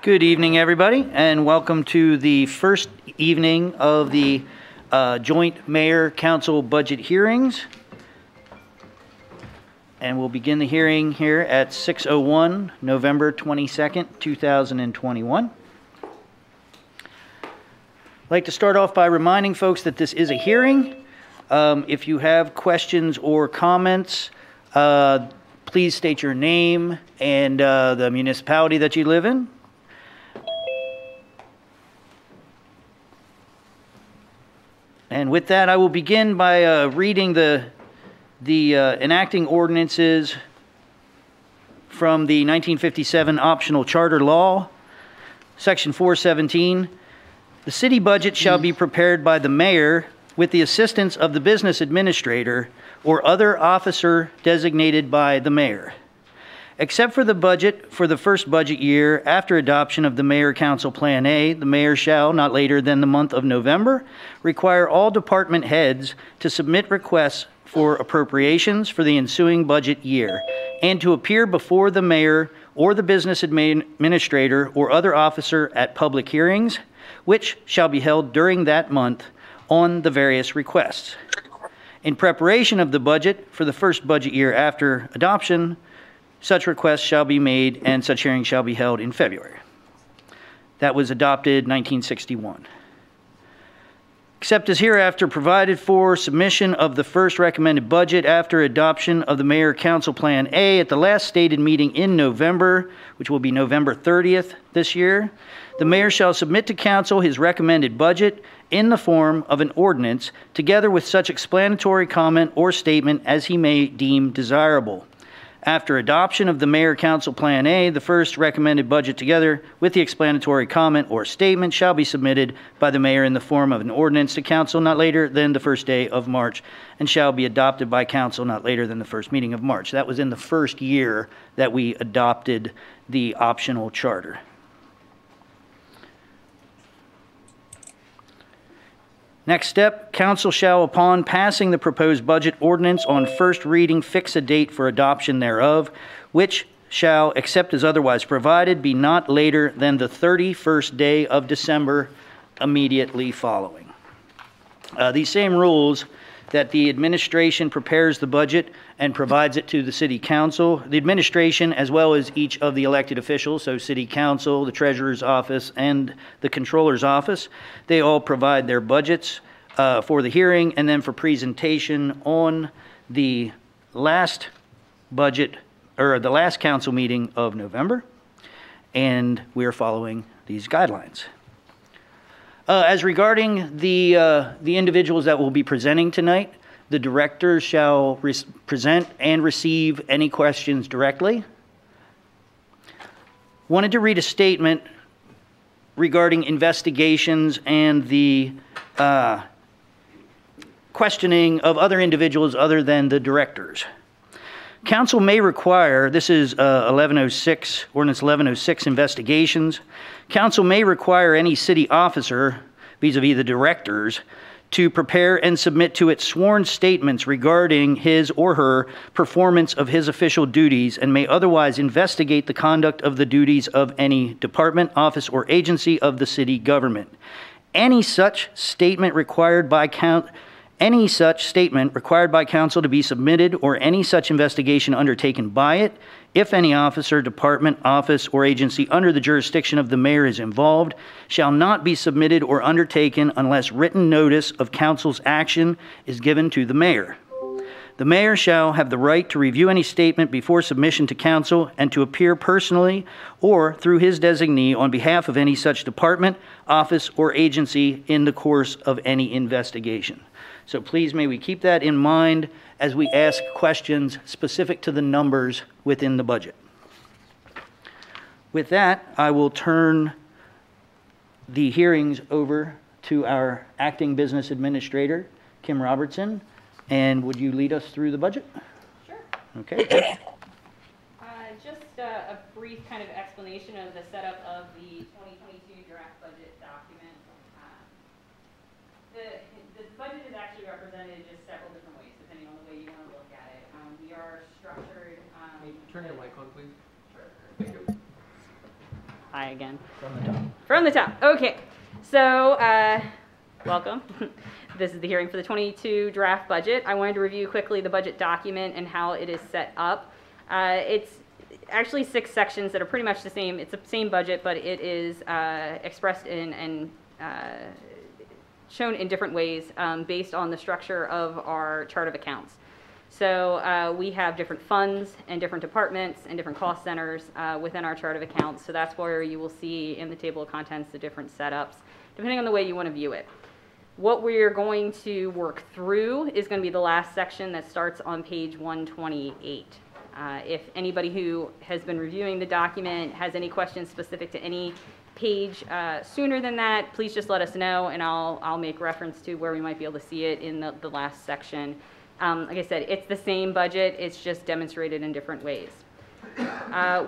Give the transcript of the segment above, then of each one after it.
Good evening, everybody, and welcome to the first evening of the joint mayor-council budget hearings. And we'll begin the hearing here at 6:01, November 22nd, 2021. I'd like to start off by reminding folks that this is a hearing. If you have questions or comments, please state your name and the municipality that you live in. And with that, I will begin by reading the enacting ordinances from the 1957 Optional Charter Law, Section 417. The city budget shall be prepared by the mayor with the assistance of the business administrator or other officer designated by the mayor. Except for the budget for the first budget year after adoption of the Mayor-Council Plan A, the mayor shall, not later than the month of November, require all department heads to submit requests for appropriations for the ensuing budget year and to appear before the mayor or the business administrator or other officer at public hearings, which shall be held during that month on the various requests. In preparation of the budget for the first budget year after adoption, such requests shall be made and such hearings shall be held in February. That was adopted 1961. Except as hereafter provided for, submission of the first recommended budget after adoption of the Mayor-Council Plan A at the last stated meeting in November, which will be November 30th this year, the mayor shall submit to council his recommended budget in the form of an ordinance, together with such explanatory comment or statement as he may deem desirable. After adoption of the Mayor-Council Plan A, the first recommended budget together with the explanatory comment or statement shall be submitted by the mayor in the form of an ordinance to council not later than the first day of March and shall be adopted by council not later than the first meeting of March. That was in the first year that we adopted the optional charter. Next step, council shall, upon passing the proposed budget ordinance on first reading, fix a date for adoption thereof, which shall, except as otherwise provided, be not later than the 31st day of December immediately following. These same rules that the administration prepares the budget and provides it to the city council, the administration as well as each of the elected officials, so city council, the treasurer's office, and the controller's office, they all provide their budgets for the hearing and then for presentation on the last budget, or the last council meeting of November, and we are following these guidelines. As regarding the individuals that will be presenting tonight, the directors shall present and receive any questions directly. Wanted to read a statement regarding investigations and the questioning of other individuals other than the directors. Council may require, this is 1106, Ordinance 1106, investigations. Council may require any city officer, vis-a-vis the directors, to prepare and submit to it sworn statements regarding his or her performance of his official duties and may otherwise investigate the conduct of the duties of any department, office, or agency of the city government. Any such statement required by council to be submitted or any such investigation undertaken by it, if any officer, department, office, or agency under the jurisdiction of the mayor is involved, shall not be submitted or undertaken unless written notice of council's action is given to the mayor. The mayor shall have the right to review any statement before submission to council and to appear personally or through his designee on behalf of any such department, office, or agency in the course of any investigation. So please may we keep that in mind as we ask questions specific to the numbers within the budget. With that, I will turn the hearings over to our acting business administrator, Kim Robertson. And would you lead us through the budget? Sure. Okay. Just a brief kind of explanation of the setup of the 2022 draft budget document. The budget is actually represented just several different ways, depending on the way you want to look at it. We are structured. Hey, turn your mic on, please. Sure. Thank you. Hi again. From the top. From the top. Okay. So, welcome. This is the hearing for the 22 draft budget. I wanted to review quickly the budget document and how it is set up. It's actually 6 sections that are pretty much the same. It's the same budget, but it is expressed in and shown in different ways based on the structure of our chart of accounts. So we have different funds and different departments and different cost centers within our chart of accounts. So that's where you will see in the table of contents the different setups, depending on the way you want to view it. What we're going to work through is going to be the last section that starts on page 128. If anybody who has been reviewing the document has any questions specific to any page sooner than that, please just let us know, and I'll make reference to where we might be able to see it in the last section. Like I said, it's the same budget, it's just demonstrated in different ways.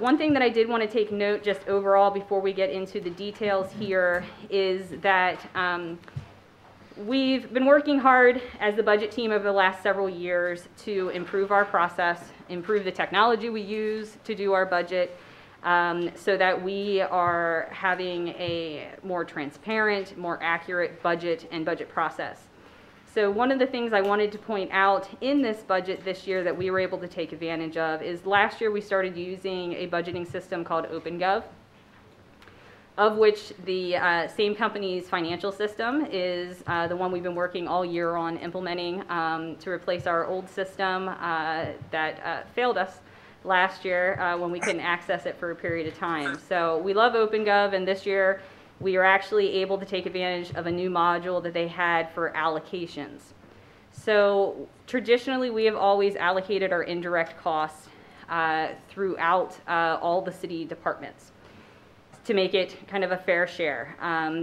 One thing that I did want to take note just overall before we get into the details here is that we've been working hard as the budget team over the last several years to improve our process, improve the technology we use to do our budget, so that we are having a more transparent, more accurate budget and budget process. So one of the things I wanted to point out in this budget this year that we were able to take advantage of is last year we started using a budgeting system called OpenGov, of which the same company's financial system is the one we've been working all year on implementing to replace our old system that failed us last year when we couldn't access it for a period of time. So we love OpenGov, and this year we are actually able to take advantage of a new module that they had for allocations. So traditionally we have always allocated our indirect costs throughout all the city departments to make it kind of a fair share.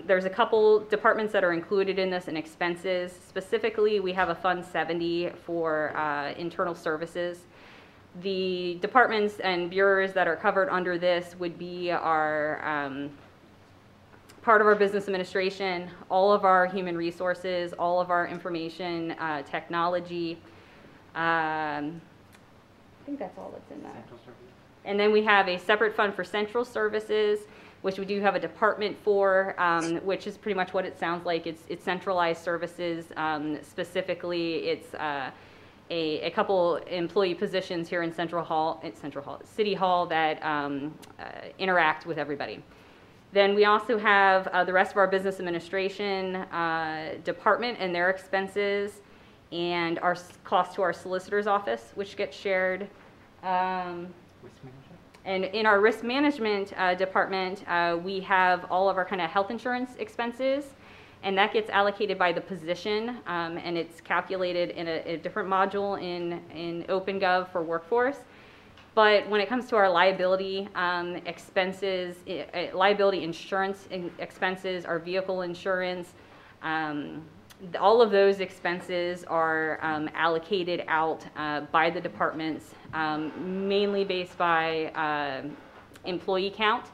There's a couple departments that are included in this in expenses. Specifically, we have a Fund 70 for internal services. The departments and bureaus that are covered under this would be our part of our business administration, all of our human resources, all of our information technology. I think that's all that's in that. And then we have a separate fund for central services, which we do have a department for, which is pretty much what it sounds like. It's centralized services. Specifically, it's a couple employee positions here in City Hall that interact with everybody. Then we also have the rest of our business administration department and their expenses, and our cost to our solicitor's office, which gets shared. And in our risk management department, we have all of our kind of health insurance expenses, and that gets allocated by the position, and it's calculated in a different module in OpenGov for workforce. But when it comes to our liability expenses, liability insurance expenses, our vehicle insurance, all of those expenses are allocated out by the departments, mainly based by employee count.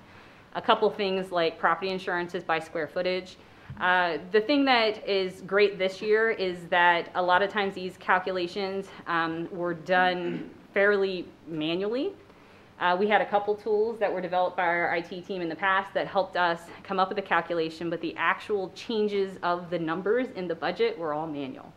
A couple things like property insurance is by square footage. The thing that is great this year is that a lot of times these calculations were done fairly manually. We had a couple tools that were developed by our IT team in the past that helped us come up with a calculation, but the actual changes of the numbers in the budget were all manual.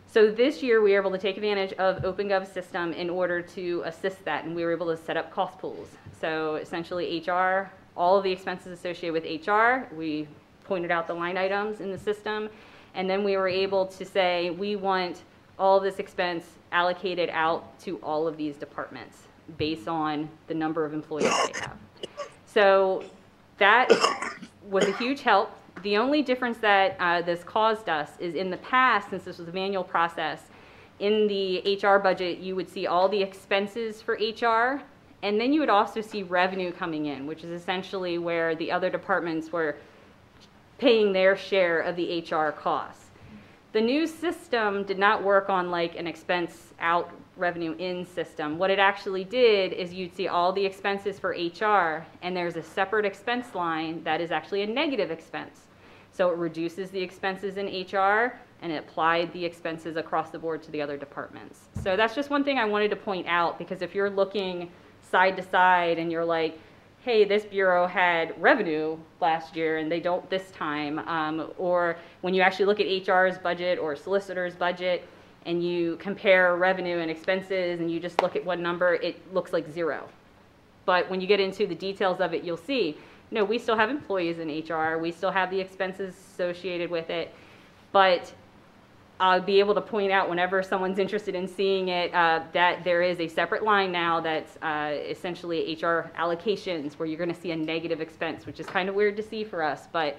So this year we were able to take advantage of OpenGov's system in order to assist that, and we were able to set up cost pools. So essentially HR, all of the expenses associated with HR, we pointed out the line items in the system, and then we were able to say we want all of this expense allocated out to all of these departments based on the number of employees they have. So that was a huge help. The only difference that this caused us is in the past, since this was a manual process, in the HR budget you would see all the expenses for HR, and then you would also see revenue coming in, which is essentially where the other departments were paying their share of the HR costs. The new system did not work on like an expense out, revenue in system. What it actually did is you'd see all the expenses for HR, and there's a separate expense line that is actually a negative expense. So it reduces the expenses in HR, and it applied the expenses across the board to the other departments. So that's just one thing I wanted to point out, because if you're looking side to side and you're like, hey, this bureau had revenue last year and they don't this time. Or when you actually look at HR's budget or solicitor's budget and you compare revenue and expenses and you just look at one number, it looks like zero. But when you get into the details of it, you'll see, no, we still have employees in HR, we still have the expenses associated with it, but I'll be able to point out whenever someone's interested in seeing it that there is a separate line now that's essentially HR allocations, where you're going to see a negative expense, which is kind of weird to see for us, but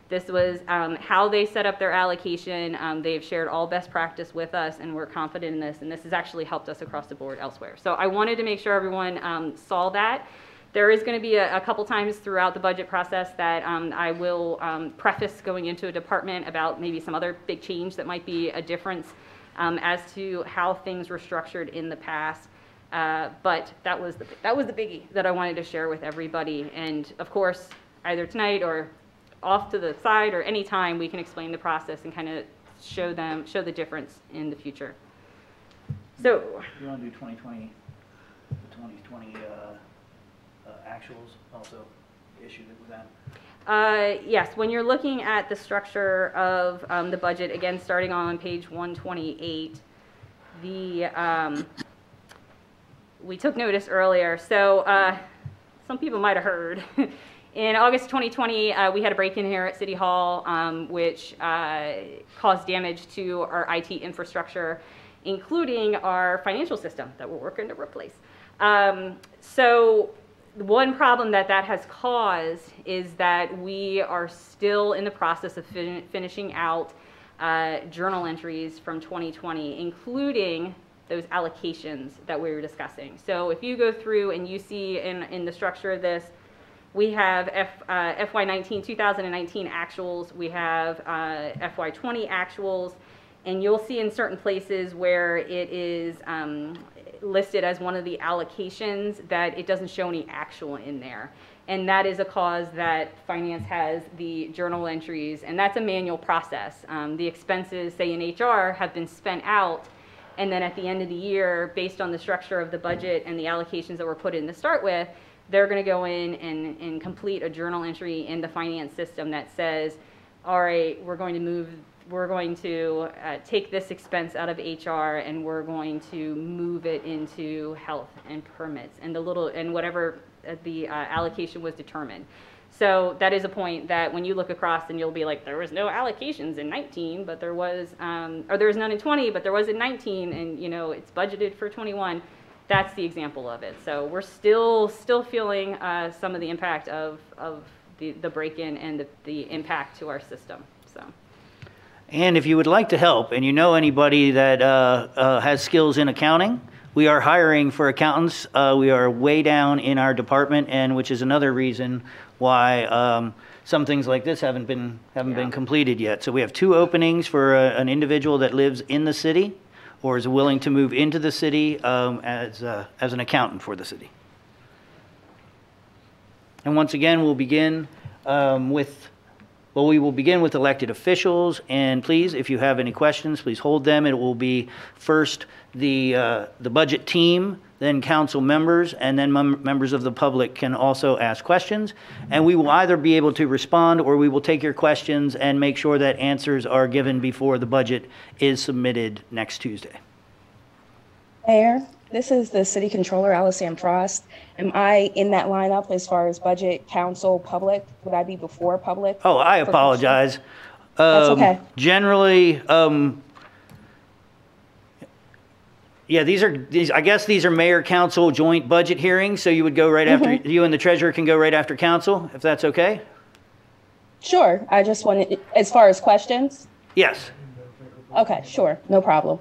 this was how they set up their allocation. They've shared all best practice with us, and we're confident in this, and this has actually helped us across the board elsewhere. So I wanted to make sure everyone saw that. There is going to be a couple times throughout the budget process that I will preface going into a department about maybe some other big change that might be a difference as to how things were structured in the past. But that was the biggie that I wanted to share with everybody. And of course, either tonight or off to the side or any time, we can explain the process and kind of show the difference in the future. So you want to do 2020, the 2020 actuals also issued with that? Yes, when you're looking at the structure of the budget, again, starting on page 128, we took notice earlier. So some people might have heard. In August 2020, we had a break-in here at City Hall, which caused damage to our IT infrastructure, including our financial system that we're working to replace. So one problem that has caused is that we are still in the process of finishing out journal entries from 2020, including those allocations that we were discussing. So if you go through and you see in the structure of this, we have FY19, 2019 actuals, we have FY20 actuals, and you'll see in certain places where it is listed as one of the allocations that it doesn't show any actual in there. And that is a cause that finance has the journal entries, and that's a manual process. The expenses, say in HR, have been spent out, and then at the end of the year, based on the structure of the budget and the allocations that were put in to start with, they're going to go in and complete a journal entry in the finance system that says, all right, we're going to take this expense out of HR and we're going to move it into health and permits and whatever the allocation was determined. So that is a point that when you look across and you'll be like, there was no allocations in 19, but there was, or there was none in 20, but there was in 19, and you know it's budgeted for 21. That's the example of it. So we're still feeling some of the impact of the break-in and the impact to our system. So. And if you would like to help, and you know anybody that has skills in accounting, we are hiring for accountants. We are way down in our department, and which is another reason why some things like this haven't been completed yet. So we have 2 openings for an individual that lives in the city or is willing to move into the city as an accountant for the city. And once again, we'll begin we will begin with elected officials, and please, if you have any questions, please hold them. It will be first the budget team, then council members, and then members of the public can also ask questions. And we will either be able to respond or we will take your questions and make sure that answers are given before the budget is submitted next Tuesday. Mayor, this is the City Controller, Allison Frost. Am I in that lineup as far as budget, council, public? Would I be before public? Oh, I apologize. That's okay. Generally, yeah, I guess these are mayor council joint budget hearings, so you would go right after, you and the treasurer can go right after council, if that's okay? Sure. I just wanted, as far as questions? Yes. Okay, sure. No problem.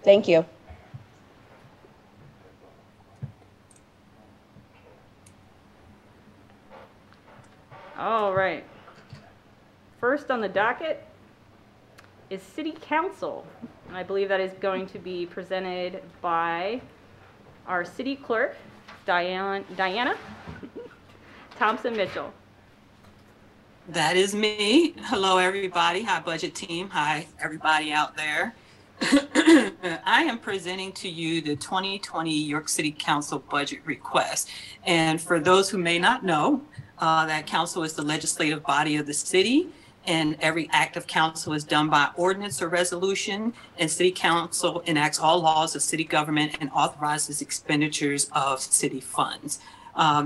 Thank you. All right. First on the docket is City Council. And I believe that is going to be presented by our City Clerk, Diana Thompson-Mitchell. That is me. Hello, everybody. Hi, budget team. Hi, everybody out there. I am presenting to you the 2020 York City Council budget request. And for those who may not know, that council is the legislative body of the city, and every act of council is done by ordinance or resolution, and city council enacts all laws of city government and authorizes expenditures of city funds.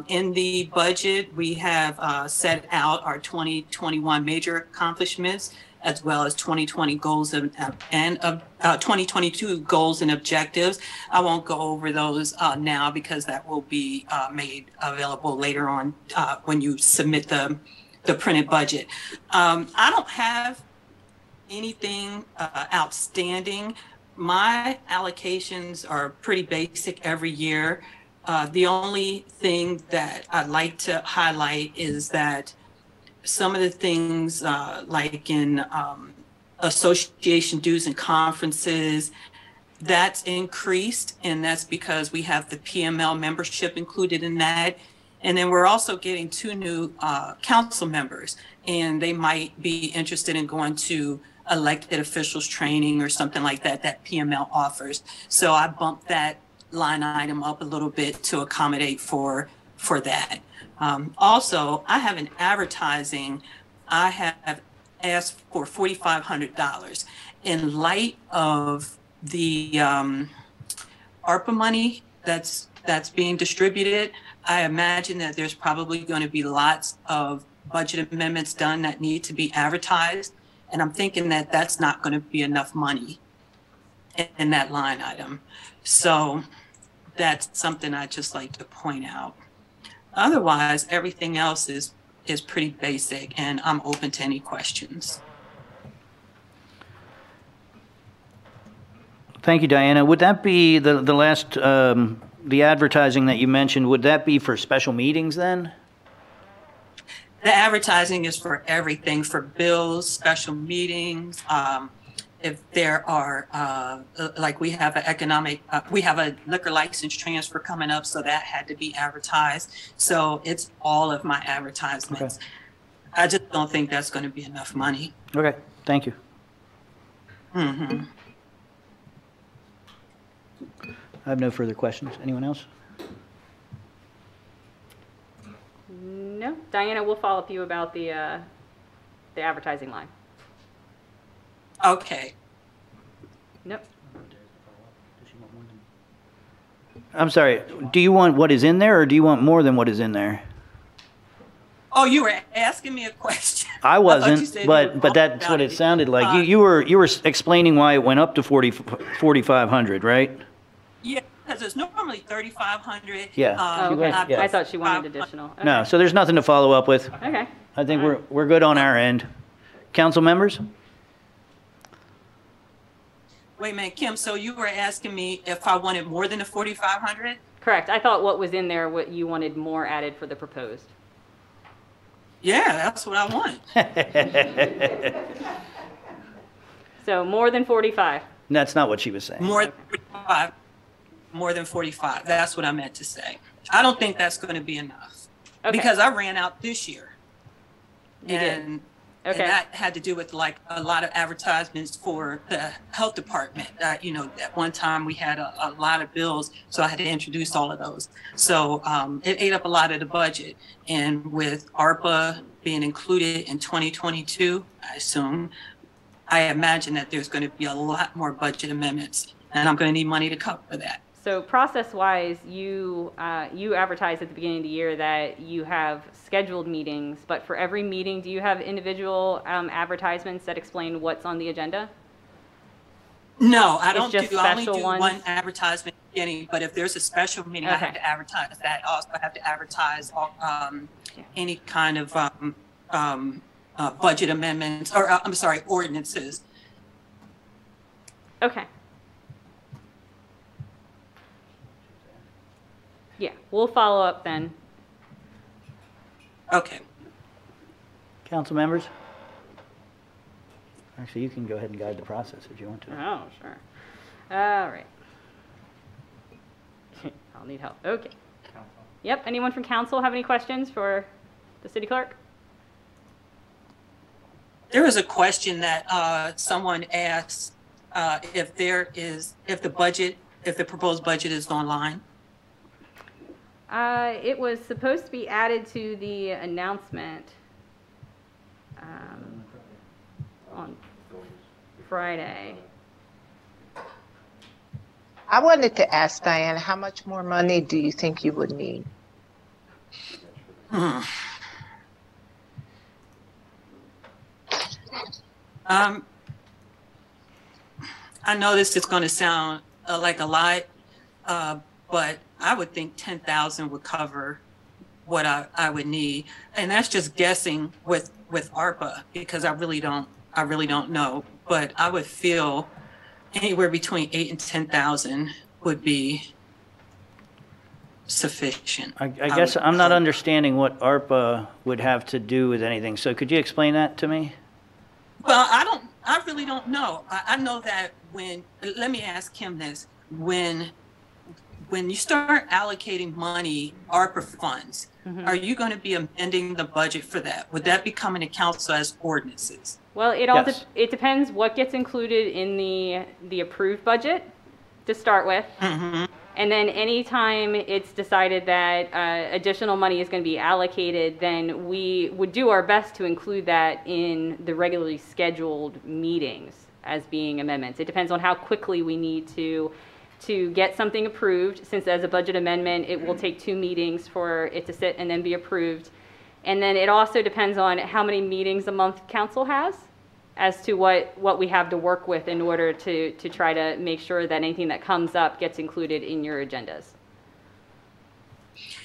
In the budget, we have set out our 2021 major accomplishments, as well as 2020 goals and 2022 goals and objectives. I won't go over those now because that will be made available later on when you submit the printed budget. I don't have anything outstanding. My allocations are pretty basic every year. The only thing that I'd like to highlight is that some of the things like in association dues and conferences, that's increased, and that's because we have the PML membership included in that. And then we're also getting 2 new council members, and they might be interested in going to elected officials training or something like that that PML offers. So I bumped that line item up a little bit to accommodate for that. Also, I have an advertising. I have asked for $4,500 in light of the ARPA money that's being distributed. I imagine that there's probably going to be lots of budget amendments done that need to be advertised, and I'm thinking that that's not going to be enough money in that line item. So that's something I'd just like to point out. Otherwise, everything else is pretty basic, and I'm open to any questions. Thank you, Diana. Would that be the last, the advertising that you mentioned, would that be for special meetings then? The advertising is for everything, for bills, special meetings. If there are, like we have we have a liquor license transfer coming up, so that had to be advertised. So it's all of my advertisements. Okay. I just don't think that's going to be enough money. Okay, thank you. Mm-hmm. I have no further questions. Anyone else? No. Diana, we'll follow up you about the advertising line. Okay. Nope. I'm sorry. Do you want what is in there, or do you want more than what is in there? Oh, you were asking me a question. I wasn't, but that's what it sounded like. You were explaining why it went up to 4,500, right? Yeah, because it's normally 3,500. Yeah. Oh, okay. I thought she wanted additional. Okay. No, so there's nothing to follow up with. Okay. I think we're good on our end. Council members? Wait a minute, Kim, so you were asking me if I wanted more than the 4,500? Correct. I thought what was in there, what you wanted more added for the proposed. Yeah, that's what I want. So more than 45. That's not what she was saying. More than 45. More than 45. That's what I meant to say. I don't think that's going to be enough. Okay. Because I ran out this year. And that had to do with like a lot of advertisements for the health department. You know, at one time we had a lot of bills, so I had to introduce all of those. So it ate up a lot of the budget. And with ARPA being included in 2022, I assume, I imagine that there's going to be a lot more budget amendments, and I'm going to need money to cover that. So process-wise, you advertise at the beginning of the year that you have scheduled meetings, but for every meeting, do you have individual advertisements that explain what's on the agenda? No, I don't. I only do one advertisement at the beginning, but if there's a special meeting, I have to advertise that. Also, I have to advertise any kind of budget amendments, or I'm sorry, ordinances. Okay. Yeah, we'll follow up then. Okay. Council members? Actually, you can go ahead and guide the process if you want to. Oh, sure. All right. I'll need help. Okay. Council. Yep. Anyone from council have any questions for the city clerk? There was a question that someone asked if the proposed budget is online? It was supposed to be added to the announcement on Friday. I wanted to ask Diane, how much more money do you think you would need? I know this is going to sound like a lot, but I would think 10,000 would cover what I would need, and that's just guessing with ARPA, because I really don't know. But I would feel anywhere between 8 and 10,000 would be sufficient. I guess I'm not understanding what ARPA would have to do with anything. So could you explain that to me? Well, I really don't know. I know that let me ask Kim this, when you start allocating money, ARPA funds, are you going to be amending the budget for that? Would that be coming to council as ordinances? Well, it depends what gets included in the approved budget to start with. And then anytime it's decided that additional money is going to be allocated, then we would do our best to include that in the regularly scheduled meetings as being amendments. It depends on how quickly we need to get something approved. Since as a budget amendment, it will take 2 meetings for it to sit and then be approved. And then it also depends on how many meetings a month council has, as to what we have to work with in order to try to make sure that anything that comes up gets included in your agendas.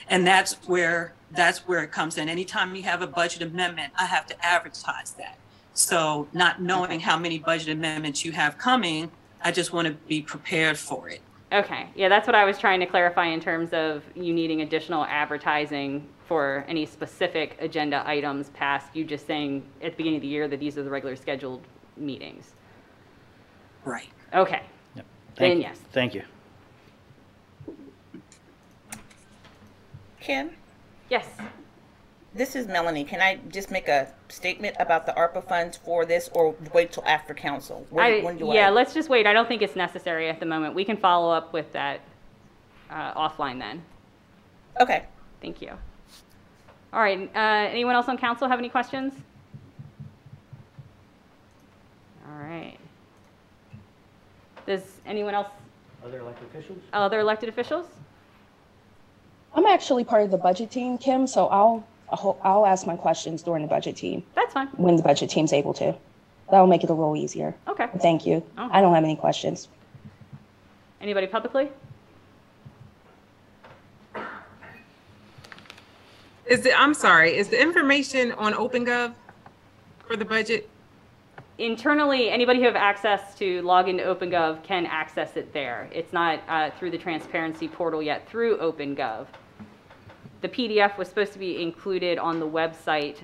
And that's where it comes in. Anytime you have a budget amendment, I have to advertise that. So not knowing how many budget amendments you have coming, I just want to be prepared for it. Okay, yeah, that's what I was trying to clarify in terms of you needing additional advertising for any specific agenda items past you just saying at the beginning of the year that these are the regular scheduled meetings. Right. Okay. Yep. Then yes. Thank you. Kim, Yes. this is Melanie. Can I just make a statement about the ARPA funds for this, or wait till after council? Let's just wait. I don't think it's necessary at the moment. We can follow up with that offline then. Okay. Thank you. All right, anyone else on council have any questions? All right. Does anyone else? Other elected officials? Other elected officials? I'm actually part of the budget team, Kim, so I'll ask my questions during the budget team That's fine. when the budget team's able to. That'll make it a little easier. Okay. Thank you. Oh. I don't have any questions. Anybody publicly? I'm sorry, is the information on OpenGov for the budget? Internally, anybody who have access to log into OpenGov can access it there. It's not through the transparency portal yet through OpenGov. The PDF was supposed to be included on the website,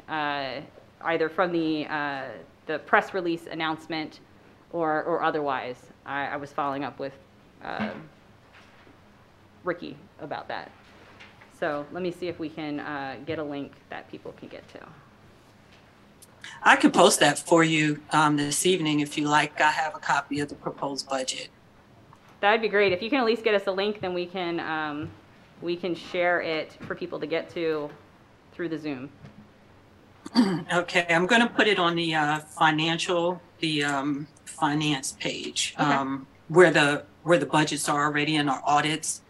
either from the press release announcement or otherwise. I was following up with Ricky about that. So let me see if we can get a link that people can get to. I can post that for you this evening if you like. I have a copy of the proposed budget. That'd be great. If you can at least get us a link, then we can share it for people to get to through the Zoom. Okay, I'm going to put it on the finance page, Okay. where the budgets are already in our audits.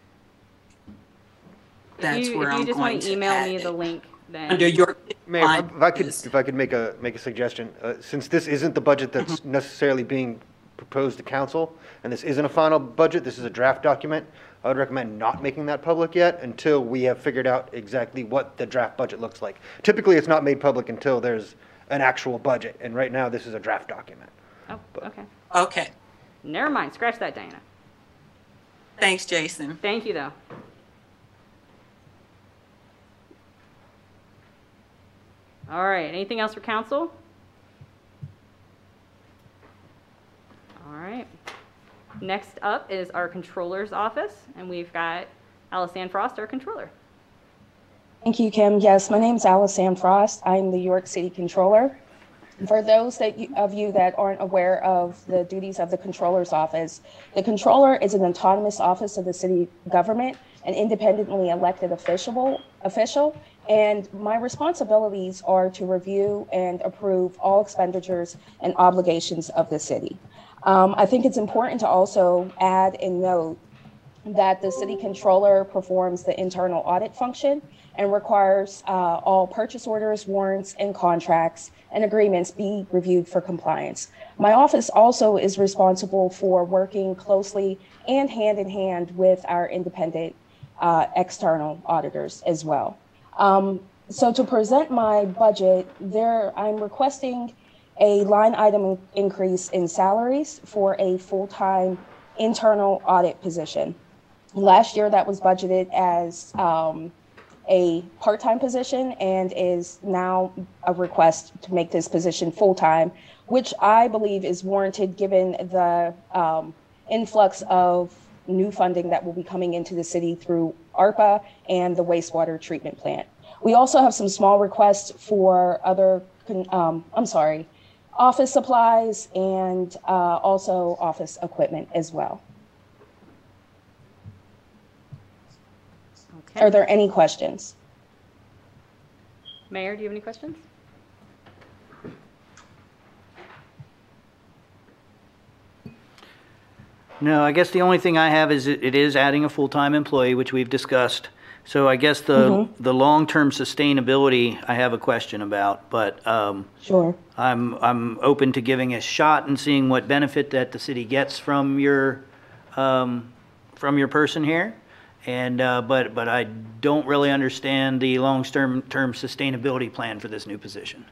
That's where I'm If you just going want to to email add me it. the link, then. Under your Mayor, if I could make a suggestion, since this isn't the budget that's necessarily being proposed to council, and this isn't a final budget, this is a draft document, I would recommend not making that public yet until we have figured out exactly what the draft budget looks like. Typically, it's not made public until there's an actual budget, and right now, this is a draft document. Oh, okay. Okay. Never mind. Scratch that, Diana. Thanks, Jason. Thank you, though. All right. Anything else for council? All right. Next up is our controller's office, and we've got Alice Frost, our controller. Thank you, Kim. Yes, my name is Alice Frost. I'm the York City Controller. For those of you that aren't aware of the duties of the Controller's Office, the Controller is an autonomous office of the city government, an independently elected official, and my responsibilities are to review and approve all expenditures and obligations of the city. I think it's important to also add and note that the city controller performs the internal audit function and requires all purchase orders, warrants, and contracts and agreements be reviewed for compliance. My office also is responsible for working closely and hand in hand with our independent external auditors as well. So to present my budget, I'm requesting a line item increase in salaries for a full-time internal audit position. Last year, that was budgeted as a part-time position and is now a request to make this position full-time, which I believe is warranted given the influx of new funding that will be coming into the city through ARPA and the wastewater treatment plant. We also have some small requests for other, office supplies and also office equipment as well. Okay. Are there any questions? Mayor, do you have any questions? No, I guess the only thing I have is it is adding a full-time employee, which we've discussed. So I guess the long-term sustainability I have a question about, but Sure. I'm open to giving a shot and seeing what benefit that the city gets from your person here. And but I don't really understand the long-term sustainability plan for this new position.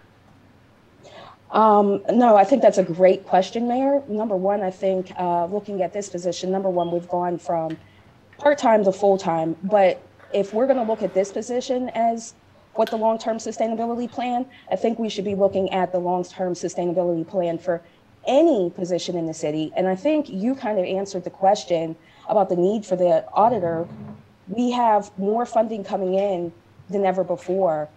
No, I think that's a great question, Mayor. Number one, I think looking at this position, number one, we've gone from part-time to full-time. But if we're going to look at this position as what the long-term sustainability plan, I think we should be looking at the long-term sustainability plan for any position in the city. And I think you kind of answered the question about the need for the auditor. We have more funding coming in than ever before.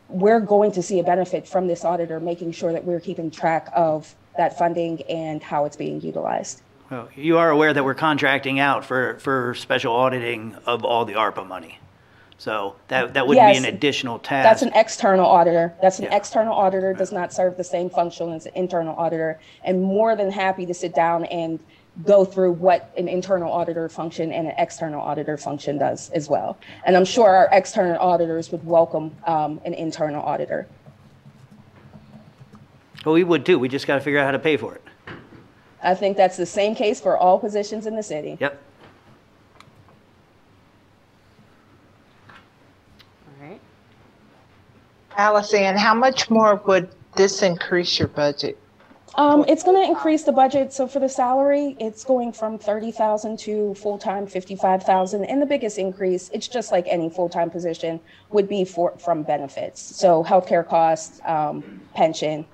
We're going to see a benefit from this auditor, making sure that we're keeping track of that funding and how it's being utilized. Well, you are aware that we're contracting out for special auditing of all the ARPA money. So that wouldn't be an additional task. That's an external auditor. That's an Yeah. external auditor, does not serve the same function as an internal auditor. And more than happy to sit down and go through what an internal auditor function and an external auditor function does as well. And I'm sure our external auditors would welcome an internal auditor. Well, we would too. We just got to figure out how to pay for it. I think that's the same case for all positions in the city. Yep. All right. Allison, how much more would this increase your budget? It's going to increase the budget. So for the salary, it's going from 30,000 to full-time 55,000. And the biggest increase, it's just like any full-time position, would be from benefits. So healthcare costs, pension.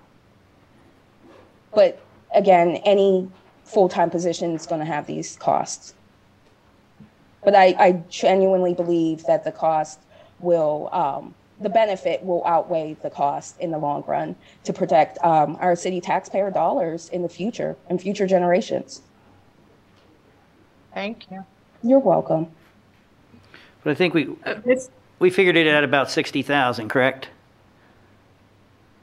But again, any full-time position is going to have these costs. But I genuinely believe that the cost will, the benefit will outweigh the cost in the long run to protect our city taxpayer dollars in the future and future generations. Thank you. You're welcome. But I think we figured it at about 60,000, correct?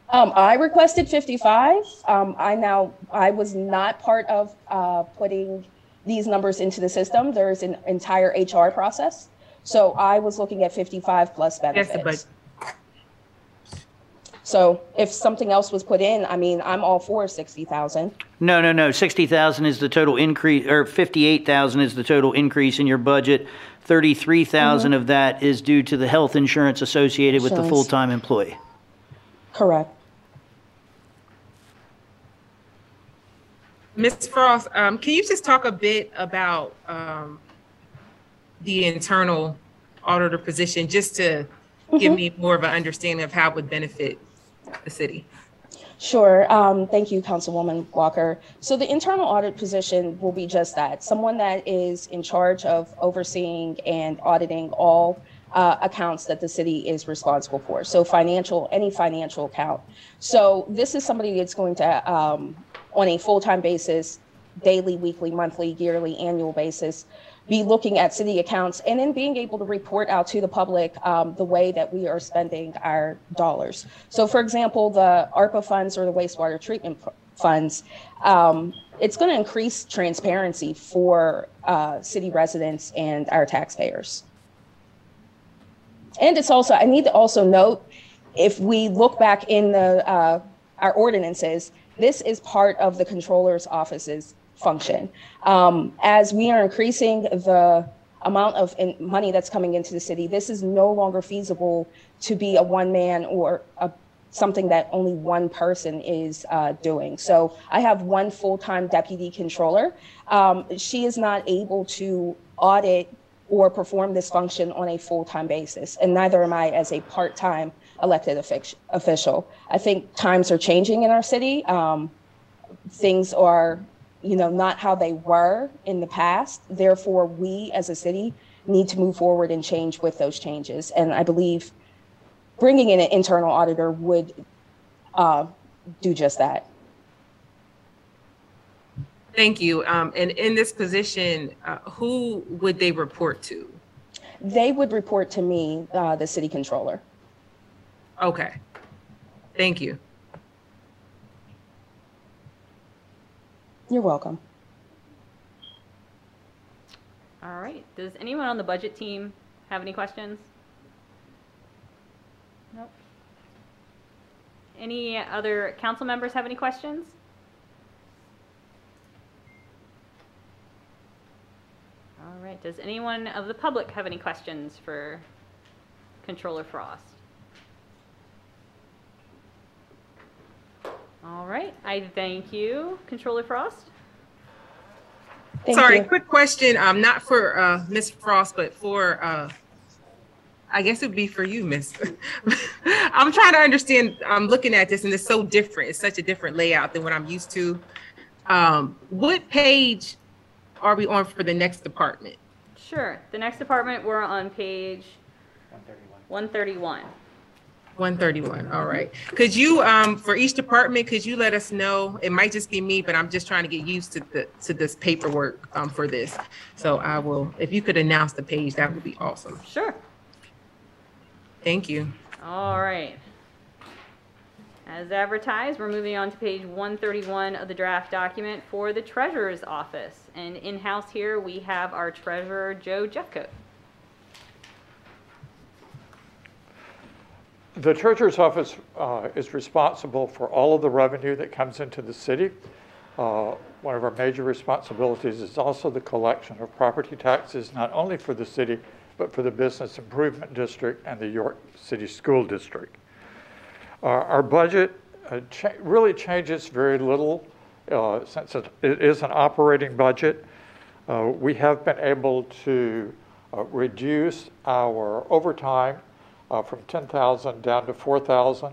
I requested 55. I was not part of putting these numbers into the system. There's an entire HR process. So I was looking at 55 plus benefits. That's the budget. So if something else was put in, I mean, I'm all for 60,000. No. 60,000 is the total increase, or 58,000 is the total increase in your budget. 33,000 of that is due to the health insurance associated with the full-time employee. Correct. Ms. Frost, can you just talk a bit about the internal auditor position, just to give me more of an understanding of how it would benefit the city? Sure. Thank you, Councilwoman Walker. So the internal audit position will be just that, someone that is in charge of overseeing and auditing all accounts that the city is responsible for. So any financial account. So this is somebody that's going to, on a full-time basis, daily, weekly, monthly, yearly, annual basis, be looking at city accounts and then being able to report out to the public the way that we are spending our dollars. So for example, the ARPA funds or the wastewater treatment funds, it's going to increase transparency for city residents and our taxpayers. And it's also, I need to also note, if we look back in our ordinances, this is part of the controller's office's function. As we are increasing the amount of money that's coming into the city, this is no longer feasible to be a one-man or something that only one person is doing. So I have one full-time deputy controller. She is not able to audit or perform this function on a full-time basis, and neither am I as a part-time elected official. I think times are changing in our city. Things are, not how they were in the past. Therefore, we as a city need to move forward and change with those changes. And I believe bringing in an internal auditor would do just that. Thank you. And in this position, who would they report to? They would report to me, the city controller. Okay. Thank you. You're welcome. All right. Does anyone on the budget team have any questions? Nope. Any other council members have any questions? All right. Does anyone of the public have any questions for Controller Frost? All right. I thank you, Controller Frost. Sorry, quick question. Not for Ms. Frost, but for I guess it would be for you, Miss. I'm trying to understand. I'm looking at this, and it's so different. It's such a different layout than what I'm used to. What page are we on for the next department? Sure. The next department, we're on page 131. 131. All right. Could you, for each department, could you let us know? It might just be me, but I'm just trying to get used to this paperwork for this. So I will, if you could announce the page, that would be awesome. Sure. Thank you. All right. As advertised, we're moving on to page 131 of the draft document for the Treasurer's Office. And in-house here, we have our Treasurer, Joe Jeffcoat. The Treasurer's Office is responsible for all of the revenue that comes into the city. One of our major responsibilities is also the collection of property taxes, not only for the city, but for the Business Improvement District and the York City School District. Our budget really changes very little since it is an operating budget. We have been able to reduce our overtime from 10,000 down to 4,000.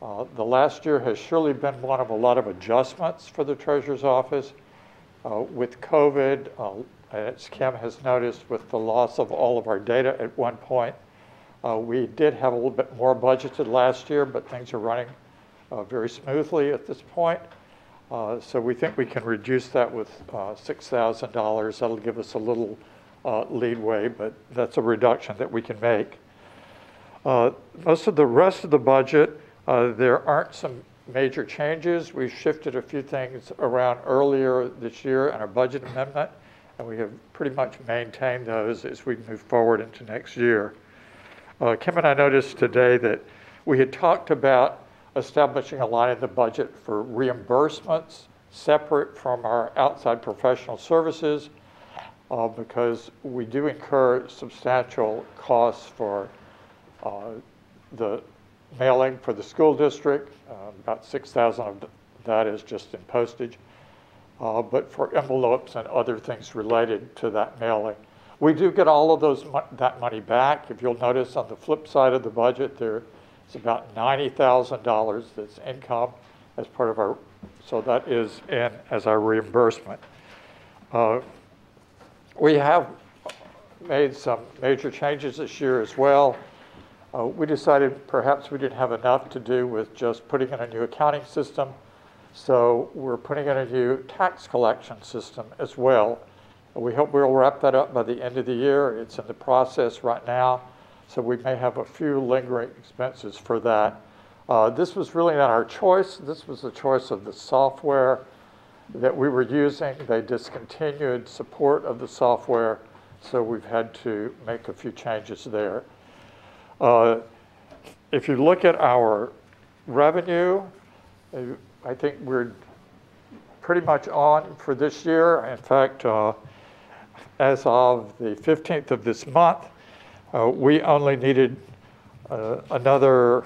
The last year has surely been one of a lot of adjustments for the Treasurer's Office. With COVID, as Kim has noticed, with the loss of all of our data at one point, we did have a little bit more budgeted last year, but things are running very smoothly at this point. So we think we can reduce that with $6,000. That'll give us a little leeway, but that's a reduction that we can make. Most of the rest of the budget, there aren't some major changes. We shifted a few things around earlier this year in our budget amendment, and we have pretty much maintained those as we move forward into next year. Kim and I noticed today that we had talked about establishing a line in the budget for reimbursements separate from our outside professional services because we do incur substantial costs for the mailing for the school district. About 6,000 of that is just in postage, but for envelopes and other things related to that mailing. We do get all of that money back. If you'll notice on the flip side of the budget, there is about $90,000 that's income as part of our, so that is in as our reimbursement. We have made some major changes this year as well. We decided perhaps we didn't have enough to do with just putting in a new accounting system, so we're putting in a new tax collection system as well. We hope we'll wrap that up by the end of the year. It's in the process right now, so we may have a few lingering expenses for that. This was really not our choice. This was the choice of the software that we were using. They discontinued support of the software, so we've had to make a few changes there. If you look at our revenue, I think we're pretty much on for this year. In fact, as of the 15th of this month, we only needed another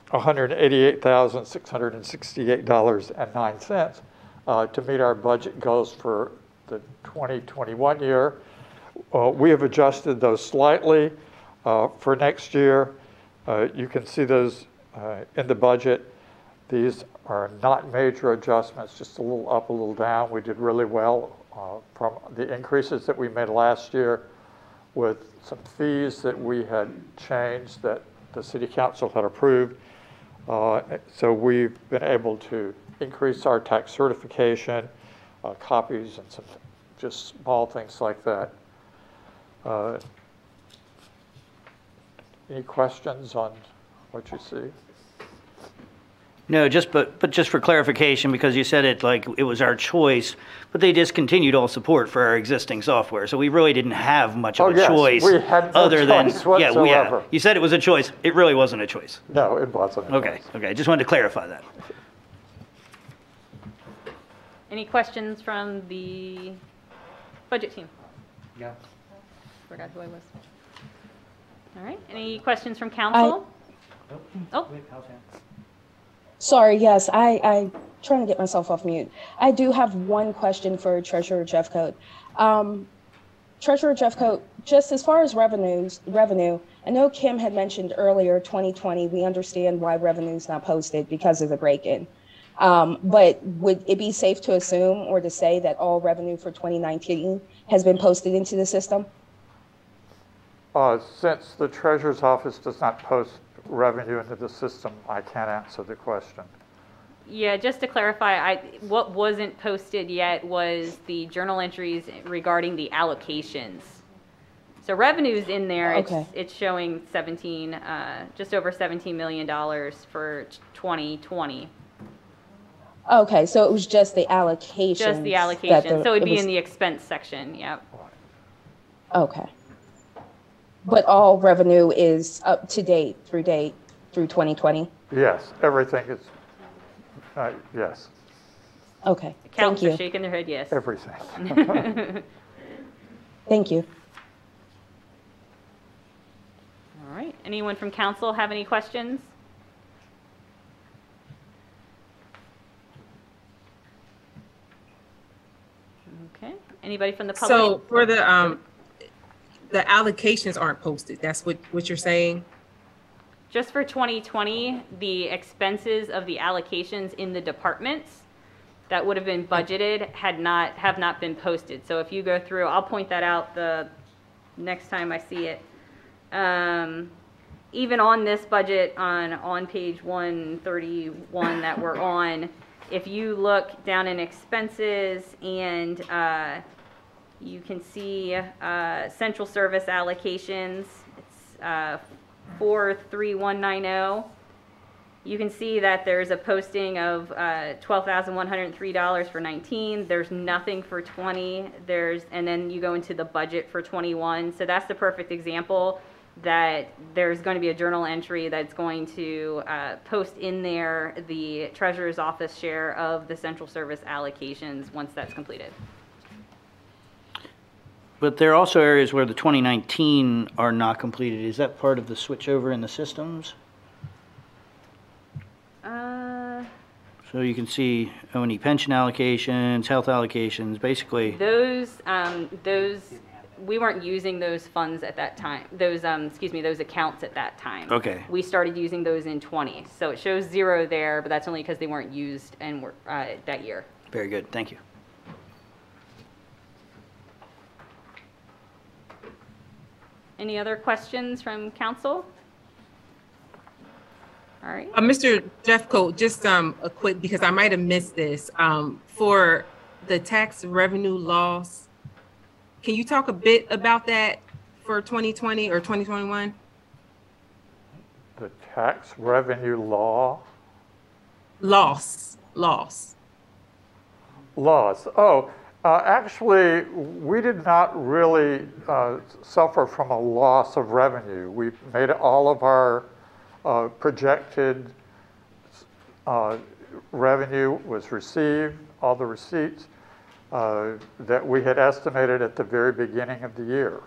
$188,668.09 to meet our budget goals for the 2021 year. We have adjusted those slightly for next year. You can see those in the budget. These are not major adjustments, just a little up, a little down. We did really well from the increases that we made last year with some fees that we had changed that the City Council had approved. So we've been able to increase our tax certification, copies, and some just small things like that. Any questions on what you see? No, but just for clarification, because you said it like it was our choice, but they discontinued all support for our existing software, so we really didn't have much of a choice. We had no other than choice whatsoever. yeah. You said it was a choice. It really wasn't a choice. No, it wasn't. Okay. Just wanted to clarify that. Any questions from the budget team? Yeah. Forgot who I was. All right. Any questions from council? Oh. Sorry, yes, I trying to get myself off mute. I do have one question for Treasurer Jeffcoat. Treasurer Jeffcoat, just as far as revenue, I know Kim had mentioned earlier 2020, we understand why revenue's not posted because of the break-in. But would it be safe to assume or to say that all revenue for 2019 has been posted into the system? Since the Treasurer's Office does not post revenue into the system, I can't answer the question. Yeah, just to clarify, what wasn't posted yet was the journal entries regarding the allocations. So revenue's in there. Okay. It's showing just over $17 million for 2020. Okay, so it was just the allocation. Just the allocation. So it'd be in the expense section. Yep. Okay. But all revenue is up to date through 2020? Yes, everything is, yes. Okay, Accountants thank you. are shaking their head yes. Everything. Thank you. All right. Anyone from council have any questions? Okay. Anybody from the public? So for the allocations aren't posted. That's what you're saying? Just for 2020, the expenses of the allocations in the departments that would have been budgeted have not been posted. So if you go through, I'll point that out the next time I see it. Even on this budget on page 131 that we're on, if you look down in expenses and you can see central service allocations, it's 43190. You can see that there's a posting of $12,103 for 19. There's nothing for 20. And then you go into the budget for 21. So that's the perfect example that there's going to be a journal entry that's going to post in there the Treasurer's Office share of the central service allocations once that's completed. But there are also areas where the 2019 are not completed. Is that part of the switchover in the systems? So you can see O&E pension allocations, health allocations, basically. Those we weren't using those funds at that time. Those those accounts at that time. Okay. We started using those in 20. So it shows 0 there, but that's only because they weren't used and were that year. Very good. Thank you. Any other questions from council? All right. Mr. Jeffcoat, just a quick, because I might have missed this, for the tax revenue loss, can you talk a bit about that for 2020 or 2021? The tax revenue law? Loss. Oh, actually, we did not really suffer from a loss of revenue. We made all of our projected revenue was received, all the receipts that we had estimated at the very beginning of the year.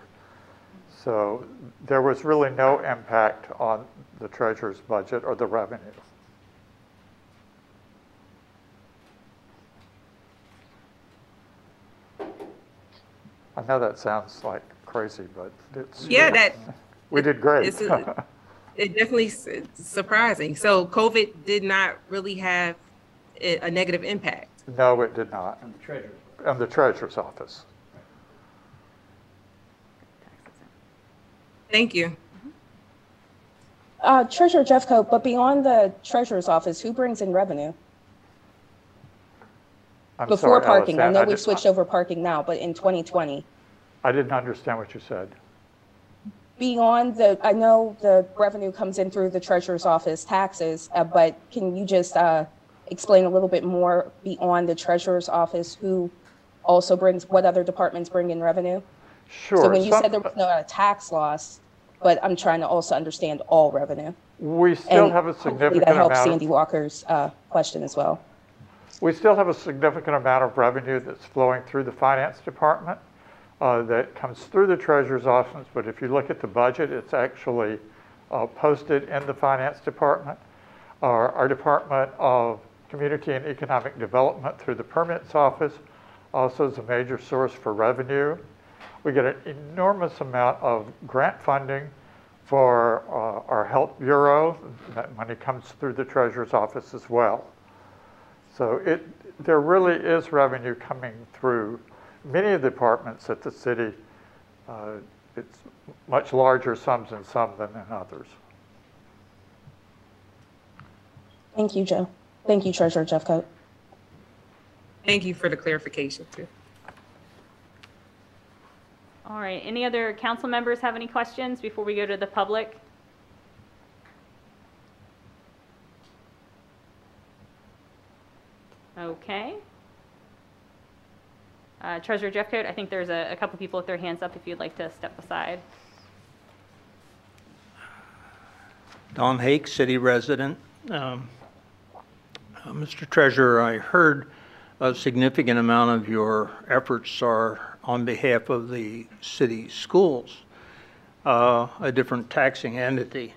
So there was really no impact on the treasurer's budget or the revenue. I know that sounds like crazy, but it's we did great. It definitely surprising. So COVID did not really have a negative impact. No, it did not. On the treasurer's office. Thank you. Treasurer Jeffcoat, but beyond the treasurer's office, who brings in revenue? Before parking, I know we've switched over parking now, but in 2020. I didn't understand what you said. Beyond I know the revenue comes in through the treasurer's office taxes, but can you just explain a little bit more beyond the treasurer's office, who also what other departments bring in revenue? Sure. So when you said there was no tax loss, but I'm trying to also understand all revenue. We still have a significant that helps amount. Sandy Walker's question as well. We still have a significant amount of revenue that's flowing through the finance department that comes through the treasurer's office, but if you look at the budget, it's actually posted in the finance department. Our Department of Community and Economic Development through the permits office also is a major source for revenue. We get an enormous amount of grant funding for our health bureau. That money comes through the treasurer's office as well. So there really is revenue coming through many of the departments at the city. It's much larger sums in some than in others. Thank you, Joe. Thank you, Treasurer Jeffcoat. Thank you for the clarification too. All right, any other council members have any questions before we go to the public? Okay. Treasurer Jeffcoat, I think there's a couple people with their hands up if you'd like to step aside. Don Hake, city resident. Mr. Treasurer, I heard a significant amount of your efforts are on behalf of the city schools, a different taxing entity.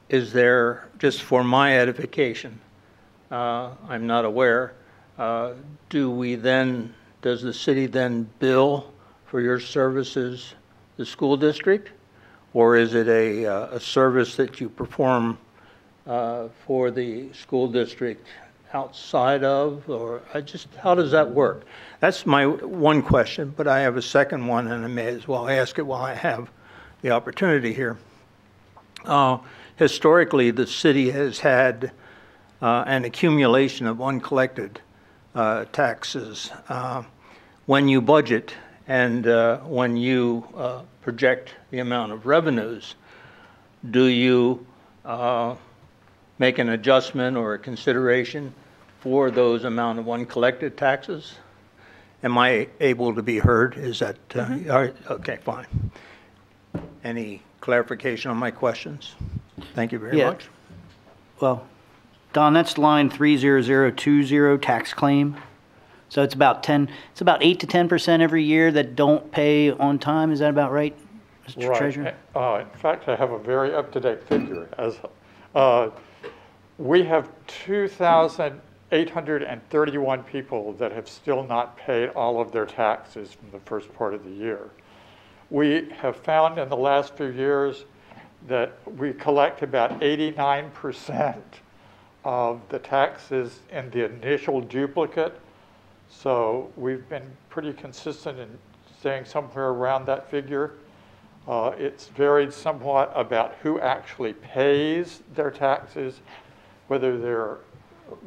Is there, just for my edification, I'm not aware, does the city then bill for your services the school district? Or is it a service that you perform for the school district outside of, or how does that work? That's my one question, but I have a second one and I may as well ask it while I have the opportunity here. Historically, the city has had an accumulation of uncollected taxes. When you budget and when you project the amount of revenues, do you make an adjustment or a consideration for those amount of uncollected taxes? Am I able to be heard? Is that, all right, okay, fine. Any clarification on my questions? Thank you very much. Well, Don, that's line 30020, tax claim. So it's about 8 to 10% every year that don't pay on time. Is that about right, Mr. Treasurer? In fact, I have a very up-to-date figure. We have 2,831 people that have still not paid all of their taxes from the first part of the year. We have found in the last few years that we collect about 89% of the taxes in the initial duplicate. So we've been pretty consistent in staying somewhere around that figure. It's varied somewhat about who actually pays their taxes, whether they're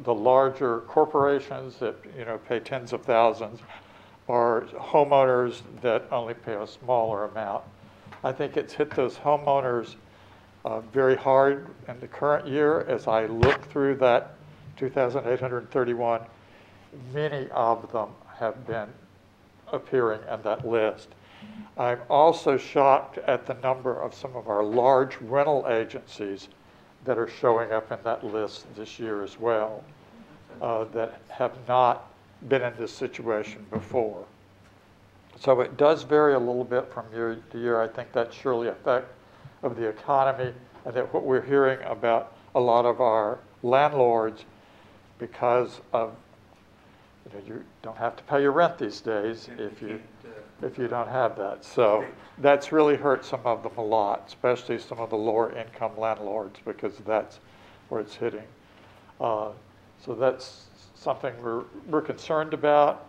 the larger corporations that pay tens of thousands, or homeowners that only pay a smaller amount. I think it's hit those homeowners very hard in the current year. As I look through that 2,831, many of them have been appearing in that list. I'm also shocked at the number of some of our large rental agencies that are showing up in that list this year as well, that have not been in this situation before. So it does vary a little bit from year to year. I think that's surely a effect of the economy, and that what we're hearing about a lot of our landlords, because of, you don't have to pay your rent these days if you don't have that. So that's really hurt some of them a lot, especially some of the lower income landlords, because that's where it's hitting. So that's something we're concerned about.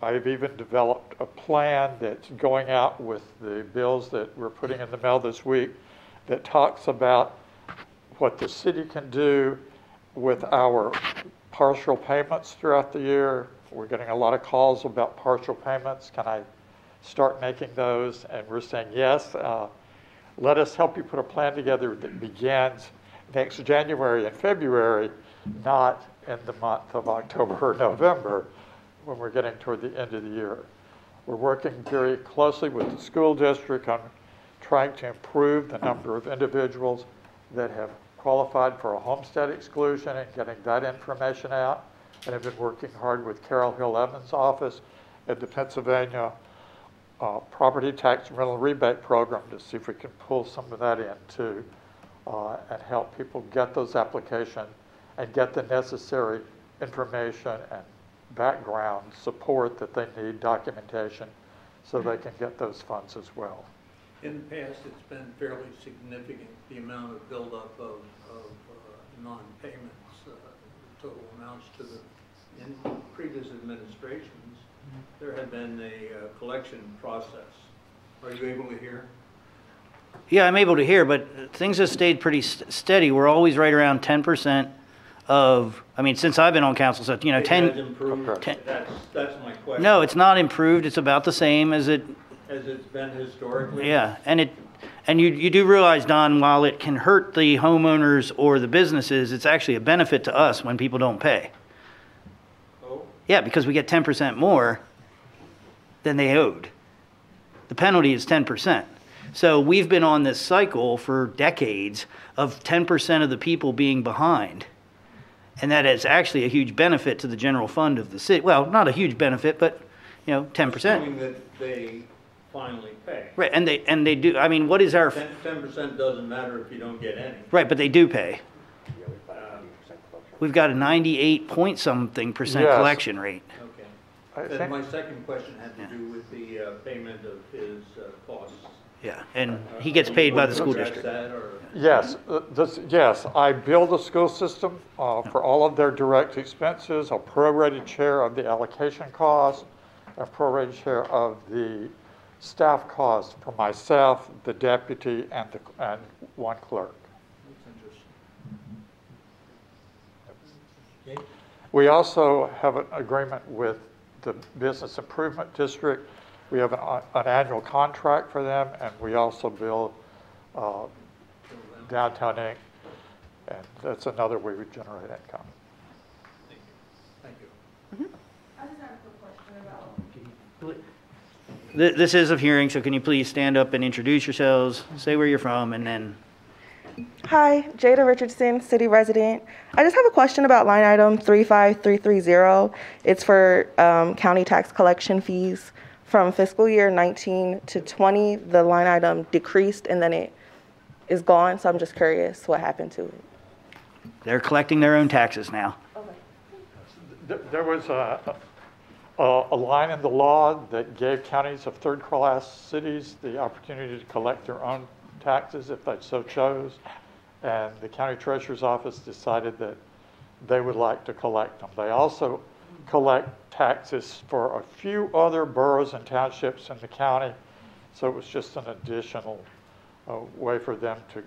I've even developed a plan that's going out with the bills that we're putting in the mail this week that talks about what the city can do with our partial payments throughout the year. We're getting a lot of calls about partial payments. Can I start making those? And we're saying, yes, let us help you put a plan together that begins next January and February, not in the month of October or November, when we're getting toward the end of the year. We're working very closely with the school district on trying to improve the number of individuals that have qualified for a homestead exclusion and getting that information out. And have been working hard with Carol Hill Evans' office at the Pennsylvania Property Tax Rental Rebate Program to see if we can pull some of that in too, and help people get those applications and get the necessary information and background support that they need, documentation, so they can get those funds as well. In the past, it's been fairly significant, the amount of buildup of non-payments, total amounts to in previous administrations. There had been a collection process. Are you able to hear? Yeah, I'm able to hear, but things have stayed pretty steady. We're always right around 10% of, I mean, since I've been on council, so, 10. It has improved. That's my question. No, it's not improved. It's about the same as it's been historically. Yeah, and you do realize, Don, while it can hurt the homeowners or the businesses, it's actually a benefit to us when people don't pay. Oh. Yeah, because we get 10% more than they owed. The penalty is 10%. So we've been on this cycle for decades of 10% of the people being behind. And that is actually a huge benefit to the general fund of the city. Well, not a huge benefit, but 10%. Assuming that they finally pay. Right, and they do. I mean, what is our 10% doesn't matter if you don't get any. Right, but they do pay. We've got a 98-point-something percent Yes. collection rate. Okay. Then my second question had to do with the payment of his costs. Yeah, and he gets paid by the school district. Yes, yes, I bill the school system for all of their direct expenses, a prorated share of the allocation cost, a prorated share of the staff cost for myself, the deputy, and one clerk. That's interesting. Okay. We also have an agreement with the Business Improvement District. We have an annual contract for them, and we also bill Downtown Inc., and that's another way we generate income. Thank you. I just have a quick question about. This is a hearing, so can you please stand up and introduce yourselves, say where you're from, and then. Hi, Jada Richardson, city resident. I just have a question about line item 35330. It's for county tax collection fees. From fiscal year 19 to 20, the line item decreased and then it is gone. So I'm just curious what happened to it. They're collecting their own taxes now. Okay. There was a line in the law that gave counties of third-class cities the opportunity to collect their own taxes if they so chose. And the county treasurer's office decided that they would like to collect them. They also collect taxes for a few other boroughs and townships in the county, So it was just an additional way for them to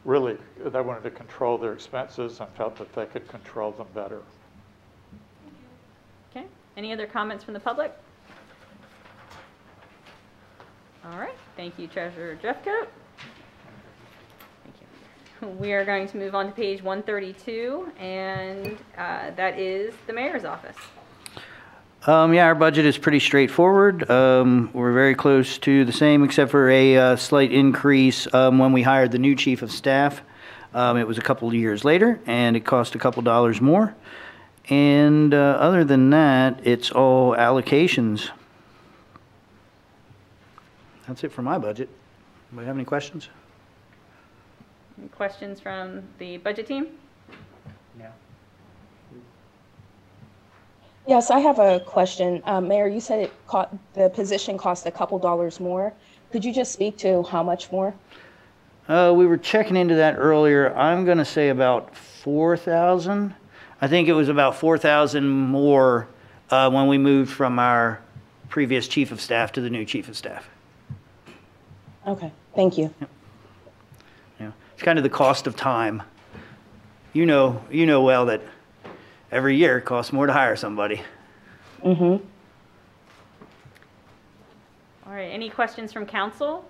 really, they wanted to control their expenses and felt that they could control them better. Okay, any other comments from the public? All right, thank you, Treasurer Jeffcoat. Thank you. We are going to move on to page 132, and that is the mayor's office. Yeah, our budget is pretty straightforward. We're very close to the same, except for a slight increase when we hired the new chief of staff. It was a couple of years later, and it cost a couple dollars more. And other than that, it's all allocations. That's it for my budget. Anybody have any questions? Any questions from the budget team? No. Yes, I have a question. Mayor, you said the position cost a couple dollars more. Could you just speak to how much more? We were checking into that earlier. I'm going to say about 4,000. I think it was about 4,000 more when we moved from our previous chief of staff to the new chief of staff. Okay, thank you. Yeah, it's kind of the cost of time. You know well that every year it costs more to hire somebody. Mm-hmm. All right, any questions from council?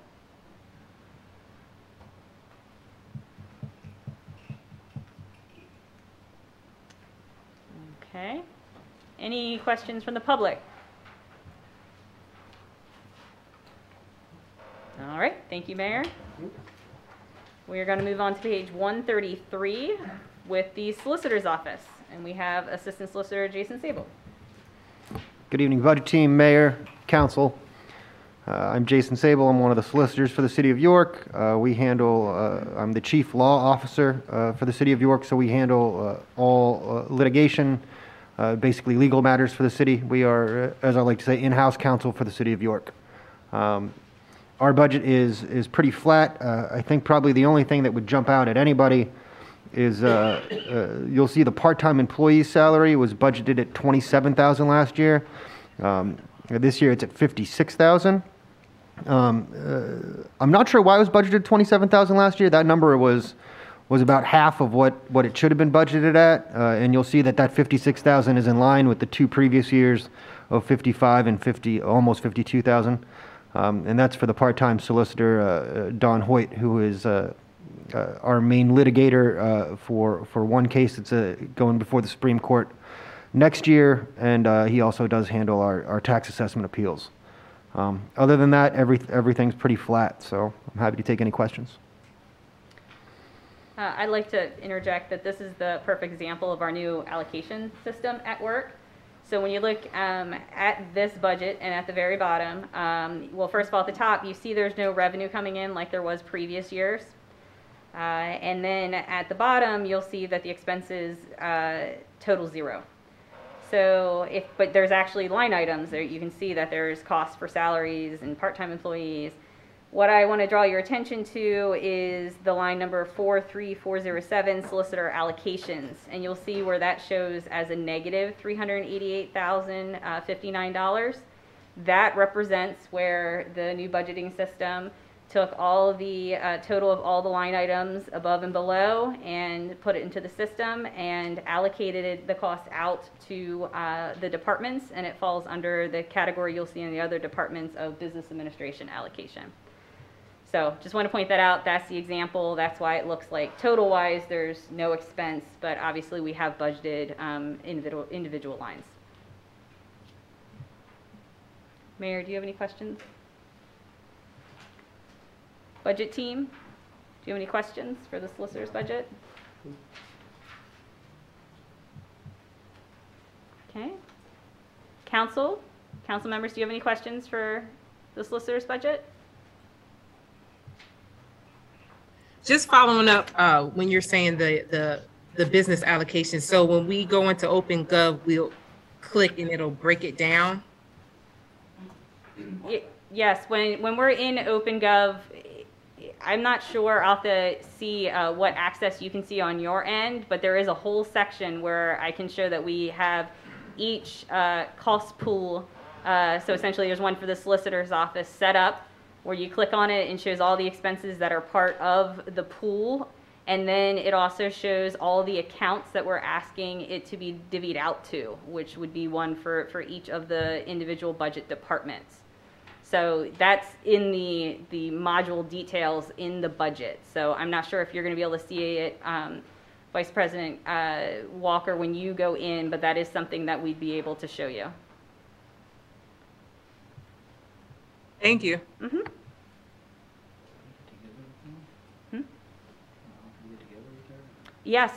Okay. Any questions from the public? All right, thank you, Mayor. We are going to move on to page 133 with the solicitor's office, and we have Assistant Solicitor Jason Sable. Good evening, budget team, mayor, council. I'm Jason Sable. I'm one of the solicitors for the city of York. I'm the chief law officer for the city of York, so we handle all litigation, basically legal matters for the city. We are, as I like to say, in-house counsel for the city of York. Our budget is pretty flat. I think probably the only thing that would jump out at anybody is you'll see the part-time employee's salary was budgeted at $27,000 last year. This year it's at $56,000. I'm not sure why it was budgeted $27,000 last year. That number was about half of what it should have been budgeted at, and you'll see that $56,000 is in line with the two previous years of $55,000 and almost $52,000. And that's for the part-time solicitor, Don Hoyt, who is our main litigator for one case that's going before the Supreme Court next year, and he also does handle our tax assessment appeals. Other than that, everything's pretty flat, so I'm happy to take any questions. I'd like to interject that this is the perfect example of our new allocation system at work. So when you look at this budget and at the very bottom, well, first of all, at the top, you see there's no revenue coming in like there was previous years. And then at the bottom, you'll see that the expenses total zero. So but there's actually line items there. You can see that there's costs for salaries and part-time employees. What I want to draw your attention to is the line number 43407, Solicitor Allocations, and you'll see where that shows as a negative $388,059. That represents where the new budgeting system took all of the total of all the line items above and below and put it into the system and allocated the cost out to the departments, and it falls under the category you'll see in the other departments of business administration allocation. So just want to point that out. That's the example. That's why it looks like total-wise there's no expense, but obviously we have budgeted individual lines. Mayor, do you have any questions? Budget team, do you have any questions for the solicitor's budget? Okay. Council members, do you have any questions for the solicitor's budget? Just following up when you're saying the business allocation. So when we go into OpenGov, we'll click and it'll break it down. Yes, when we're in OpenGov, I'm not sure. I'll have to see what access you can see on your end, but there is a whole section where I can show that we have each cost pool So essentially there's one for the solicitor's office set up where you click on it and shows all the expenses that are part of the pool. And then it also shows all the accounts that we're asking it to be divvied out to, which would be one for each of the individual budget departments. So that's in the module details in the budget. So I'm not sure if you're going to be able to see it, Vice President Walker, when you go in, but that is something that we'd be able to show you. Thank you. Mm-hmm. Yes,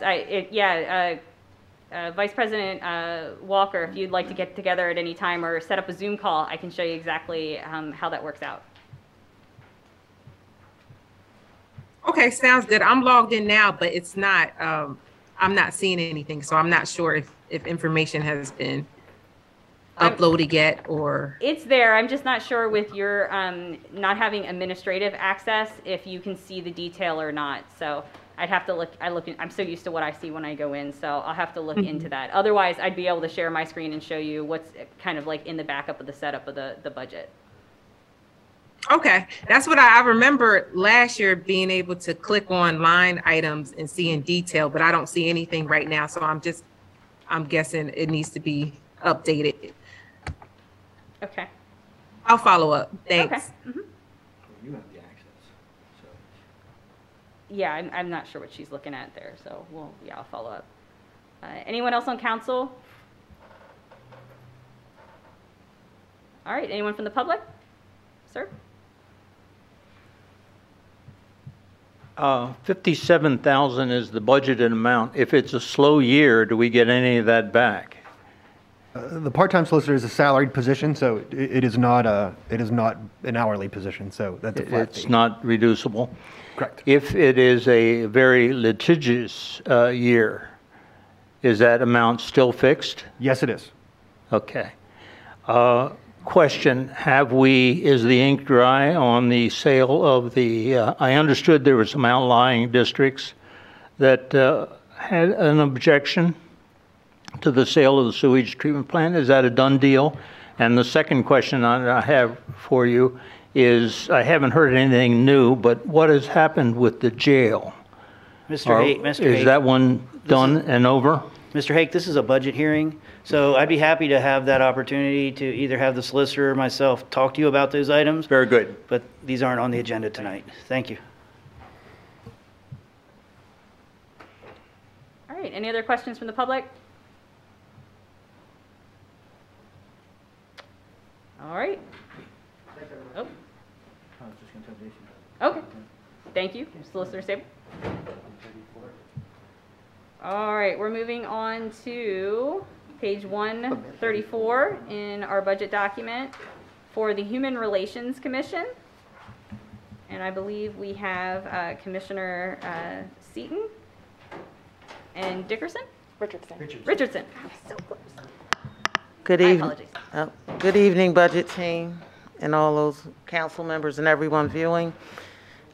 Vice President Walker, if you'd like to get together at any time or set up a Zoom call, I can show you exactly how that works out. Okay, sounds good. I'm logged in now, but it's not, I'm not seeing anything, so I'm not sure if information has been uploaded yet or. It's there. I'm just not sure with your not having administrative access if you can see the detail or not. So I'd have to look. I'm so used to what I see when I go in, so I'll have to look into that. Otherwise, I'd be able to share my screen and show you what's kind of like in the backup of the setup of the budget. Okay, that's what I remember last year, being able to click on line items and see in detail, but I don't see anything right now. So I'm guessing it needs to be updated. Okay. I'll follow up. Thanks. Okay. Mm-hmm. You have the access. So. Yeah, I'm not sure what she's looking at there, so I'll follow up. Anyone else on council? All right, anyone from the public? Sir? 57,000 is the budgeted amount. If it's a slow year, do we get any of that back? The part-time solicitor is a salaried position, so it is not an hourly position, so that's a flat fee. It's not reducible? Correct. If it is a very litigious year, is that amount still fixed? Yes, it is. Okay. Question, is the ink dry on the sale of the, I understood there were some outlying districts that had an objection to the sale of the sewage treatment plant. Is that a done deal? And the second question I have for you is, I haven't heard anything new, but what has happened with the jail? Mr. Hake, is that one done and over? Mr. Hake, this is a budget hearing, so I'd be happy to have that opportunity to either have the solicitor or myself talk to you about those items. Very good. But these aren't on the agenda tonight. Thank you. All right, any other questions from the public? All right. Oh. Okay. Thank you, Solicitor Sable. All right, we're moving on to page 134 in our budget document for the Human Relations Commission. And I believe we have Commissioner Seaton and Dickerson? Richardson. So close. Good My evening. apologies. Good evening, budget team, and all those council members and everyone viewing.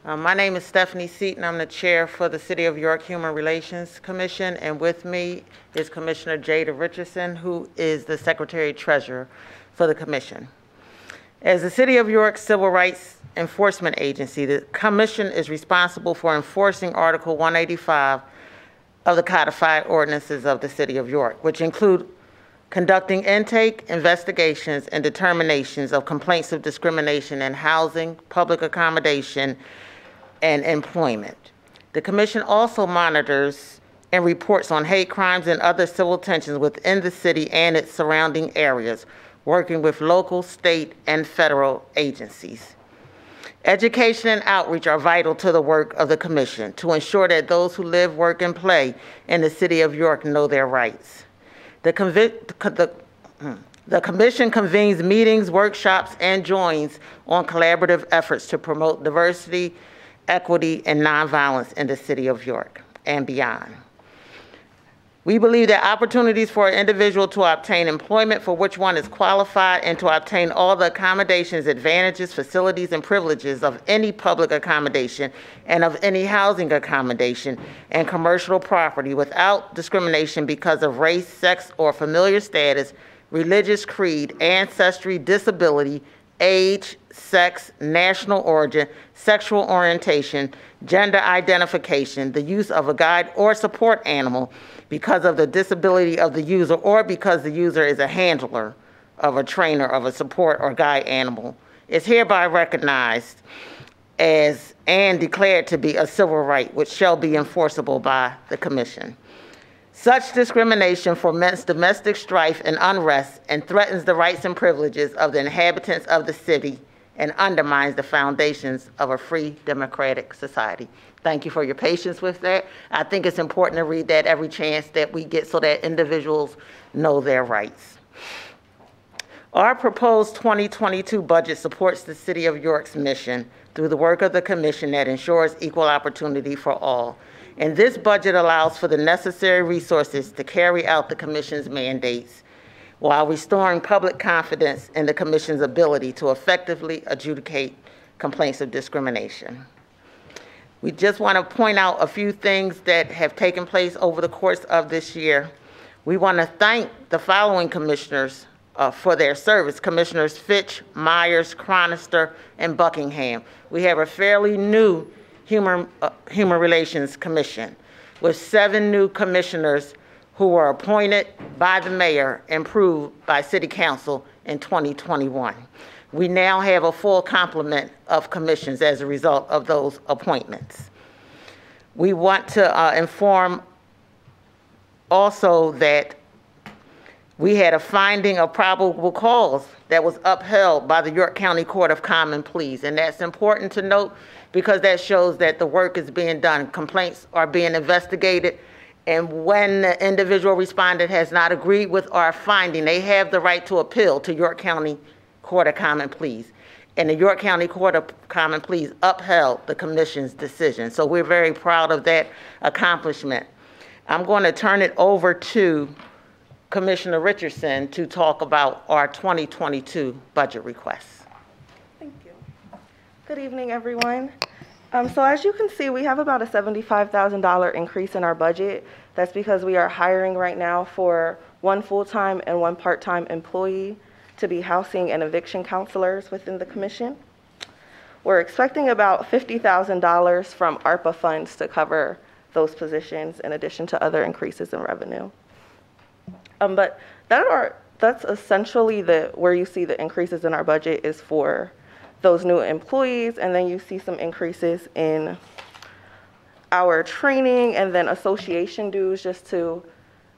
My name is Stephanie Seaton. I'm the chair for the City of York Human Relations Commission, and with me is Commissioner Jada Richardson, who is the Secretary Treasurer for the commission. As the City of York Civil Rights Enforcement Agency, the commission is responsible for enforcing Article 185 of the codified ordinances of the City of York, which include conducting intake, investigations, and determinations of complaints of discrimination in housing, public accommodation, and employment. The commission also monitors and reports on hate crimes and other civil tensions within the city and its surrounding areas, working with local, state, and federal agencies. Education and outreach are vital to the work of the commission to ensure that those who live, work, and play in the City of York know their rights. The commission convenes meetings, workshops, and joins on collaborative efforts to promote diversity, equity, and nonviolence in the City of York and beyond. We believe that opportunities for an individual to obtain employment for which one is qualified and to obtain all the accommodations, advantages, facilities, and privileges of any public accommodation and of any housing accommodation and commercial property without discrimination because of race, sex, or familiar status religious creed, ancestry, disability, age, sex, national origin, sexual orientation, gender identification, the use of a guide or support animal because of the disability of the user or because the user is a handler of a trainer of a support or guide animal is hereby recognized as and declared to be a civil right which shall be enforceable by the Commission. Such discrimination foments domestic strife and unrest and threatens the rights and privileges of the inhabitants of the city and undermines the foundations of a free democratic society. Thank you for your patience with that. I think it's important to read that every chance that we get so that individuals know their rights. Our proposed 2022 budget supports the City of York's mission through the work of the Commission that ensures equal opportunity for all. And this budget allows for the necessary resources to carry out the Commission's mandates while restoring public confidence in the Commission's ability to effectively adjudicate complaints of discrimination. We just want to point out a few things that have taken place over the course of this year. We want to thank the following commissioners for their service: Commissioners Fitch, Myers, Chronister, and Buckingham. We have a fairly new Human Relations Commission with 7 new commissioners who were appointed by the mayor and approved by City Council in 2021. We now have a full complement of commissions as a result of those appointments. We want to inform also that we had a finding of probable cause that was upheld by the York County Court of Common Pleas, and that's important to note because that shows that the work is being done. Complaints are being investigated, and when the individual respondent has not agreed with our finding, they have the right to appeal to York County Court of Common Pleas. And the York County Court of Common Pleas upheld the Commission's decision. So we're very proud of that accomplishment. I'm going to turn it over to Commissioner Richardson to talk about our 2022 budget requests. Thank you. Good evening, everyone. So as you can see, we have about a $75,000 increase in our budget. That's because we are hiring right now for 1 full-time and 1 part-time employee to be housing and eviction counselors within the Commission. We're expecting about $50,000 from ARPA funds to cover those positions in addition to other increases in revenue. But that's essentially where you see the increases in our budget is for those new employees, and then you see some increases in our training and then association dues just to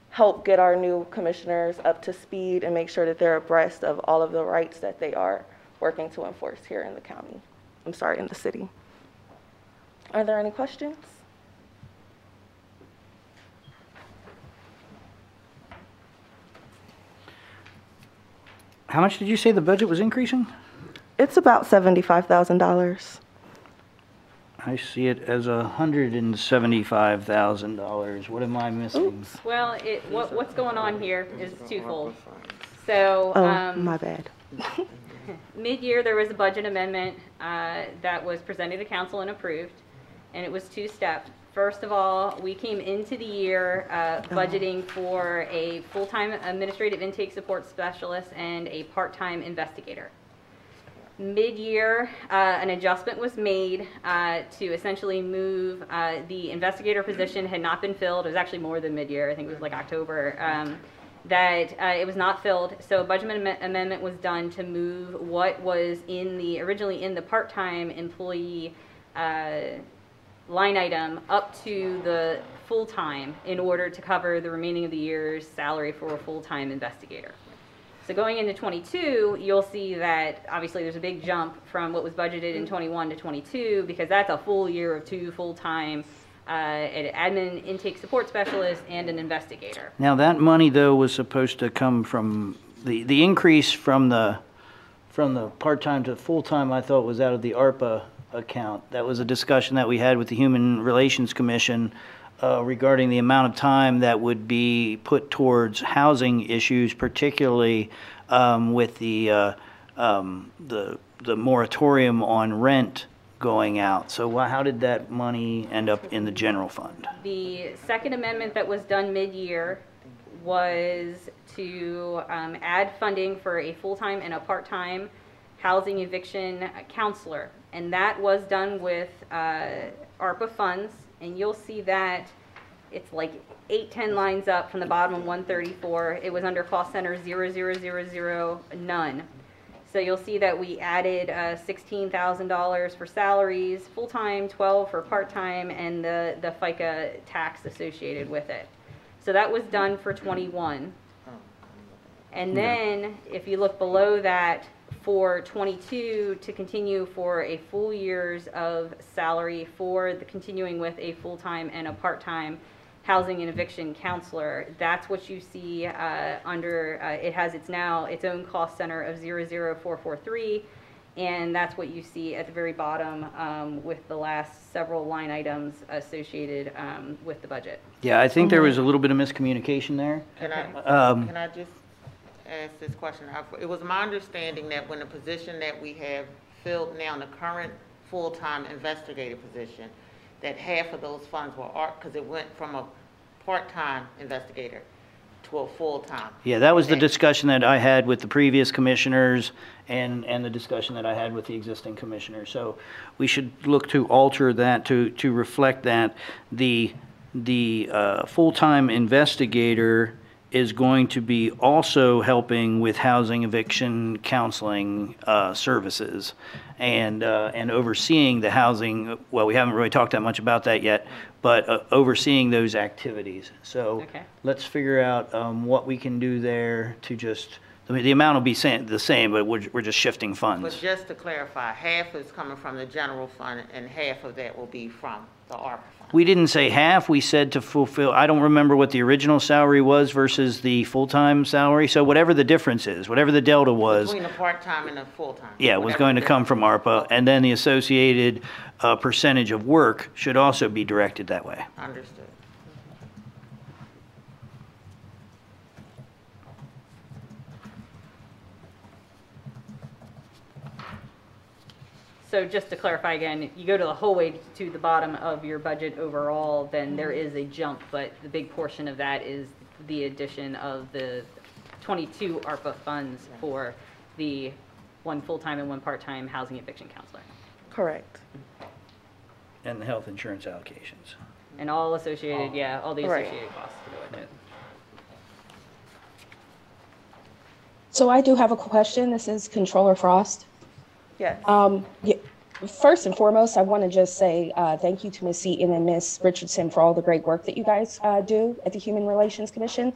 help get our new commissioners up to speed and make sure that they're abreast of all of the rights that they are working to enforce here in the county. In the city. Are there any questions? How much did you say the budget was increasing? It's about $75,000. I see it as $175,000. What am I missing? Oops. Well, what's going on here is twofold. So, my bad. mid-year there was a budget amendment that was presented to council and approved, and it was 2-step. First of all, we came into the year budgeting for a full-time administrative intake support specialist and a part-time investigator. Mid-year, an adjustment was made to essentially move the investigator position had not been filled. It was actually more than mid-year. I think it was like October. That it was not filled. So a budget amendment was done to move what was originally in the part-time employee line item up to the full-time in order to cover the remaining of the year's salary for a full-time investigator. So going into 22, you'll see that obviously there's a big jump from what was budgeted in 21 to 22 because that's a full year of 2 full-time an admin intake support specialist and an investigator. Now that money though was supposed to come from the increase from the part-time to full-time. I thought was out of the ARPA account. That was a discussion that we had with the Human Relations Commission regarding the amount of time that would be put towards housing issues, particularly with the moratorium on rent going out. So how did that money end up in the general fund? The second amendment that was done mid-year was to add funding for a full-time and a part-time housing eviction counselor. And that was done with ARPA funds. And you'll see that it's like 8-10 lines up from the bottom of 134. It was under cost center 0000 none. So you'll see that we added $16,000 for salaries, full-time, 12 for part-time, and the FICA tax associated with it. So that was done for 21. And then if you look below that, for 22 to continue for a full years of salary for the continuing with a full-time and a part-time housing and eviction counselor. That's what you see under, it has its own cost center of 00443, and that's what you see at the very bottom with the last several line items associated with the budget. Yeah, I think there was a little bit of miscommunication there. Can I just ask this question? It was my understanding that when the position that we have filled now, the current full-time investigator position, that half of those funds were because it went from a part-time investigator to a full-time. Yeah, that was the discussion that I had with the previous commissioners and the discussion that I had with the existing commissioner. So we should look to alter that to reflect that the full-time investigator is going to be also helping with housing eviction counseling services and overseeing the housing. Well, we haven't really talked that much about that yet, but overseeing those activities. So let's figure out what we can do there to just, I mean, the amount will be the same, but we're just shifting funds. But just to clarify, half is coming from the general fund and half of that will be from the ARPA fund. We didn't say half, we said to fulfill, I don't remember what the original salary was versus the full-time salary, so whatever the difference is, whatever the delta was. Between the part-time and the full-time. Yeah, it was going to come from ARPA, and then the associated percentage of work should also be directed that way. Understood. So just to clarify again, you go to the whole way to the bottom of your budget overall, then there is a jump, but the big portion of that is the addition of the 22 ARPA funds for the one full-time and one part-time housing eviction counselor. Correct. And the health insurance allocations. And all associated, all the associated costs to go with it. So I do have a question. This is Controller Frost. Yes. First and foremost, I want to just say thank you to Ms. Seaton and Ms. Richardson for all the great work that you guys do at the Human Relations Commission.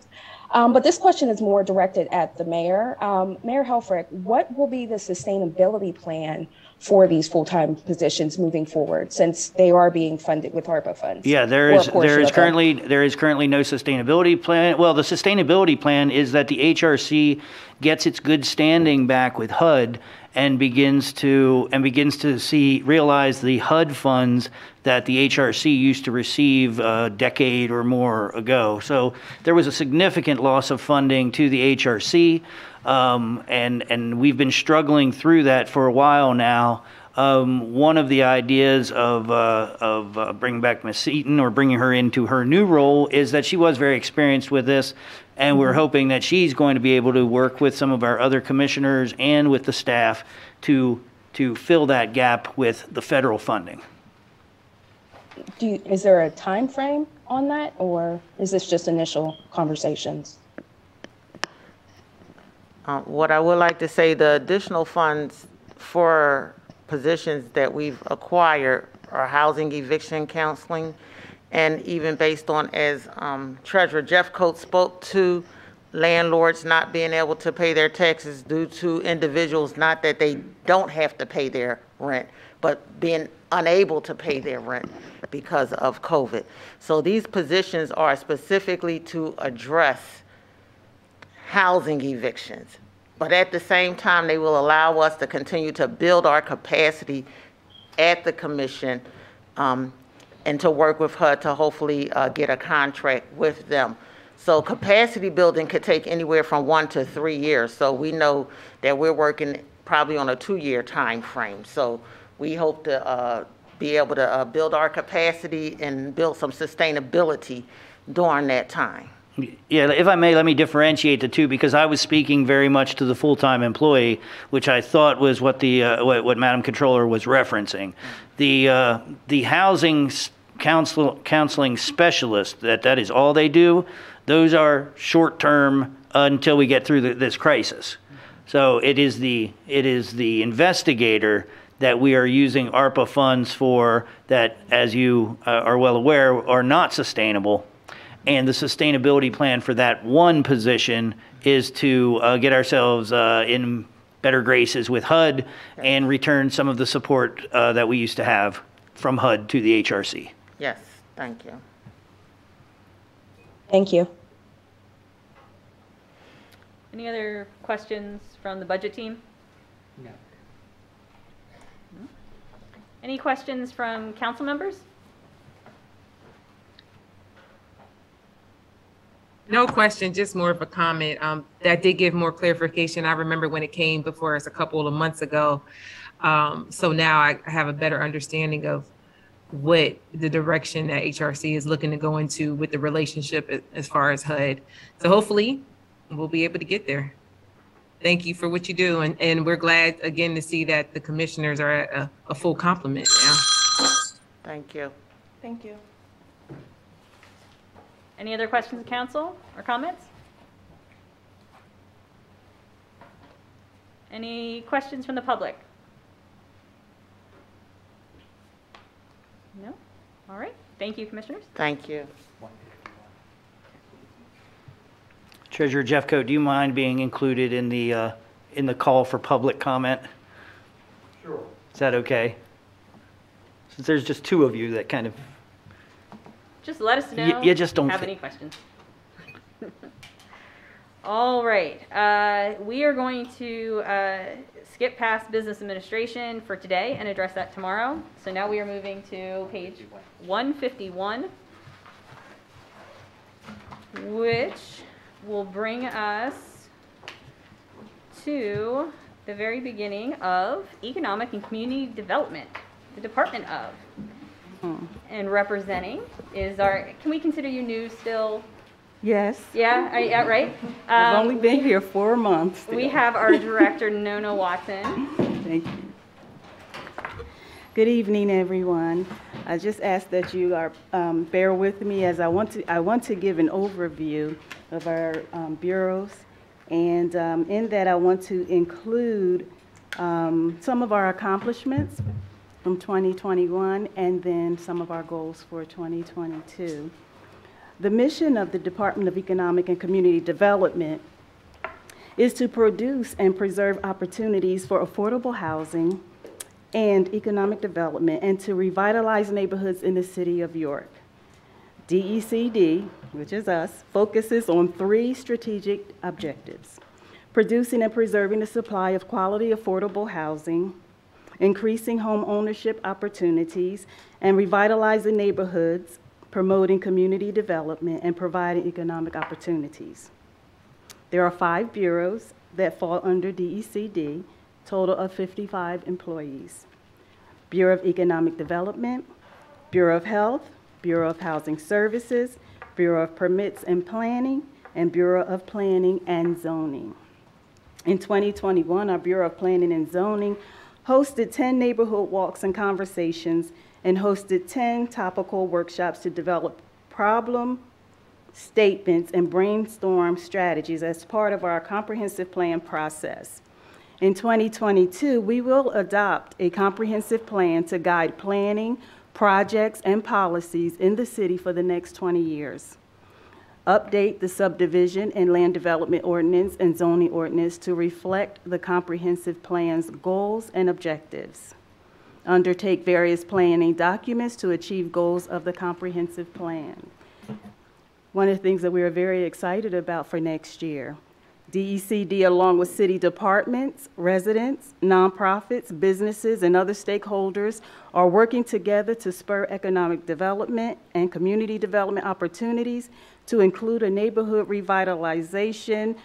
But this question is more directed at the mayor. Mayor Helfrich, what will be the sustainability plan for these full-time positions moving forward, since they are being funded with ARPA funds? Yeah, there is currently no sustainability plan. Well, the sustainability plan is that the HRC gets its good standing back with HUD and begins to realize the HUD funds that the HRC used to receive a decade or more ago. So there was a significant loss of funding to the HRC, and we've been struggling through that for a while now. One of the ideas of bringing back Ms. Seaton or bringing her into her new role is that she was very experienced with this, and we're hoping that she's going to be able to work with some of our other commissioners and with the staff to fill that gap with the federal funding. Is there a time frame on that, or is this just initial conversations? What I would like to say, the additional funds for positions that we've acquired are housing eviction counseling, and even based on, as Treasurer Jeff Coates spoke to, landlords not being able to pay their taxes due to individuals, not that they don't have to pay their rent, but being unable to pay their rent because of COVID. So these positions are specifically to address housing evictions. But at the same time, they will allow us to continue to build our capacity at the commission and to work with HUD to hopefully get a contract with them. So capacity building could take anywhere from 1 to 3 years. So we know that we're working probably on a 2-year time frame. So we hope to be able to build our capacity and build some sustainability during that time. Yeah, if I may, let me differentiate the two, because I was speaking very much to the full-time employee, which I thought was what the what Madam Controller was referencing. The housing counseling specialist, that is all they do. Those are short-term until we get through this crisis. So it is the investigator that we are using ARPA funds for, that, as you are well aware, are not sustainable. And the sustainability plan for that one position is to get ourselves in better graces with HUD and return some of the support that we used to have from HUD to the HRC. Yes, thank you. Thank you. Any other questions from the budget team? No. Any questions from council members? No question, just more of a comment. That did give more clarification. I remember when it came before us a couple of months ago. So now I have a better understanding of what the direction that HRC is looking to go into with the relationship as far as HUD. So hopefully we'll be able to get there. Thank you for what you do. And we're glad again to see that the commissioners are at a full complement now. Thank you. Thank you. Any other questions of council or comments? Any questions from the public? No? All right. Thank you, commissioners. Thank you. Treasurer Jeffcoat, do you mind being included in the call for public comment? Sure. Is that okay? Since there's just two of you that kind of... Just let us know You just don't have fit. any questions. All right. We are going to skip past business administration for today and address that tomorrow. So now we are moving to page 151, which will bring us to the very beginning of Economic and Community Development, the Department of. And representing is our, can we consider you new still? Yes. Yeah, yeah, right? I've only been here 4 months. Still. We have our director, Nona Watson. Thank you. Good evening, everyone. I just ask that you are bear with me as I want to give an overview of our bureaus, and in that I want to include some of our accomplishments from 2021 and then some of our goals for 2022. The mission of the Department of Economic and Community Development is to produce and preserve opportunities for affordable housing and economic development, and to revitalize neighborhoods in the city of York. DECD, which is us, focuses on 3 strategic objectives: producing and preserving the supply of quality, affordable housing, increasing home ownership opportunities, and revitalizing neighborhoods, promoting community development, and providing economic opportunities. There are 5 bureaus that fall under DECD, total of 55 employees. Bureau of Economic Development, Bureau of Health, Bureau of Housing Services, Bureau of Permits and Planning, and Bureau of Planning and Zoning. In 2021, our Bureau of Planning and Zoning hosted 10 neighborhood walks and conversations and hosted 10 topical workshops to develop problem statements and brainstorm strategies as part of our comprehensive plan process. In 2022, we will adopt a comprehensive plan to guide planning, projects, and policies in the city for the next 20 years. Update the subdivision and land development ordinance and zoning ordinance to reflect the comprehensive plan's goals and objectives. Undertake various planning documents to achieve goals of the comprehensive plan. One of the things that we are very excited about for next year, DECD, along with city departments, residents, nonprofits, businesses, and other stakeholders, are working together to spur economic development and community development opportunities, to include a neighborhood revitalization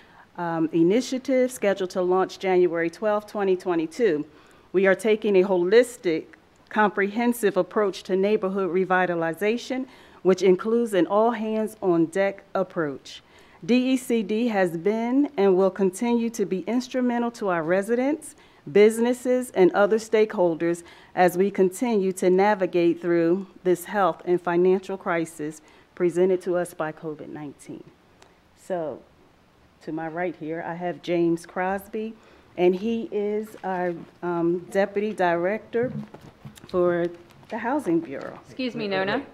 initiative scheduled to launch January 12, 2022. We are taking a holistic, comprehensive approach to neighborhood revitalization which includes an all-hands-on-deck approach. DECD has been and will continue to be instrumental to our residents, businesses, and other stakeholders as we continue to navigate through this health and financial crisis presented to us by COVID-19. So, to my right here, I have James Crosby, and he is our Deputy Director for the Housing Bureau. Excuse me, Nona.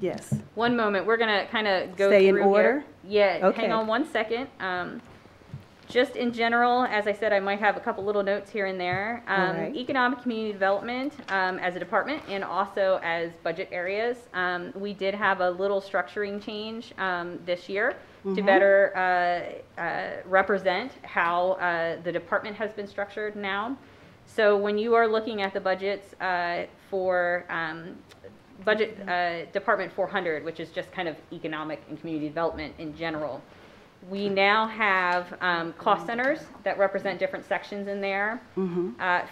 Yes. One moment. We're going to kind of go Stay through in order? Here. Yeah, Okay. hang on one second. Just in general, as I said, I might have a couple little notes here and there. right. Economic community development as a department and also as budget areas. We did have a little structuring change this year to better represent how the department has been structured now. So when you are looking at the budgets for Department 400, which is just kind of economic and community development in general, we now have cost centers that represent different sections in there.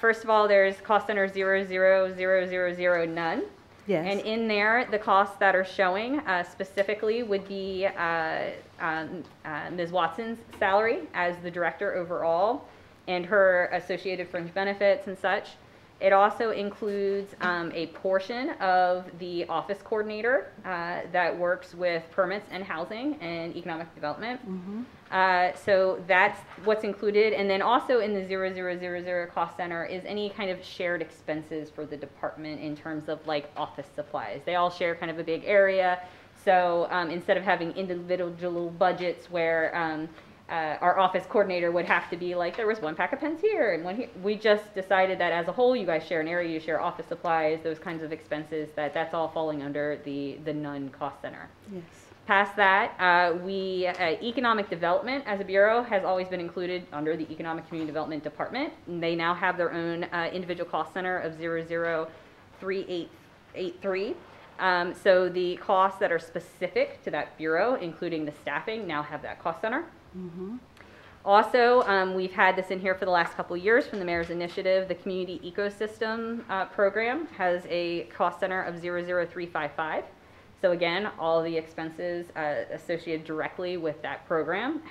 First of all, there's cost center 00000 none. Yes. And in there, the costs that are showing specifically would be Ms. Watson's salary as the director overall and her associated fringe benefits and such. It also includes a portion of the office coordinator that works with permits and housing and economic development. So that's what's included. And then also in the 0000 cost center is any kind of shared expenses for the department in terms of like office supplies. They all share kind of a big area. So instead of having individual budgets where our office coordinator would have to be like, there was one pack of pens here and one here. We just decided that as a whole, you guys share an area, you share office supplies, those kinds of expenses, that's all falling under the none cost center. Yes. Past that, economic development as a bureau has always been included under the economic community development department. And they now have their own individual cost center of 003883. So the costs that are specific to that bureau, including the staffing, now have that cost center. Also, we've had this in here for the last couple of years from the Mayor's Initiative. The Community Ecosystem Program has a cost center of 00355. So again, all the expenses associated directly with that program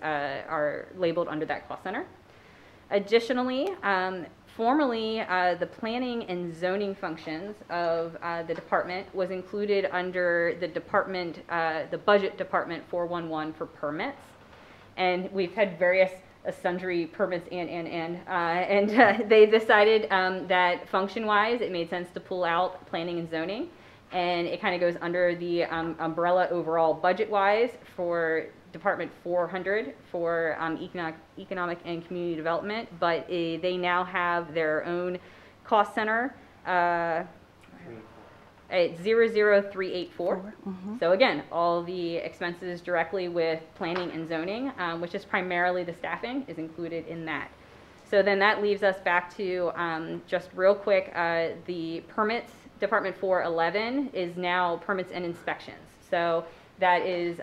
are labeled under that cost center. Additionally, formerly, the planning and zoning functions of the department was included under the department, the budget department 411 for permits. And we've had various sundry permits and they decided that function-wise, it made sense to pull out planning and zoning. And it kind of goes under the umbrella overall budget-wise for Department 400 for economic and community development, but they now have their own cost center at 00384. So again, all the expenses directly with planning and zoning, which is primarily the staffing, is included in that. So then that leaves us back to just real quick, the permits. Department 411 is now permits and inspections. So that is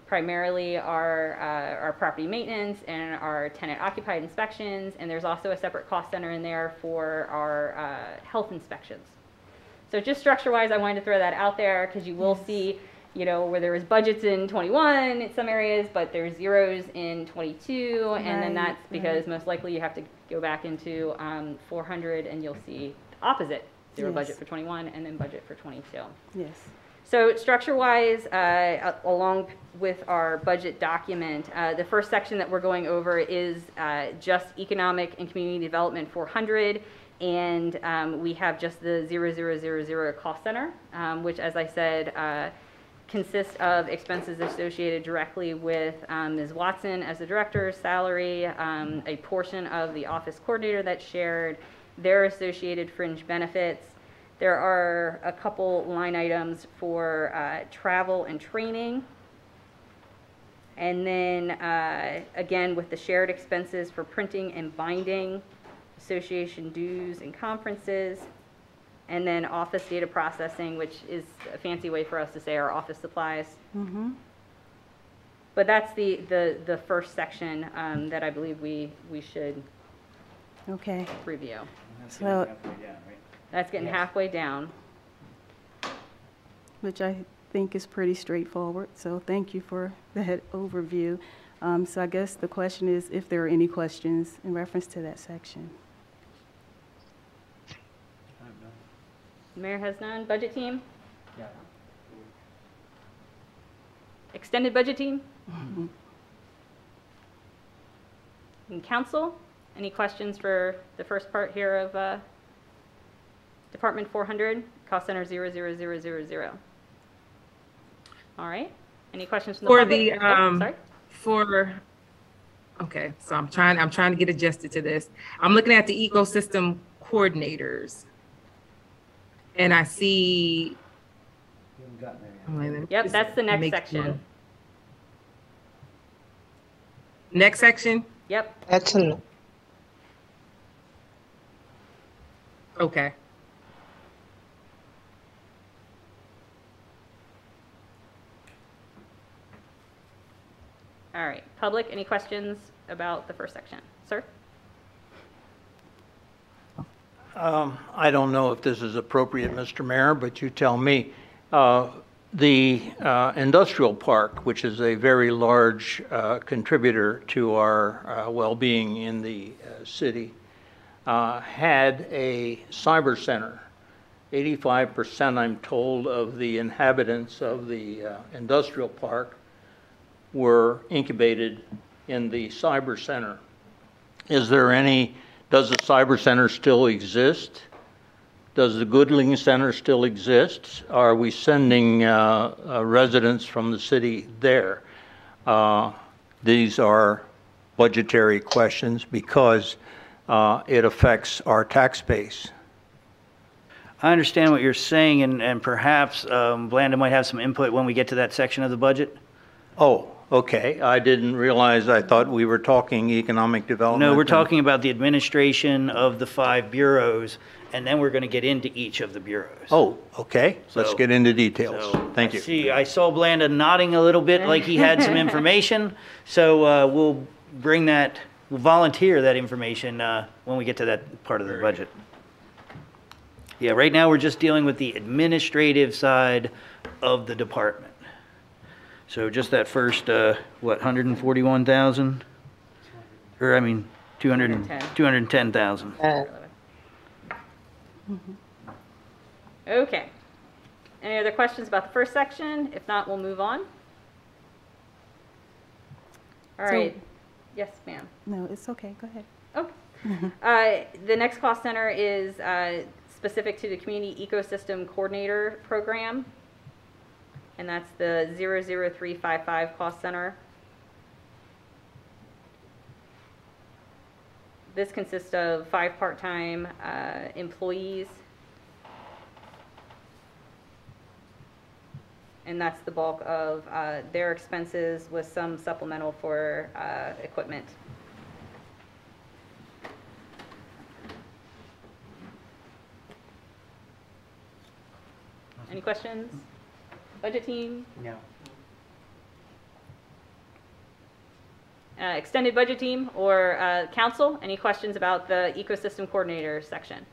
primarily our property maintenance and our tenant occupied inspections. And there's also a separate cost center in there for our health inspections. So just structure wise, I wanted to throw that out there because you will see, you know, where there was budgets in 21 in some areas, but there's zeros in 22. And then that's because most likely you have to go back into 400 and you'll see the opposite. Zero budget for 21 and then budget for 22. Yes. So structure-wise, along with our budget document, the first section that we're going over is just economic and community development 400, and we have just the 0000 cost center, which, as I said, consists of expenses associated directly with Ms. Watson as the director's salary, a portion of the office coordinator that's shared, their associated fringe benefits. There are a couple line items for travel and training. And then again, with the shared expenses for printing and binding, association dues and conferences, and then office data processing, which is a fancy way for us to say our office supplies. But that's the first section that I believe we should review. Well, that's getting halfway down. Which I think is pretty straightforward, so thank you for that overview. So I guess the question is if there are any questions in reference to that section. Mayor has none. Budget team? Yeah. Extended budget team? And council? Any questions for the first part here of Department 400, cost center 00000? All right. Any questions from the public? Sorry. Okay, so I'm trying to get adjusted to this. I'm looking at the ecosystem coordinators. And I see. Yep, that's the next section. Next section? Yep. That's an. Okay. All right. Public, any questions about the first section? Sir? I don't know if this is appropriate, Mr. Mayor, but you tell me. The industrial park, which is a very large contributor to our well-being in the city, had a cyber center. 85%, I'm told, of the inhabitants of the industrial park were incubated in the cyber center. Does the cyber center still exist? Does the Goodling Center still exist? Are we sending residents from the city there? These are budgetary questions because it affects our tax base. I understand what you're saying, and perhaps Blanda might have some input when we get to that section of the budget. Oh, okay. I didn't realize. I thought we were talking economic development. No, we're talking about the administration of the 5 bureaus, and then we're going to get into each of the bureaus. Oh, okay. Let's get into details. Thank you. See, I saw Blanda nodding a little bit like he had some information, so we'll volunteer that information when we get to that part of the budget. Yeah, right now we're just dealing with the administrative side of the department. So just that first, 141,000? Or, I mean, 210,000. Okay. Any other questions about the first section? If not, we'll move on. All right. Yes, ma'am. No, it's okay. Go ahead. Okay. The next cost center is specific to the Community Ecosystem Coordinator Program, and that's the 00355 cost center. This consists of 5 part-time employees, and that's the bulk of their expenses with some supplemental for equipment. Any questions? Budget team? No. Extended budget team or council? Any questions about the ecosystem coordinator section?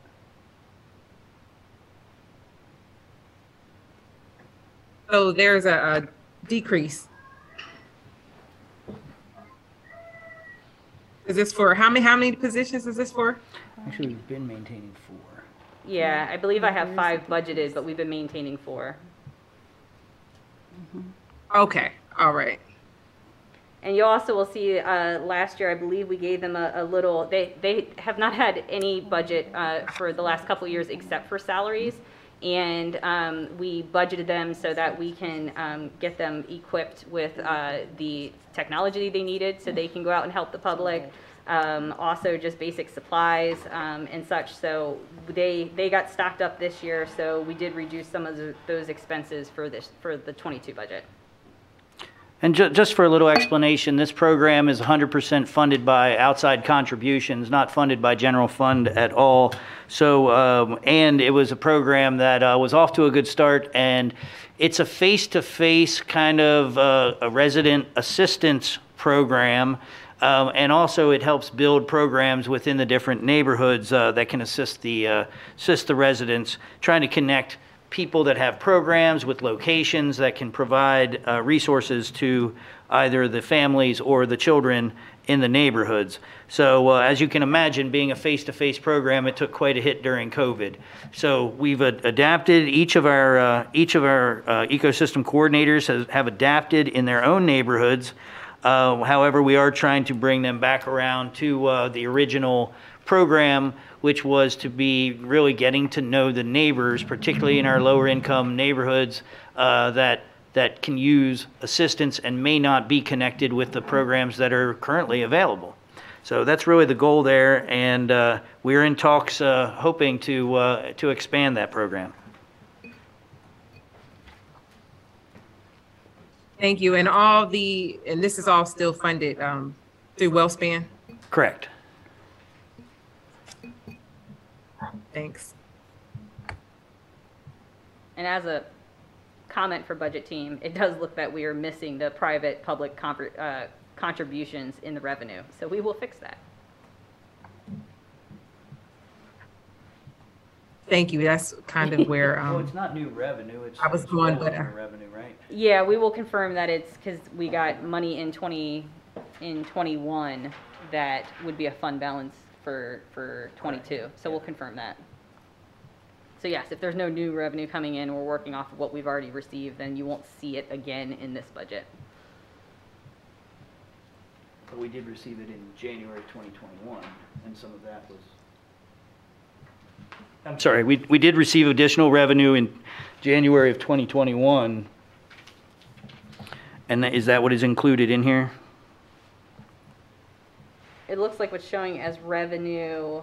So there's a decrease. Is this for how many positions is this for? Actually, we've been maintaining 4. Yeah, I believe I have 5 budgeted, but we've been maintaining 4. Okay, all right. And you also will see last year, I believe we gave them a little, they have not had any budget for the last couple of years except for salaries. And we budgeted them so that we can get them equipped with the technology they needed so they can go out and help the public. Also just basic supplies and such. So they got stocked up this year. So we did reduce some of those expenses for the 22 budget. And just for a little explanation, this program is 100% funded by outside contributions, not funded by general fund at all. So, and it was a program that was off to a good start, and it's a face-to-face kind of a resident assistance program. And also it helps build programs within the different neighborhoods that can assist the residents, trying to connect people that have programs with locations that can provide resources to either the families or the children in the neighborhoods. So as you can imagine, being a face-to-face program, it took quite a hit during COVID. So we've adapted. Each of our ecosystem coordinators have adapted in their own neighborhoods. However, we are trying to bring them back around to the original program, which was to be really getting to know the neighbors, particularly in our lower income neighborhoods that can use assistance and may not be connected with the programs that are currently available. So that's really the goal there, and we're in talks hoping to expand that program. Thank you. And this is all still funded through WellSpan? Correct. Thanks. And as a comment for budget team, it does look that we are missing the private public contributions in the revenue. So we will fix that. Thank you. That's kind of where well, it's not new revenue. It's I was going, but revenue, right? Yeah, we will confirm that it's because we got money in 21 that would be a fund balance for 22. So we'll confirm that. So yes, if there's no new revenue coming in, we're working off of what we've already received, then you won't see it again in this budget. But we did receive it in January 2021, and some of that was... I'm sorry, we did receive additional revenue in January of 2021. And is that what is included in here? It looks like what's showing as revenue,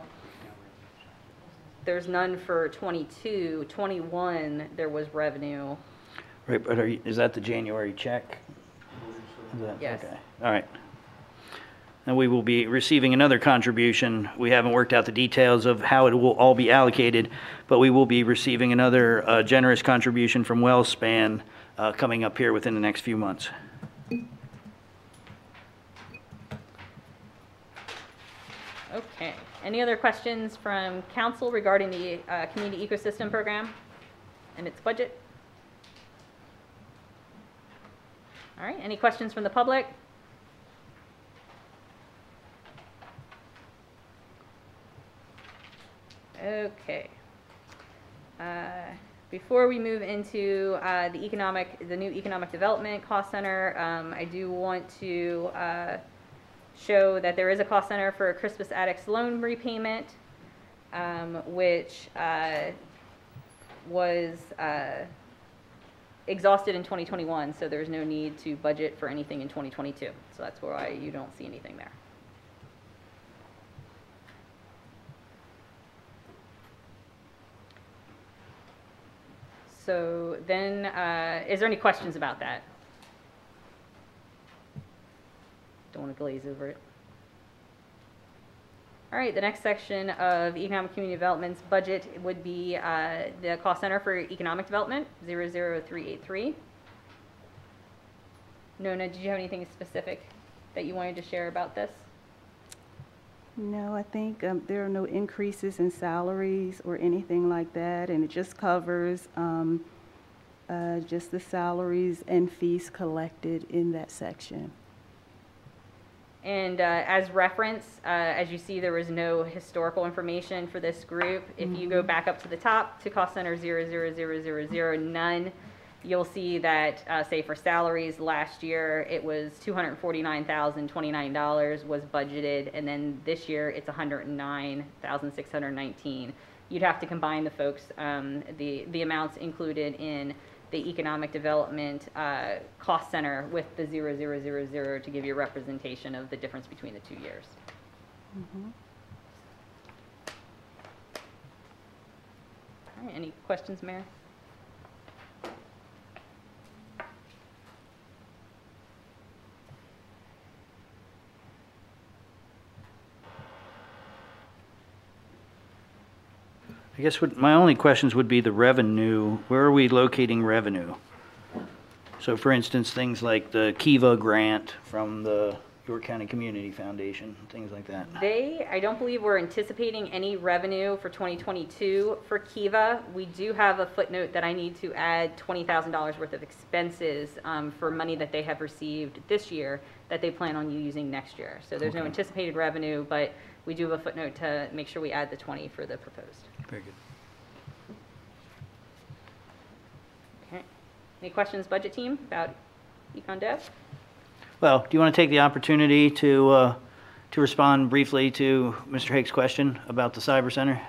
there's none for 22. 21, there was revenue. Right, but is that the January check? Yes. Okay, all right. And we will be receiving another contribution. We haven't worked out the details of how it will all be allocated, but we will be receiving another generous contribution from WellSpan coming up here within the next few months. Okay. Any other questions from council regarding the community ecosystem program and its budget? All right. Any questions from the public? Okay. Before we move into the new economic development cost center, I do want to show that there is a cost center for Crispus Attucks loan repayment, which was exhausted in 2021, so there's no need to budget for anything in 2022. So that's why you don't see anything there. So then, is there any questions about that? Don't want to glaze over it. All right, the next section of Economic Community Development's budget would be the Cost Center for Economic Development, 00383. Nona, did you have anything specific that you wanted to share about this? No, I think there are no increases in salaries or anything like that, and it just covers just the salaries and fees collected in that section. And as reference, as you see, there was no historical information for this group. If you go back up to the top to Cost Center 00000, none, you'll see that, say for salaries last year, it was $249,029 was budgeted, and then this year it's $109,619. You'd have to combine the folks, the amounts included in the economic development cost center with the 000 to give you a representation of the difference between the 2 years. All right, any questions, Mayor? I guess my only questions would be the revenue. Where are we locating revenue? So for instance, things like the Kiva grant from the York County Community Foundation, things like that. I don't believe we're anticipating any revenue for 2022 for Kiva. We do have a footnote that I need to add $20,000 worth of expenses for money that they have received this year that they plan on using next year. So there's no anticipated revenue, but we do have a footnote to make sure we add the 20 for the proposed. Very good. Okay. Any questions, budget team, about Econ Dev? Well, do you want to take the opportunity to respond briefly to Mr. Hake's question about the Cyber Center?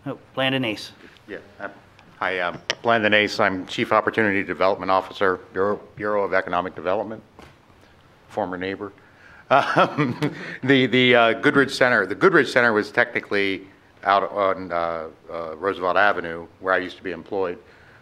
Oh, Landon Ace. Yeah. Hi, Landon Ace. I'm Chief Opportunity Development Officer, Bureau of Economic Development, former neighbor. The Goodrich Center. The Goodrich Center was technically out on Roosevelt Avenue, where I used to be employed.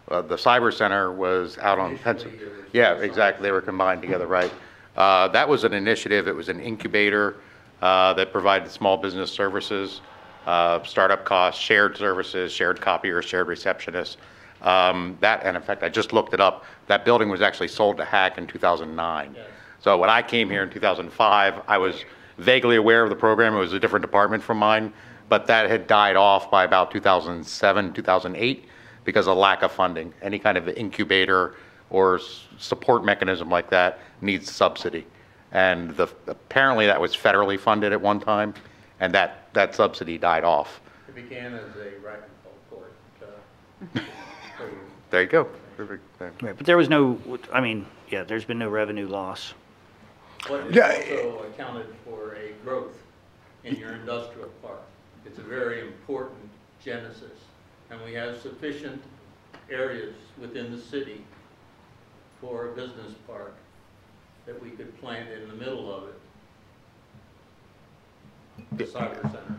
The Cyber Center was out on Pennsylvania. Yeah, exactly. They were combined together, right? That was an initiative. It was an incubator that provided small business services, startup costs, shared services, shared copiers, shared receptionists. That, and in fact, I just looked it up. That building was actually sold to Hack in 2009. Yes. So when I came here in 2005, I was vaguely aware of the program. It was a different department from mine, but that had died off by about 2007, 2008. Because of lack of funding. Any kind of incubator or support mechanism like that needs subsidy. And apparently that was federally funded at one time, and that subsidy died off. It began as a racquetball court. There you go. Right, but there was no, I mean, yeah, there's been no revenue loss. But it's also accounted for a growth in your industrial park. It's a very important genesis. And we have sufficient areas within the city for a business park that we could plant in the middle of it. The Cyber Center.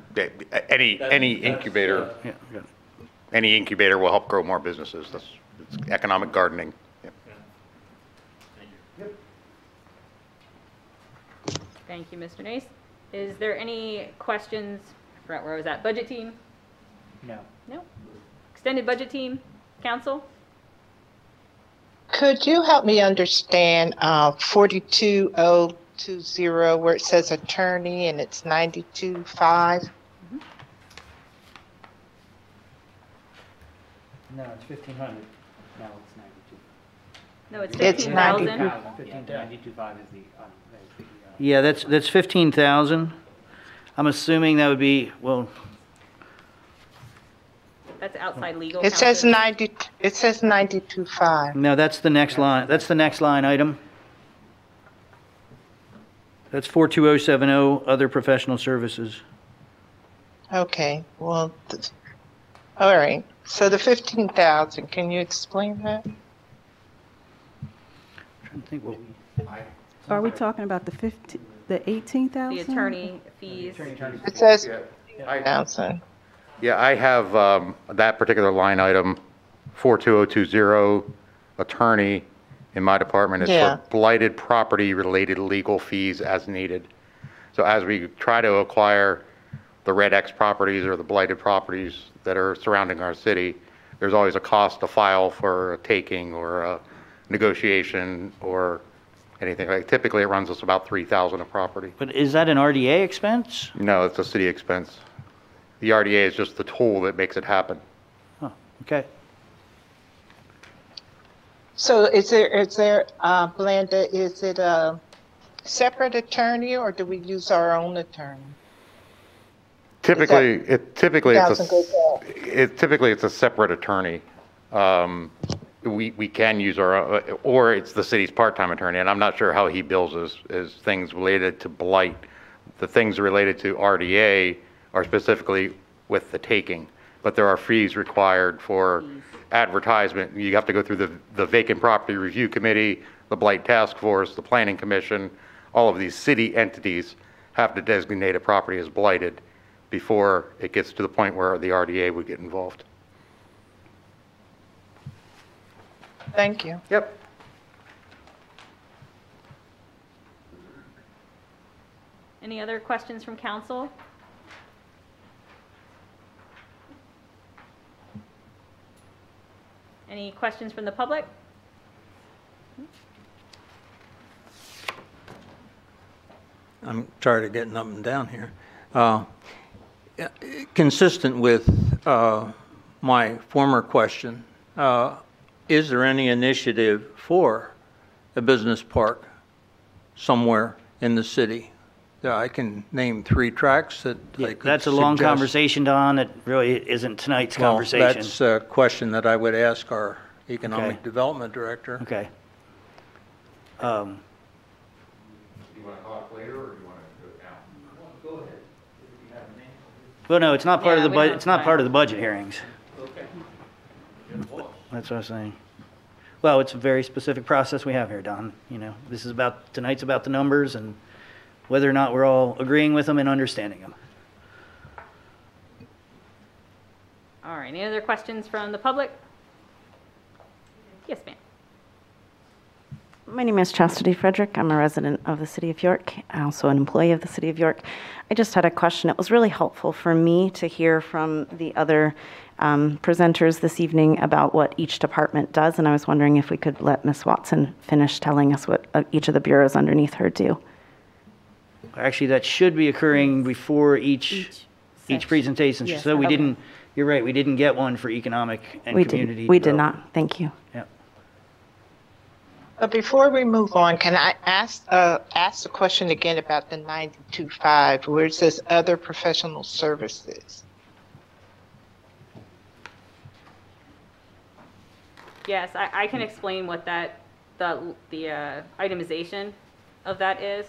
Any incubator, any incubator will help grow more businesses. It's economic gardening. Yeah. Thank you. Thank you, Mr. Nace. Is there any questions? I forgot where I was at. Budget team? No. No. Extended budget team, council? Could you help me understand 42020 where it says attorney and it's 92.5? Mm-hmm. No, it's 1,500. No, it's 92. No, it's It's 15,000. 92.5 is the. Yeah, that's 15,000. I'm assuming that would be, well. That's outside legal. It says 90. It says 92.5. No, that's the next line. That's the next line item. That's 42070, other professional services. Okay. Well, all right. So the 15,000. Can you explain that? I'm trying to think what we. Are we talking about the 18,000? The attorney fees. It says 15,000. Yeah, I have that particular line item, 42020, attorney in my department. It's for blighted property-related legal fees as needed. So as we try to acquire the Red X properties or the blighted properties that are surrounding our city, there's always a cost to file for a taking or a negotiation or anything like. Typically, it runs us about $3,000 a property. But is that an RDA expense? No, it's a city expense. The RDA is just the tool that makes it happen. Oh, okay. So is there Blanda, is it a separate attorney or do we use our own attorney? Typically it's a separate attorney. We can use our, or it's the city's part-time attorney, and I'm not sure how he bills as things related to blight. The things related to RDA are specifically with the taking, but there are fees required for advertisement. You have to go through the Vacant Property Review Committee, the Blight Task Force, the Planning Commission. All of these city entities have to designate a property as blighted before it gets to the point where the RDA would get involved. Thank you. Yep. Any other questions from council? Any questions from the public? I'm tired of getting up and down here. Consistent with my former question, is there any initiative for a business park somewhere in the city? I can name 3 tracks that I could That's a long suggest. conversation, Don. It really isn't tonight's conversation. That's a question that I would ask our Economic Development Director. Okay. Do you want to talk later, or do you want to do it now? Go ahead. Well, no, it's not part of the budget. It's not part of the budget hearings. Okay. That's what I was saying. Well, it's a very specific process we have here, Don. You know, this is about, tonight's about the numbers and whether or not we're all agreeing with them and understanding them. All right, any other questions from the public? Yes, ma'am. My name is Chastity Frederick. I'm a resident of the City of York, also an employee of the City of York. I just had a question. It was really helpful for me to hear from the other presenters this evening about what each department does, and I was wondering if we could let Ms. Watson finish telling us what each of the bureaus underneath her do. Actually, that should be occurring before each presentation. Yes, So we okay. didn't, you're right, we didn't get one for economic and community. We did not. Thank you. Yeah. Before we move on, can I ask the question again about the 92.5, where it says other professional services? Yes, I can explain what that, the itemization of that is.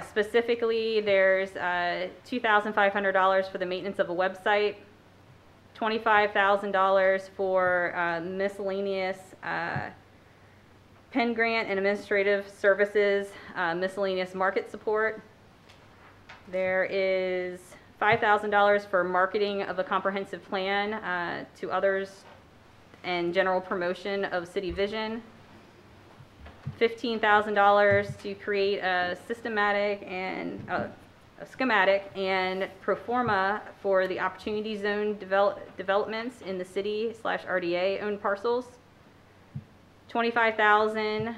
Specifically, there's $2,500 for the maintenance of a website, $25,000 for miscellaneous pen grant and administrative services, miscellaneous market support. There is $5,000 for marketing of a comprehensive plan to others and general promotion of city vision. $15,000 to create a schematic and pro forma for the opportunity zone developments in the city/RDA owned parcels. $25,000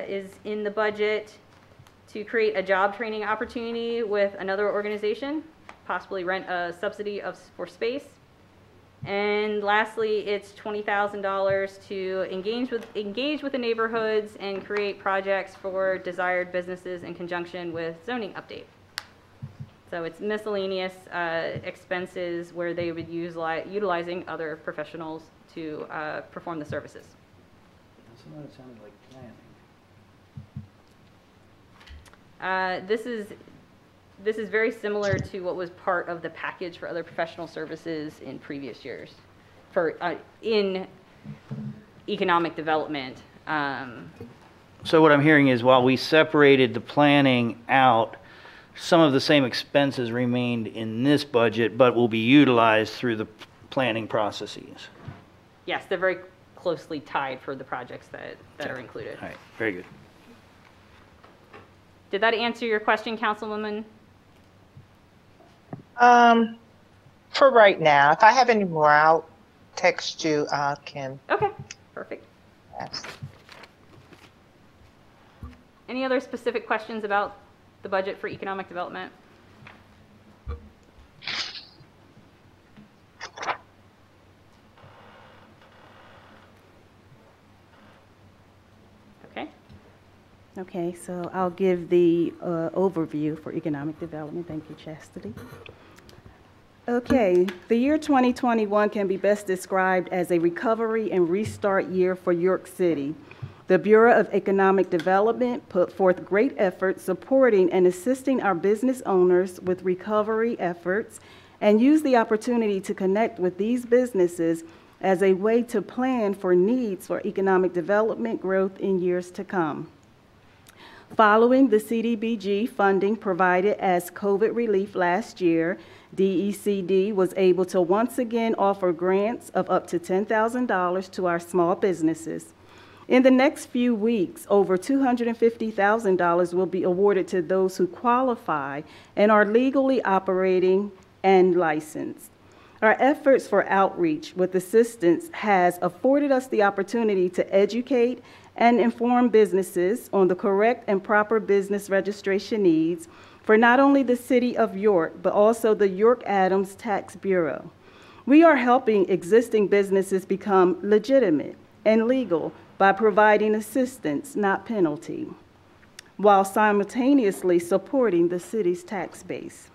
is in the budget to create a job training opportunity with another organization, possibly rent a subsidy for space. And lastly, it's $20,000 to engage with the neighborhoods and create projects for desired businesses in conjunction with zoning update. So it's miscellaneous expenses where they would use utilizing other professionals to perform the services. It sounded like planning. This is very similar to what was part of the package for other professional services in previous years for in economic development. So what I'm hearing is while we separated the planning out, some of the same expenses remained in this budget, but will be utilized through the planning processes. Yes, they're very closely tied for the projects that are included. All right, very good. Did that answer your question, Councilwoman? For right now, if I have any more, I'll text you, Kim. Okay, perfect. Yes. Any other specific questions about the budget for economic development? Okay. Okay, so I'll give the overview for economic development. Thank you, Chastity. Okay, the year 2021 can be best described as a recovery and restart year for York City. The Bureau of Economic Development put forth great efforts supporting and assisting our business owners with recovery efforts and used the opportunity to connect with these businesses as a way to plan for needs for economic development growth in years to come. Following the CDBG funding provided as COVID relief last year, DECD was able to once again offer grants of up to $10,000 to our small businesses. In the next few weeks, over $250,000 will be awarded to those who qualify and are legally operating and licensed. Our efforts for outreach with assistance has afforded us the opportunity to educate and inform businesses on the correct and proper business registration needs for not only the City of York, but also the York Adams Tax Bureau. We are helping existing businesses become legitimate and legal by providing assistance, not penalty, while simultaneously supporting the city's tax base.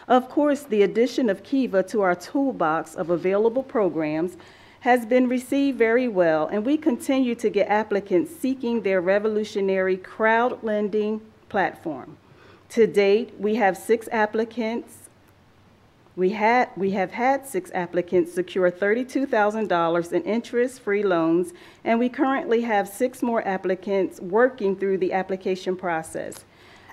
Of course, the addition of Kiva to our toolbox of available programs has been received very well, and we continue to get applicants seeking their revolutionary crowd lending platform. To date, we have had 6 applicants secure $32,000 in interest-free loans, and we currently have 6 more applicants working through the application process.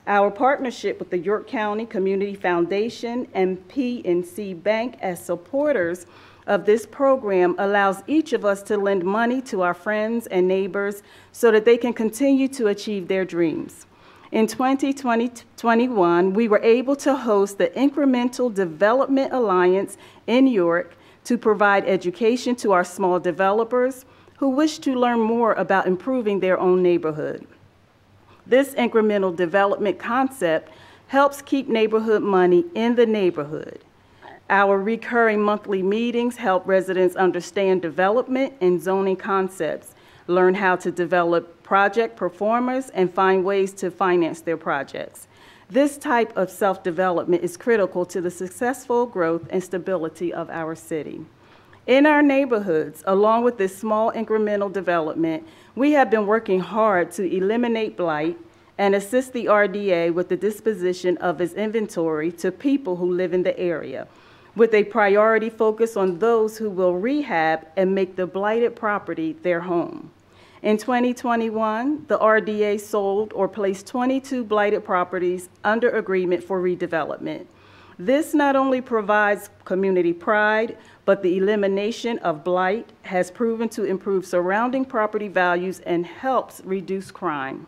Our partnership with the York County Community Foundation and PNC Bank as supporters of this program allows each of us to lend money to our friends and neighbors so that they can continue to achieve their dreams. In 2020-21, we were able to host the Incremental Development Alliance in York to provide education to our small developers who wish to learn more about improving their own neighborhood. This incremental development concept helps keep neighborhood money in the neighborhood. Our recurring monthly meetings help residents understand development and zoning concepts, learn how to develop project performers, and find ways to finance their projects. This type of self-development is critical to the successful growth and stability of our city. In our neighborhoods, along with this small incremental development, we have been working hard to eliminate blight and assist the RDA with the disposition of its inventory to people who live in the area, with a priority focus on those who will rehab and make the blighted property their home. In 2021, the RDA sold or placed 22 blighted properties under agreement for redevelopment. This not only provides community pride, but the elimination of blight has proven to improve surrounding property values and helps reduce crime.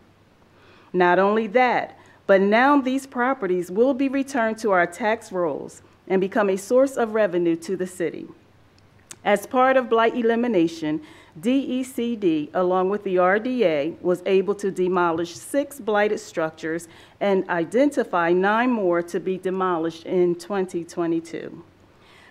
Not only that, but now these properties will be returned to our tax rolls and become a source of revenue to the city. As part of blight elimination, DECD, along with the RDA, was able to demolish 6 blighted structures and identify 9 more to be demolished in 2022.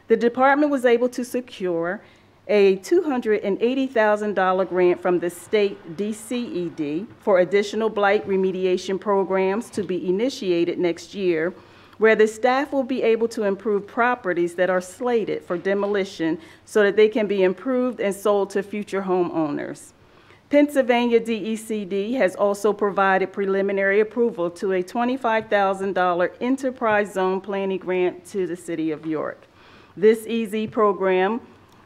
The department was able to secure a $280,000 grant from the state DCED for additional blight remediation programs to be initiated next year, where the staff will be able to improve properties that are slated for demolition so that they can be improved and sold to future homeowners. Pennsylvania DECD has also provided preliminary approval to a $25,000 enterprise zone planning grant to the City of York. This EZ program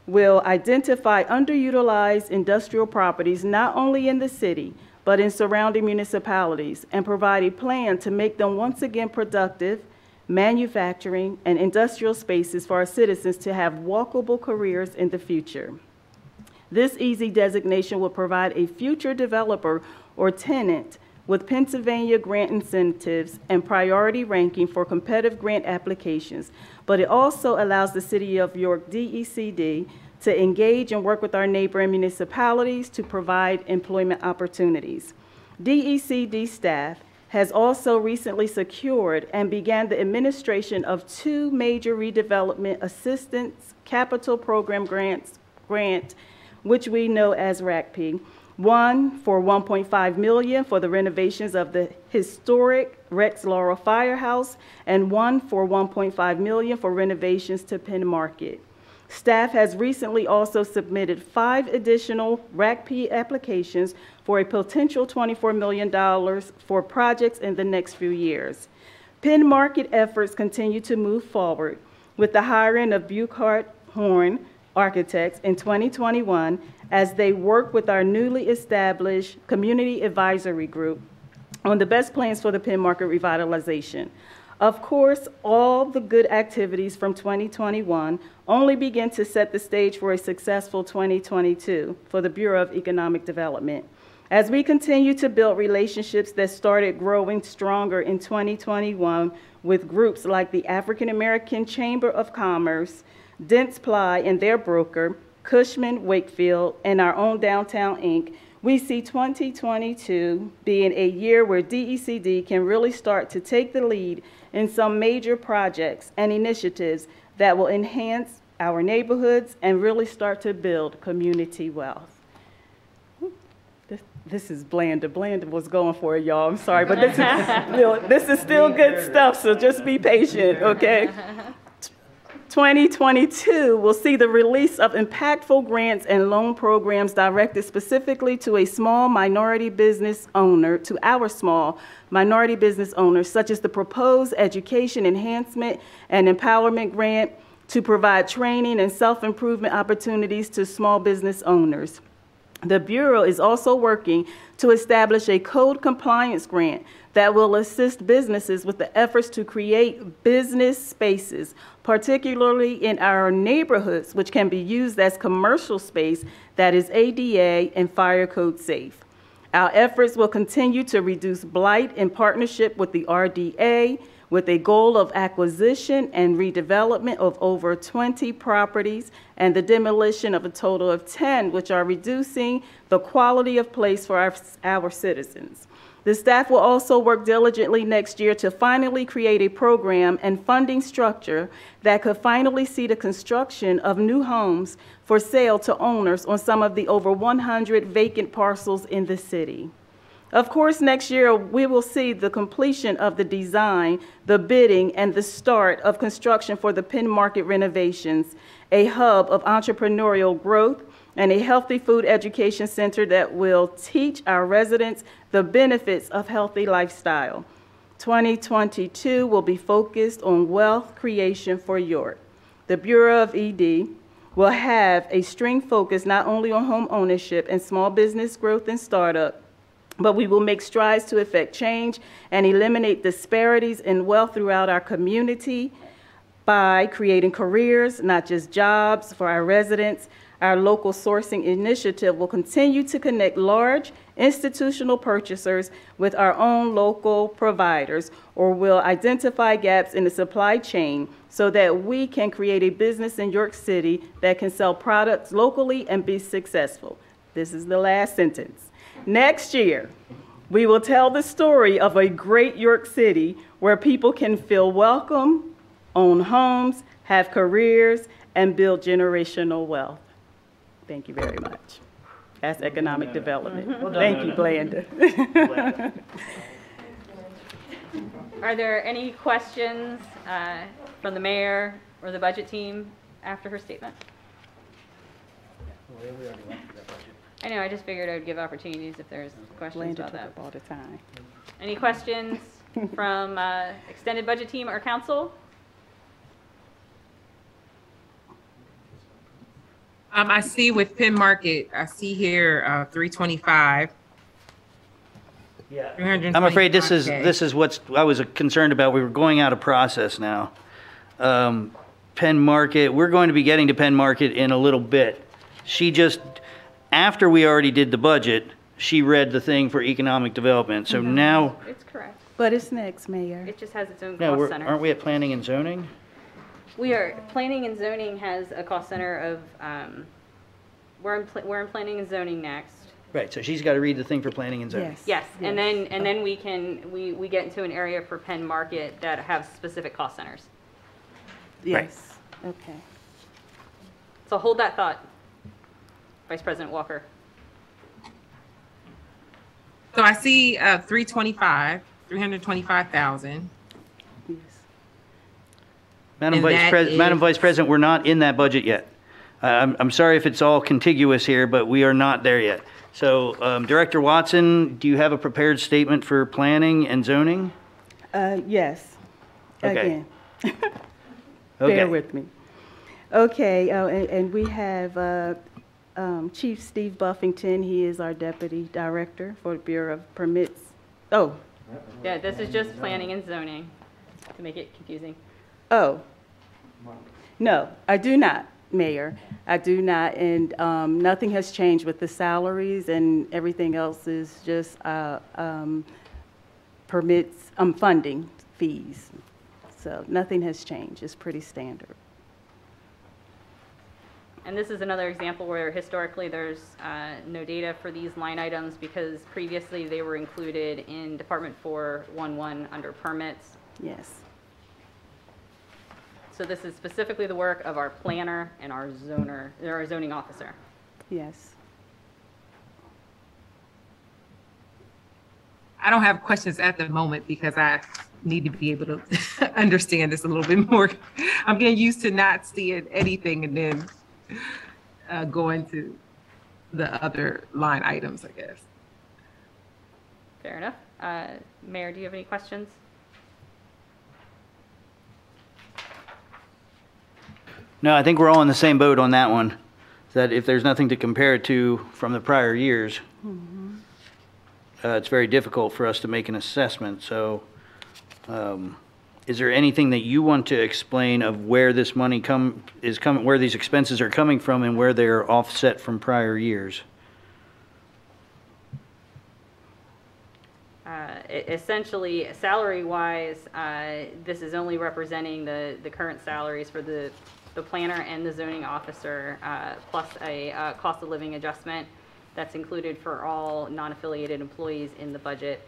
will identify underutilized industrial properties not only in the city, but in surrounding municipalities, and provide a plan to make them once again productive manufacturing and industrial spaces for our citizens to have walkable careers in the future. This EZ designation will provide a future developer or tenant with Pennsylvania grant incentives and priority ranking for competitive grant applications, but it also allows the City of York DECD to engage and work with our neighboring municipalities to provide employment opportunities. DECD staff has also recently secured and began the administration of 2 major redevelopment assistance capital program grant, which we know as RACP. One for $1.5 million for the renovations of the historic Rex Laurel Firehouse, and one for $1.5 million for renovations to Penn Market. Staff has recently also submitted 5 additional RACP applications for a potential $24 million for projects in the next few years. Penn Market efforts continue to move forward with the hiring of Buchart Horn Architects in 2021 as they work with our newly established Community Advisory Group on the best plans for the Penn Market revitalization. Of course, all the good activities from 2021 only begin to set the stage for a successful 2022 for the Bureau of Economic Development. As we continue to build relationships that started growing stronger in 2021 with groups like the African American Chamber of Commerce, Dentsply and their broker, Cushman Wakefield, and our own Downtown Inc., We see 2022 being a year where DECD can really start to take the lead in some major projects and initiatives that will enhance our neighborhoods and really start to build community wealth. This is Blanda. Blanda was going for it, y'all. I'm sorry, but this is still good stuff, so just be patient, okay? 2022 will see the release of impactful grants and loan programs directed specifically to a small minority business owner, to our small minority business owners, such as the proposed Education Enhancement and Empowerment Grant to provide training and self-improvement opportunities to small business owners. The Bureau is also working to establish a code compliance grant that will assist businesses with the efforts to create business spaces, particularly in our neighborhoods, which can be used as commercial space that is ADA and fire code safe. Our efforts will continue to reduce blight in partnership with the RDA, with a goal of acquisition and redevelopment of over 20 properties and the demolition of a total of 10, which are reducing the quality of place for our citizens. The staff will also work diligently next year to finally create a program and funding structure that could finally see the construction of new homes for sale to owners on some of the over 100 vacant parcels in the city. Of course, next year we will see the completion of the design, the bidding, and the start of construction for the Penn Market renovations, a hub of entrepreneurial growth, and a healthy food education center that will teach our residents the benefits of healthy lifestyle. 2022 will be focused on wealth creation for York. The Bureau of ED will have a string focus not only on home ownership and small business growth and startup, but we will make strides to effect change and eliminate disparities in wealth throughout our community by creating careers, not just jobs, for our residents. Our local sourcing initiative will continue to connect large institutional purchasers with our own local providers, or will identify gaps in the supply chain so that we can create a business in York City that can sell products locally and be successful. This is the last sentence. Next year, we will tell the story of a great York City where people can feel welcome, own homes, have careers, and build generational wealth. Thank you very much. That's economic development. Thank you, Blanda. Are there any questions from the mayor or the budget team after her statement? I know, I just figured I would give opportunities if there's questions about that. All the time. Any questions from extended budget team or council? I see with Penn Market, I see here 325. Yeah. I'm afraid this is what I was concerned about. We were going out of process now. Penn Market, we're going to be getting to Penn Market in a little bit. She just, after we already did the budget, she read the thing for economic development. So now. It's correct. But it's next, Mayor. It just has its own No, cost center. aren't we at planning and zoning? We are, planning and zoning has a cost center of, we're in planning and zoning next. Right, so she's got to read the thing for planning and zoning. Yes, and then we get into an area for Penn Market that have specific cost centers. Yes. Right. Okay. So hold that thought, Vice President Walker. So I see 325,000. Madam Vice President, we're not in that budget yet. I'm sorry if it's all contiguous here, but we are not there yet. So, Director Watson, do you have a prepared statement for planning and zoning? Yes. Okay. Again. Bear with me. Okay, and we have Chief Steve Buffington. He is our Deputy Director for the Bureau of Permits. Oh. Yeah, this is just planning and zoning, to make it confusing. Oh. No, I do not, Mayor. I do not, and nothing has changed with the salaries, and everything else is just permits, funding fees. So nothing has changed. It's pretty standard. And this is another example where historically there's no data for these line items because previously they were included in Department 411 under permits. Yes. So this is specifically the work of our planner and our zoning officer. Yes. I don't have questions at the moment because I need to be able to understand this a little bit more. I'm getting used to not seeing anything and then going to the other line items, I guess. Fair enough. Mayor, do you have any questions? No, I think we're all in the same boat on that one. That if there's nothing to compare it to from the prior years, it's very difficult for us to make an assessment. So is there anything that you want to explain of where this money where these expenses are coming from and where they're offset from prior years? Essentially, salary-wise, this is only representing the current salaries for the planner and the zoning officer, plus a cost of living adjustment that's included for all non-affiliated employees in the budget.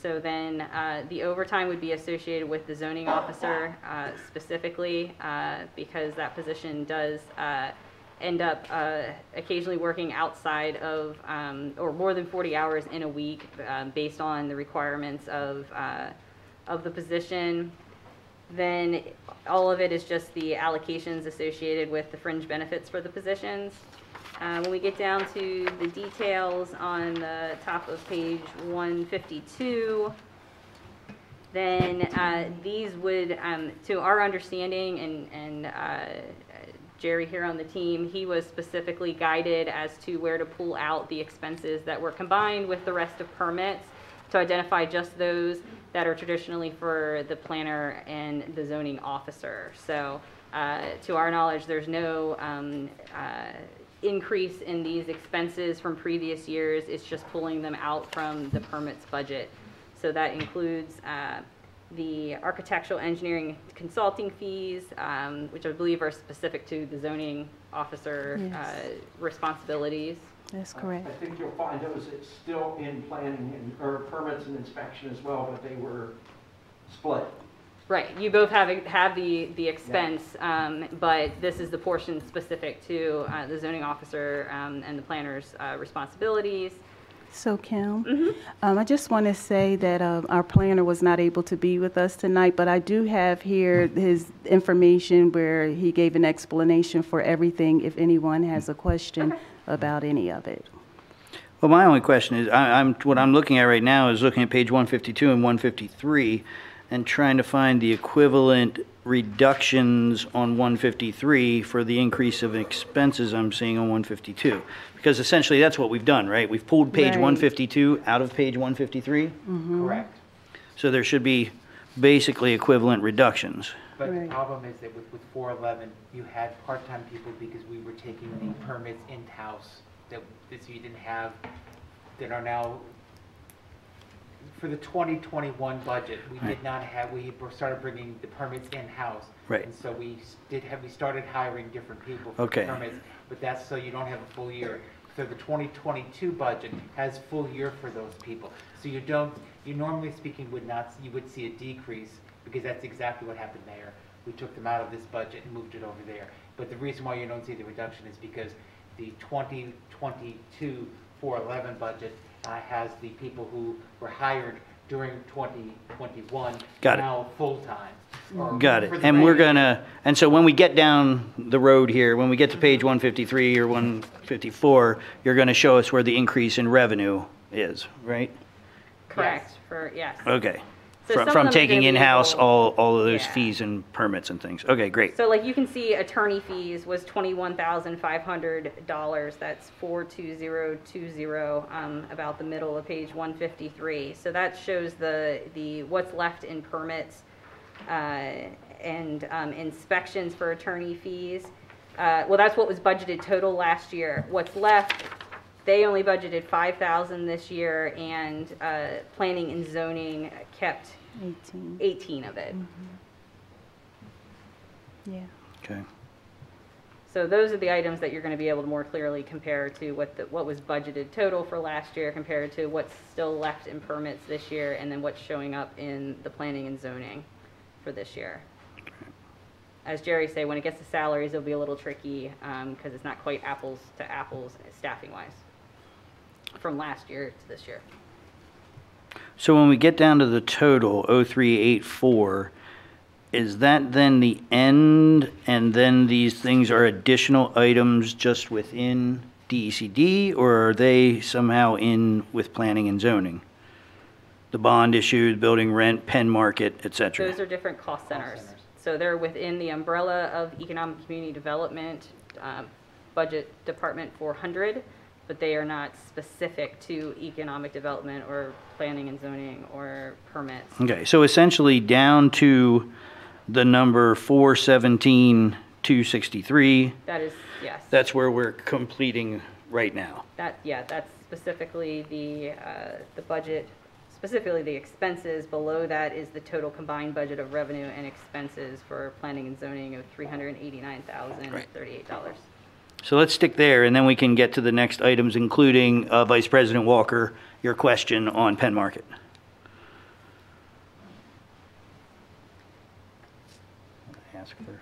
So then the overtime would be associated with the zoning officer specifically because that position does end up occasionally working outside of or more than 40 hours in a week based on the requirements of the position. Then all of it is just the allocations associated with the fringe benefits for the positions. When we get down to the details on the top of page 152, then these would, to our understanding, and Jerry here on the team, he was specifically guided as to where to pull out the expenses that were combined with the rest of permits to identify just those that are traditionally for the planner and the zoning officer. So to our knowledge, there's no increase in these expenses from previous years. It's just pulling them out from the permits budget. So that includes the architectural engineering consulting fees, which I believe are specific to the zoning officer responsibilities. That's correct. I think you'll find those, it's still in planning or permits and inspection as well, but they were split. Right, you both have the expense, but this is the portion specific to the zoning officer and the planner's responsibilities. So Kim, I just want to say that our planner was not able to be with us tonight, but I do have here his information where he gave an explanation for everything if anyone has a question about any of it. Well, my only question is, what I'm looking at right now is looking at page 152 and 153 and trying to find the equivalent reductions on 153 for the increase of expenses I'm seeing on 152. Because essentially that's what we've done, right? We've pulled page 152 out of page 153. Correct. So there should be basically equivalent reductions. But the problem is that with 411, you had part-time people because we were taking the permits in-house that you didn't have, that are now, for the 2021 budget, we did not have, we started bringing the permits in-house. Right. And so we started hiring different people for the permits, but that's so you don't have a full year. So the 2022 budget has full year for those people. So you normally speaking you would see a decrease because that's exactly what happened there. We took them out of this budget and moved it over there. But the reason why you don't see the reduction is because the 2022 411 budget has the people who were hired during 2021 now full-time. Got it. And we're gonna, and so when we get down the road here, when we get to page 153 or 154, you're gonna show us where the increase in revenue is, right? Correct, yes. Okay. So From taking in-house all of those fees and permits and things. Okay, great. So like you can see attorney fees was $21,500. That's 42020, about the middle of page 153. So that shows the what's left in permits and inspections for attorney fees. Well, that's what was budgeted total last year. What's left, they only budgeted $5,000 this year, and planning and zoning kept 18 of it. Yeah. Okay. So those are the items that you're going to be able to more clearly compare to what was budgeted total for last year compared to what's still left in permits this year, and then what's showing up in the planning and zoning for this year. As Jerry said, when it gets to salaries, it'll be a little tricky because it's not quite apples to apples staffing wise from last year to this year. So when we get down to the total, 0384, is that then the end, and then these things are additional items just within DECD, or are they somehow in with planning and zoning? The bond issued, building rent, pen market, et cetera. Those are different cost centers. So they're within the umbrella of Economic Community Development Budget Department 400, but they are not specific to economic development or planning and zoning or permits. Okay, so essentially down to the number 417,263. That is, yes. That's where we're completing right now. That's specifically the budget, specifically the expenses. Below that is the total combined budget of revenue and expenses for planning and zoning of $389,038. So let's stick there, and then we can get to the next items, including Vice President Walker, your question on Penn Market. Ask for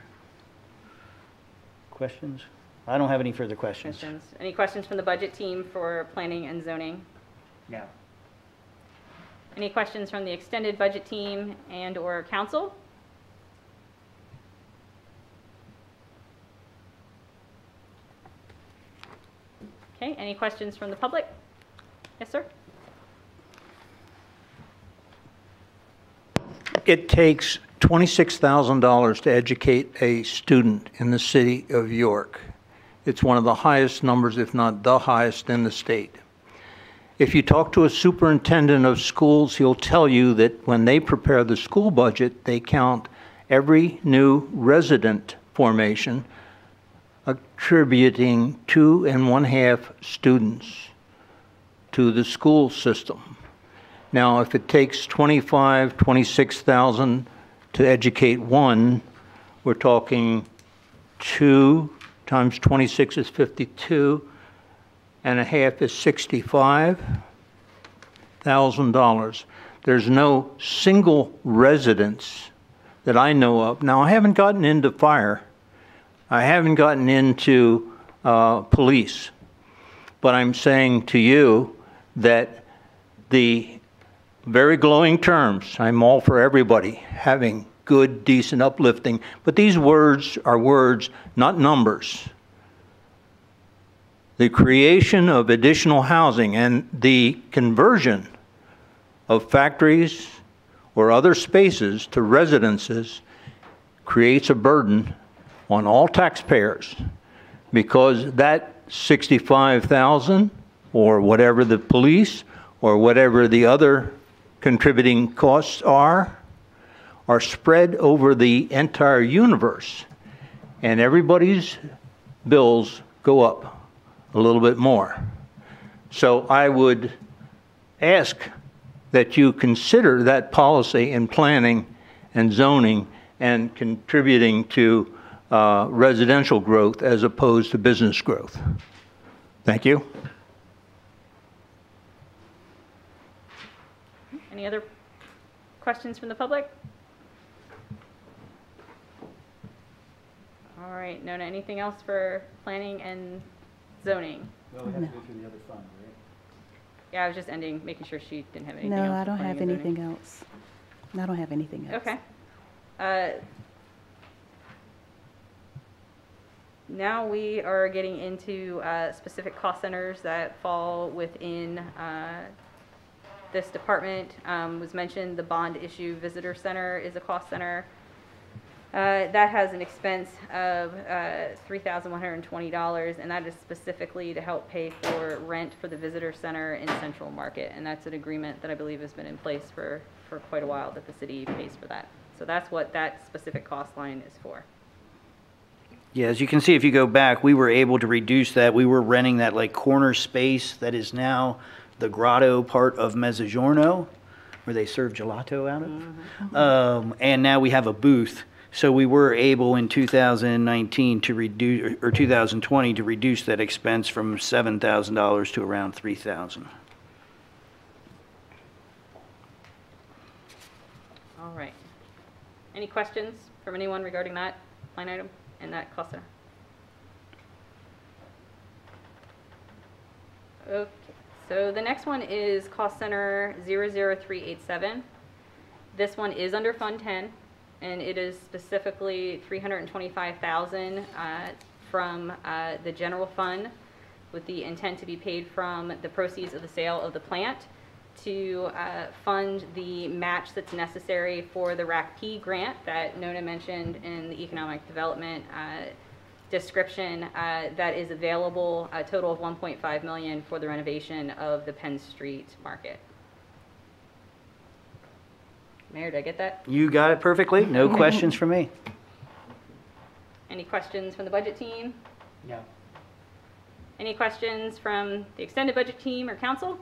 questions? I don't have any further questions. Any questions from the budget team for planning and zoning? No. Any questions from the extended budget team and or council? Okay, any questions from the public? Yes, sir. It takes $26,000 to educate a student in the city of York. It's one of the highest numbers, if not the highest in the state. If you talk to a superintendent of schools, he'll tell you that when they prepare the school budget, they count every new resident formation, attributing 2.5 students to the school system. Now, if it takes 26,000 to educate one, we're talking 2 times 26 is 52, and a half is $65,000. There's no single residence that I know of. Now, I haven't gotten into fire. I haven't gotten into police. But I'm saying to you that the very glowing terms, I'm all for everybody having good, decent, uplifting, but these words are words, not numbers. The creation of additional housing and the conversion of factories or other spaces to residences creates a burden on all taxpayers, because that 65,000 or whatever the police or whatever the other contributing costs are spread over the entire universe, and everybody's bills go up a little bit more. So I would ask that you consider that policy in planning and zoning and contributing to residential growth as opposed to business growth. Thank you. Any other questions from the public? All right, Nona, anything else for planning and zoning? Well, we have to go through the other fund, right? Yeah, I was just making sure she didn't have anything else. No, for I don't planning have and anything zoning. else. I don't have anything else. Okay. Now we are getting into specific cost centers that fall within this department. Was mentioned the bond issue visitor center is a cost center. That has an expense of $3,120, and that is specifically to help pay for rent for the visitor center in Central Market. And that's an agreement that I believe has been in place for quite a while, that the city pays for that. So that's what that specific cost line is for. Yeah, as you can see, if you go back, we were able to reduce that. We were renting that like corner space that is now the grotto part of Mezzogiorno, where they serve gelato out of. And now we have a booth. So we were able in 2019 to reduce, or 2020 to reduce that expense from $7,000 to around $3,000. All right. Any questions from anyone regarding that line item and that cost center? Okay, so the next one is cost center 00387. This one is under Fund 10, and it is specifically $325,000 from the general fund, with the intent to be paid from the proceeds of the sale of the plant to fund the match that's necessary for the RACP grant that Nona mentioned in the economic development description that is available, a total of $1.5 million for the renovation of the Penn Street Market. Mayor, did I get that? You got it perfectly. No questions from me. Any questions from the budget team? No. Any questions from the extended budget team or council?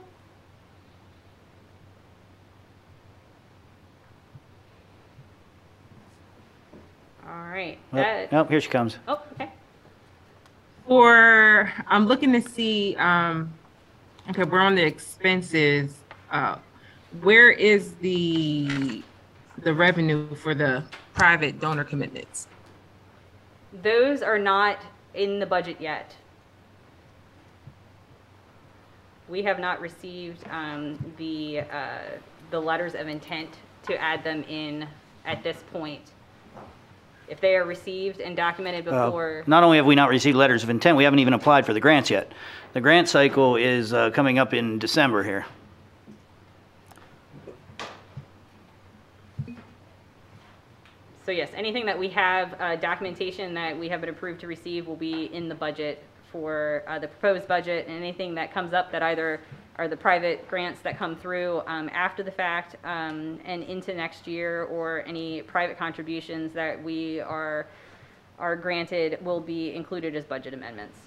All right. Oh, here she comes. Oh, okay. I'm looking to see, okay, we're on the expenses. Where is the revenue for the private donor commitments? Those are not in the budget yet. We have not received the letters of intent to add them in at this point. If they are received and documented before. Not only have we not received letters of intent, we haven't even applied for the grants yet. The grant cycle is coming up in December here. So yes, anything that we have documentation that we have been approved to receive will be in the budget for the proposed budget, and anything that comes up that either are the private grants that come through after the fact and into next year, or any private contributions that we are granted will be included as budget amendments.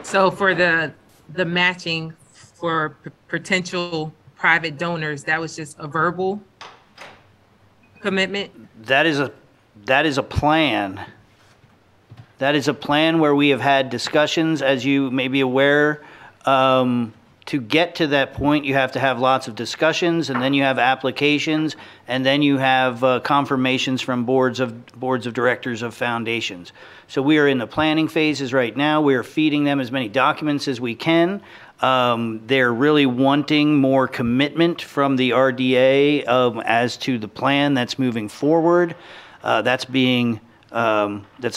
So for the matching for potential private donors, that was just a verbal commitment? That is a plan. That is a plan where we have had discussions, as you may be aware. To get to that point, you have to have lots of discussions, and then you have applications, and then you have confirmations from boards of directors of foundations. So we are in the planning phases right now. We are feeding them as many documents as we can. They're really wanting more commitment from the RDA as to the plan that's moving forward. That's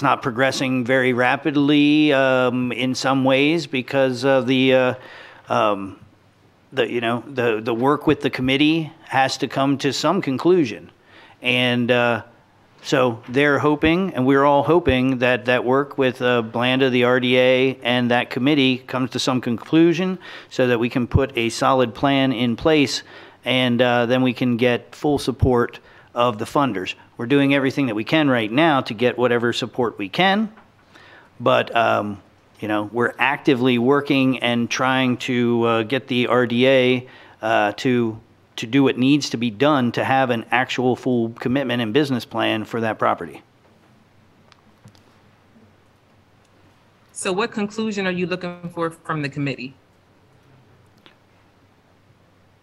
not progressing very rapidly in some ways because of the work with the committee has to come to some conclusion, and so they're hoping, and we're all hoping, that that work with Blanda, the RDA, and that committee comes to some conclusion so that we can put a solid plan in place, and then we can get full support of the funders. We're doing everything that we can right now to get whatever support we can, but we're actively working and trying to get the RDA to do what needs to be done to have an actual full commitment and business plan for that property. So what conclusion are you looking for from the committee?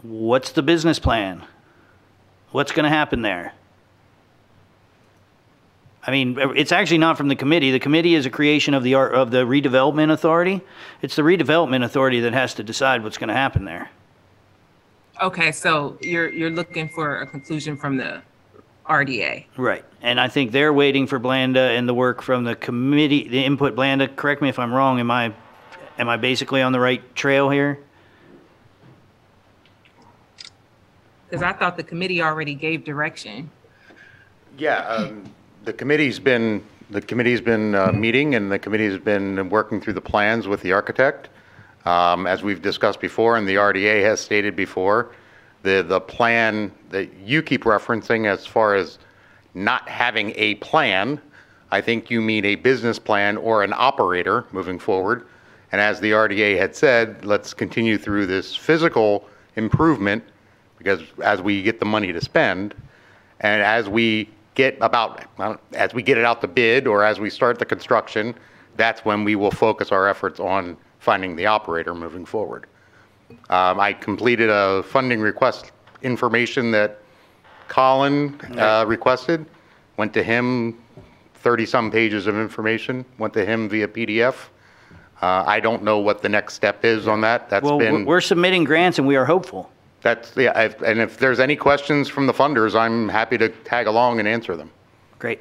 What's the business plan? What's going to happen there? I mean, it's actually not from the committee. The committee is a creation of the redevelopment authority. It's the redevelopment authority that has to decide what's going to happen there. Okay, so you're looking for a conclusion from the RDA. Right, and I think they're waiting for Blanda and the work from the committee, the input. Blanda, correct me if I'm wrong. Am I basically on the right trail here? Because I thought the committee already gave direction. Yeah, the committee's been meeting, and the committee's been working through the plans with the architect. As we've discussed before, and the RDA has stated before, the plan that you keep referencing as far as not having a plan, I think you mean a business plan or an operator moving forward. And as the RDA had said, let's continue through this physical improvement because as we get the money to spend, and as we get it out to bid, or as we start the construction, that's when we will focus our efforts on finding the operator moving forward. I completed a funding request information that Colin requested, went to him, 30-some pages of information, went to him via PDF. I don't know what the next step is on that. We're submitting grants and we are hopeful. And if there's any questions from the funders, I'm happy to tag along and answer them. Great.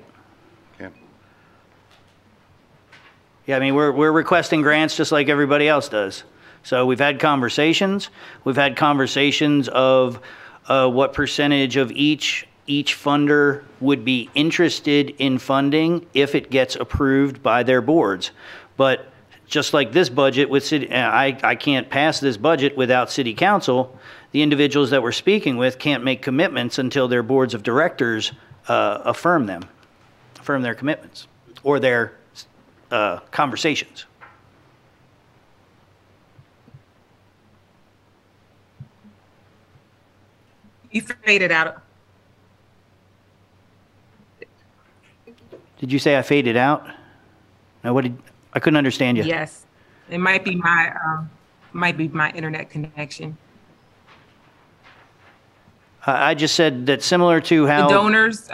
Yeah. Yeah, I mean, we're requesting grants just like everybody else does. So we've had conversations. We've had conversations of what percentage of each funder would be interested in funding if it gets approved by their boards. But just like this budget with city, I can't pass this budget without city council. The individuals that we're speaking with can't make commitments until their boards of directors affirm their commitments or their conversations. You faded out. Did you say I faded out? No, I couldn't understand you. Yes, it might be my internet connection. I just said that similar to how The donors,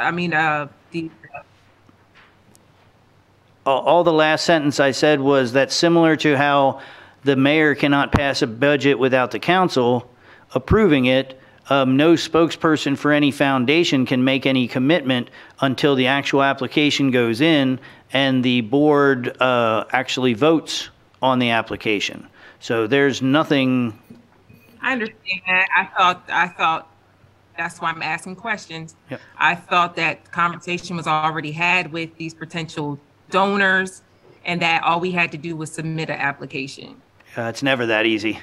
all the last sentence I said was that similar to how the mayor cannot pass a budget without the council approving it, no spokesperson for any foundation can make any commitment until the actual application goes in and the board actually votes on the application. So there's nothing. I understand that. I thought that's why I'm asking questions. Yep. I thought that conversation was already had with these potential donors and that all we had to do was submit an application. It's never that easy.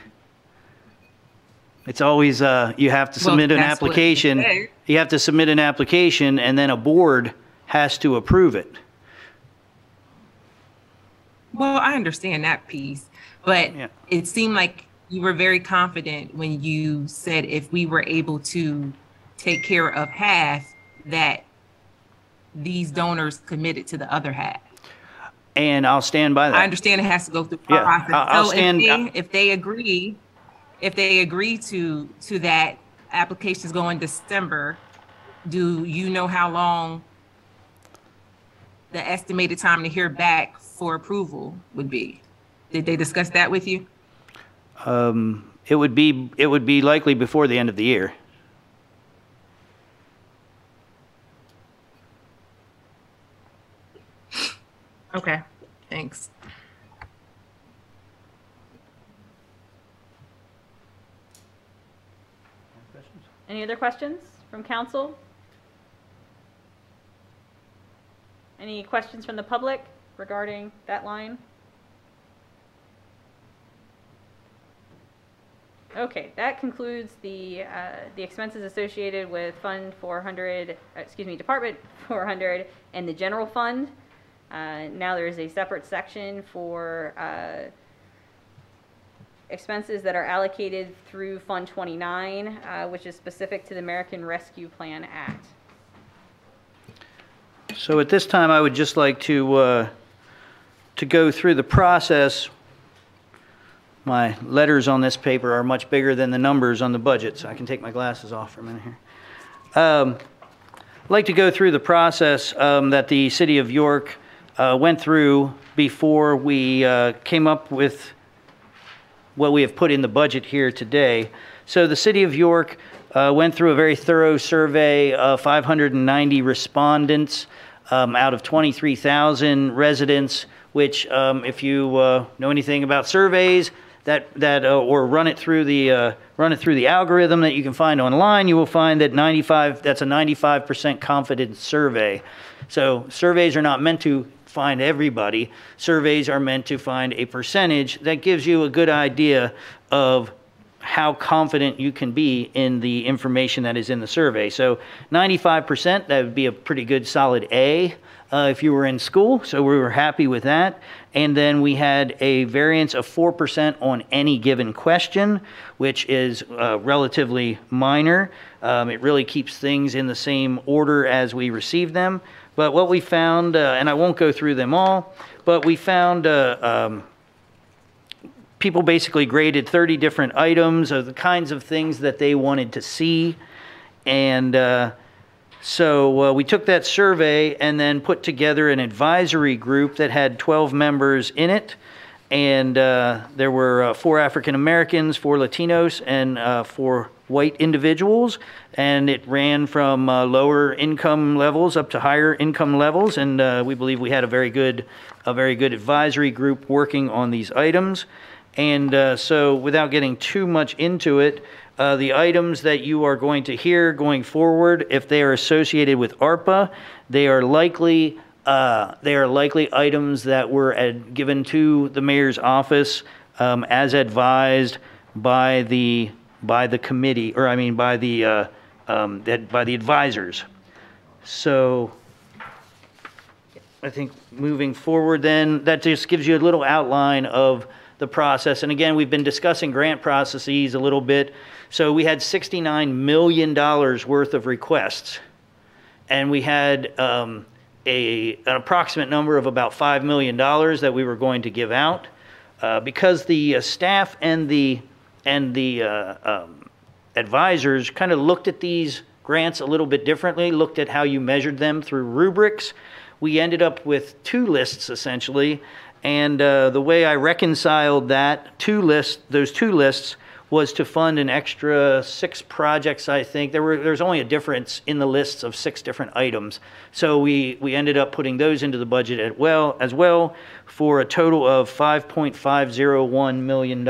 It's always, you have to submit an application. You have to submit an application and then a board has to approve it. Well, I understand that piece, but it seemed like you were very confident when you said if we were able to take care of half, that these donors committed to the other half. And I'll stand by that. I understand it has to go through the process. I'll stand. If they agree to that, applications go in December, do you know how long the estimated time to hear back for approval would be? Did they discuss that with you? It would be likely before the end of the year. Okay, thanks. Any other questions from council? Any questions from the public regarding that line? Okay, that concludes the expenses associated with Fund 400, Department 400 and the general fund. Now there is a separate section for expenses that are allocated through Fund 29, which is specific to the American Rescue Plan Act. So at this time, I would just like to go through the process. My letters on this paper are much bigger than the numbers on the budget, so I can take my glasses off for a minute here. I'd like to go through the process that the City of York went through before we came up with what we have put in the budget here today. So the City of York went through a very thorough survey of 590 respondents out of 23,000 residents, which if you know anything about surveys or run it through the algorithm that you can find online, you will find that that's a 95% confidence survey. So surveys are not meant to find everybody. Surveys are meant to find a percentage that gives you a good idea of how confident you can be in the information that is in the survey. So 95%, that would be a pretty good solid A if you were in school. So we were happy with that. And then we had a variance of 4% on any given question, which is relatively minor. It really keeps things in the same order as we receive them. But what we found, and I won't go through them all, but we found people basically graded 30 different items of the kinds of things that they wanted to see. And so we took that survey and then put together an advisory group that had 12 members in it. And there were 4 African Americans, 4 Latinos, and 4 white individuals. And it ran from lower income levels up to higher income levels. And we believe we had a very good advisory group working on these items. And so without getting too much into it, the items that you are going to hear going forward, if they are associated with ARPA, they are likely items that were given to the mayor's office as advised by the committee, or I mean by the advisors. So I think moving forward, then that just gives you a little outline of the process. And again, we've been discussing grant processes a little bit. So we had $69 million worth of requests, and we had an approximate number of about $5 million that we were going to give out. Because the staff and the advisors kind of looked at these grants a little bit differently, looked at how you measured them through rubrics, we ended up with 2 lists essentially. And the way I reconciled those 2 lists was to fund an extra 6 projects, I think. There's only a difference in the lists of 6 different items. So we ended up putting those into the budget as well for a total of $5.501 million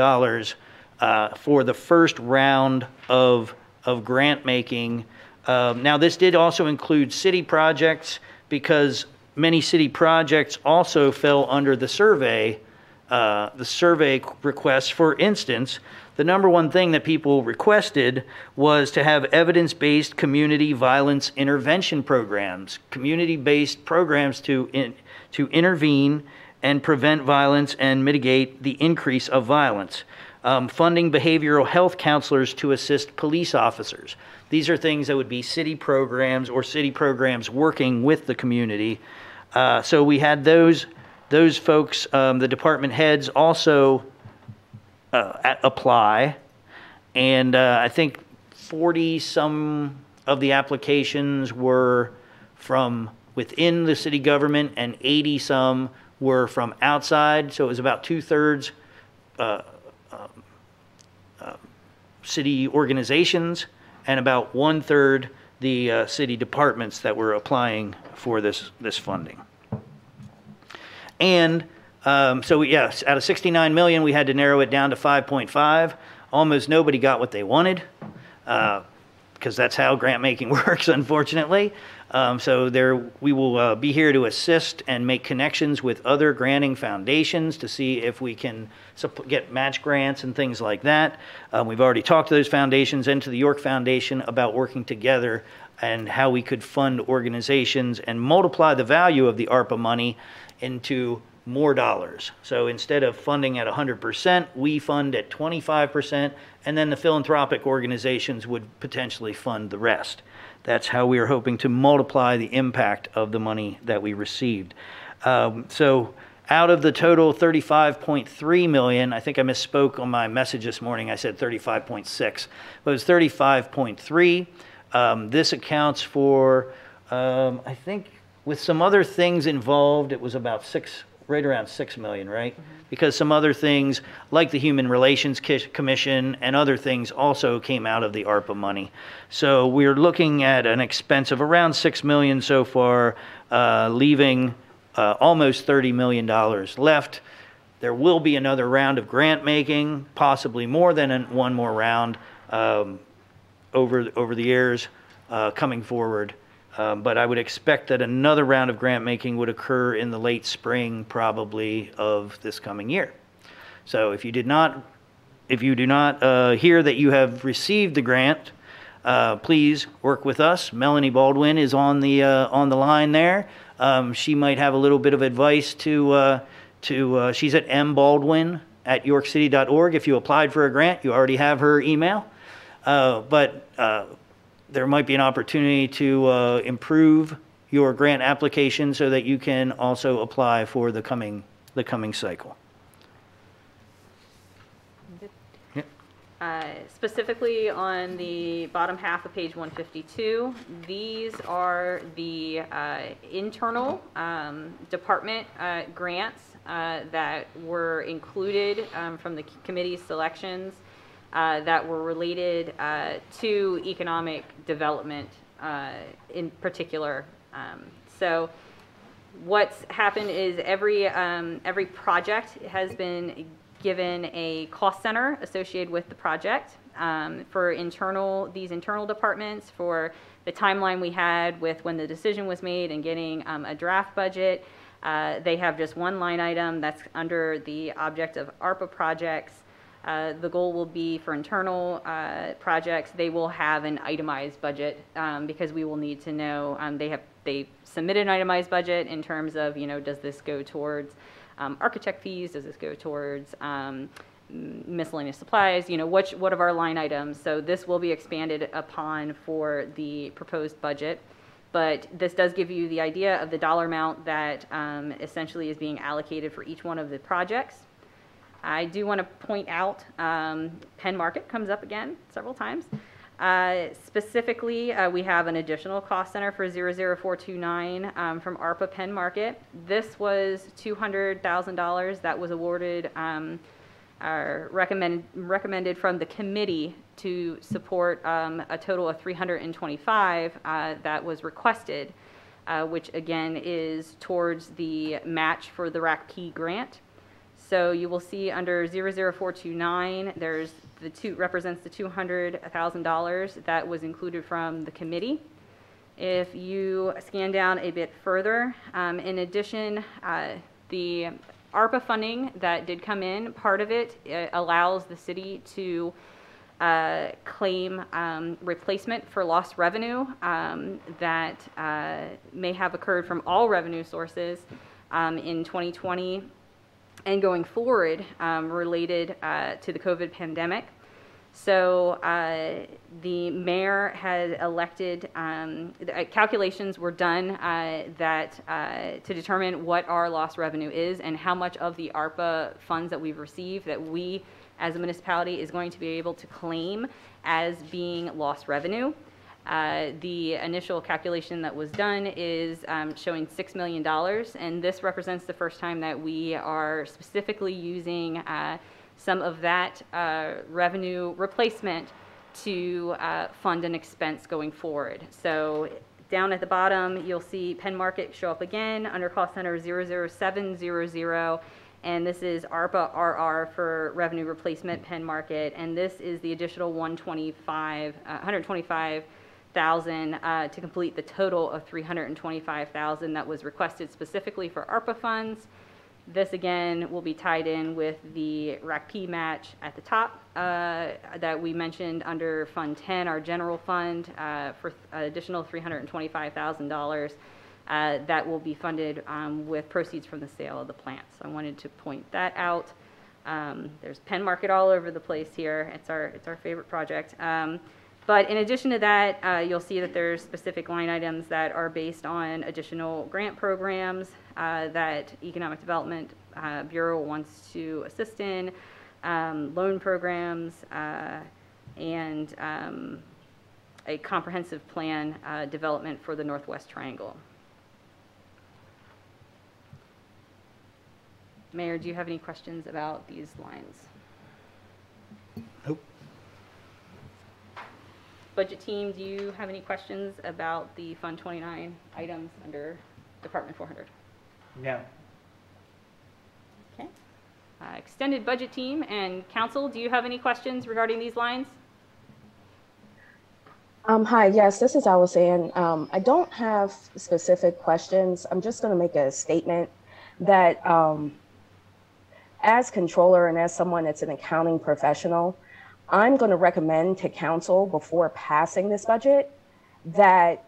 for the first round of grant making. Now this did also include city projects, because many city projects also fell under the survey requests. For instance, the number one thing that people requested was to have evidence-based community violence intervention programs, community-based programs to intervene and prevent violence and mitigate the increase of violence. Funding behavioral health counselors to assist police officers. These are things that would be city programs or city programs working with the community. So we had those folks, the department heads also apply. And I think 40-some of the applications were from within the city government and 80-some were from outside. So it was about 2/3 city organizations and about 1/3 the city departments that were applying for this funding. And so yes, out of 69 million, we had to narrow it down to 5.5. Almost nobody got what they wanted, because that's how grant making works, unfortunately. So we will be here to assist and make connections with other granting foundations to see if we can get match grants and things like that. We've already talked to those foundations and to the York Foundation about working together and how we could fund organizations and multiply the value of the ARPA money into more dollars. So instead of funding at 100%, we fund at 25%, and then the philanthropic organizations would potentially fund the rest. That's how we are hoping to multiply the impact of the money that we received. So out of the total 35.3 million, I think I misspoke on my message this morning. I said 35.6, but it was 35.3. This accounts for, I think with some other things involved, it was about right around 6 million, right? Mm-hmm. Because some other things like the Human Relations Commission and other things also came out of the ARPA money. So we're looking at an expense of around 6 million so far, leaving almost $30 million left. There will be another round of grant making, possibly more than one more round over the years coming forward. But I would expect that another round of grant making would occur in the late spring, probably, of this coming year. So if you did not if you do not hear that you have received the grant, please work with us. Melanie Baldwin is on the line there. She might have a little bit of advice she's at mbaldwin@yorkcity.org. If you applied for a grant, you already have her email. But there might be an opportunity to improve your grant application so that you can also apply for the coming cycle. Specifically on the bottom half of page 152, these are the internal department grants that were included from the committee's selections that were related to economic development in particular. So what's happened is every project has been given a cost center associated with the project for these internal departments. For the timeline we had with when the decision was made and getting a draft budget, they have just one line item that's under the object of ARPA projects. The goal will be for internal projects, they will have an itemized budget because we will need to know, they submitted an itemized budget in terms of, does this go towards architect fees? Does this go towards miscellaneous supplies? What of our line items? So this will be expanded upon for the proposed budget. But this does give you the idea of the dollar amount that essentially is being allocated for each one of the projects. I do want to point out Penn Market comes up again several times. Specifically, we have an additional cost center for 00429 from ARPA Penn Market. This was $200,000 that was awarded, recommended from the committee to support a total of 325 that was requested, which again is towards the match for the RACP grant. So you will see under 00429, there's represents the $200,000 that was included from the committee. If you scan down a bit further, in addition, the ARPA funding that did come in, part of it allows the city to claim replacement for lost revenue that may have occurred from all revenue sources in 2020 and going forward related to the COVID pandemic. So the mayor had elected, calculations were done to determine what our lost revenue is and how much of the ARPA funds that we've received that we as a municipality is going to be able to claim as being lost revenue. The initial calculation that was done is showing $6 million, and this represents the first time that we are specifically using some of that revenue replacement to fund an expense going forward. So down at the bottom, you'll see Penn Market show up again under cost center 00700, and this is ARPA RR for revenue replacement Penn Market, and this is the additional 125,000 to complete the total of 325,000 that was requested specifically for ARPA funds. This again will be tied in with the RACP match at the top that we mentioned under Fund 10, our general fund, for additional $325,000 that will be funded with proceeds from the sale of the plant. So I wanted to point that out. There's Penn Market all over the place here. It's our favorite project. But in addition to that, you'll see that there's specific line items that are based on additional grant programs that Economic Development Bureau wants to assist in, loan programs, and a comprehensive plan development for the Northwest Triangle. Mayor, do you have any questions about these lines? Nope. Budget team, do you have any questions about the Fund 29 items under Department 400? No. Okay. Extended budget team and council, do you have any questions regarding these lines? Hi, yes, this is Allison. I don't have specific questions. I'm just going to make a statement that as controller and as someone that's an accounting professional, I'm going to recommend to council before passing this budget that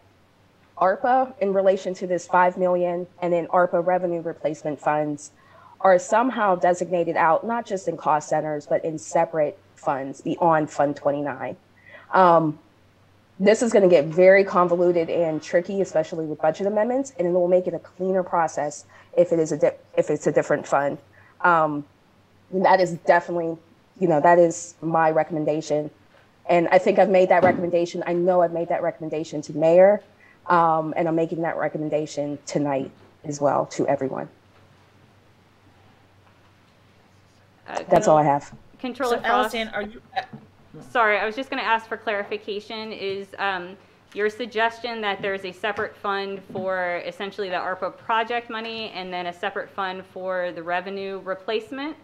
ARPA in relation to this 5 million and then ARPA revenue replacement funds are somehow designated out, not just in cost centers, but in separate funds beyond Fund 29. This is going to get very convoluted and tricky, especially with budget amendments, and it will make it a cleaner process if it is if it's a different fund. That is definitely, that is my recommendation. And I think I've made that recommendation. I know I've made that recommendation to Mayor, and I'm making that recommendation tonight as well to everyone. That's all I have. Controller Frost. Allison, are you? Sorry, I was just going to ask for clarification. Is your suggestion that there's a separate fund for essentially the ARPA project money and then a separate fund for the revenue replacement,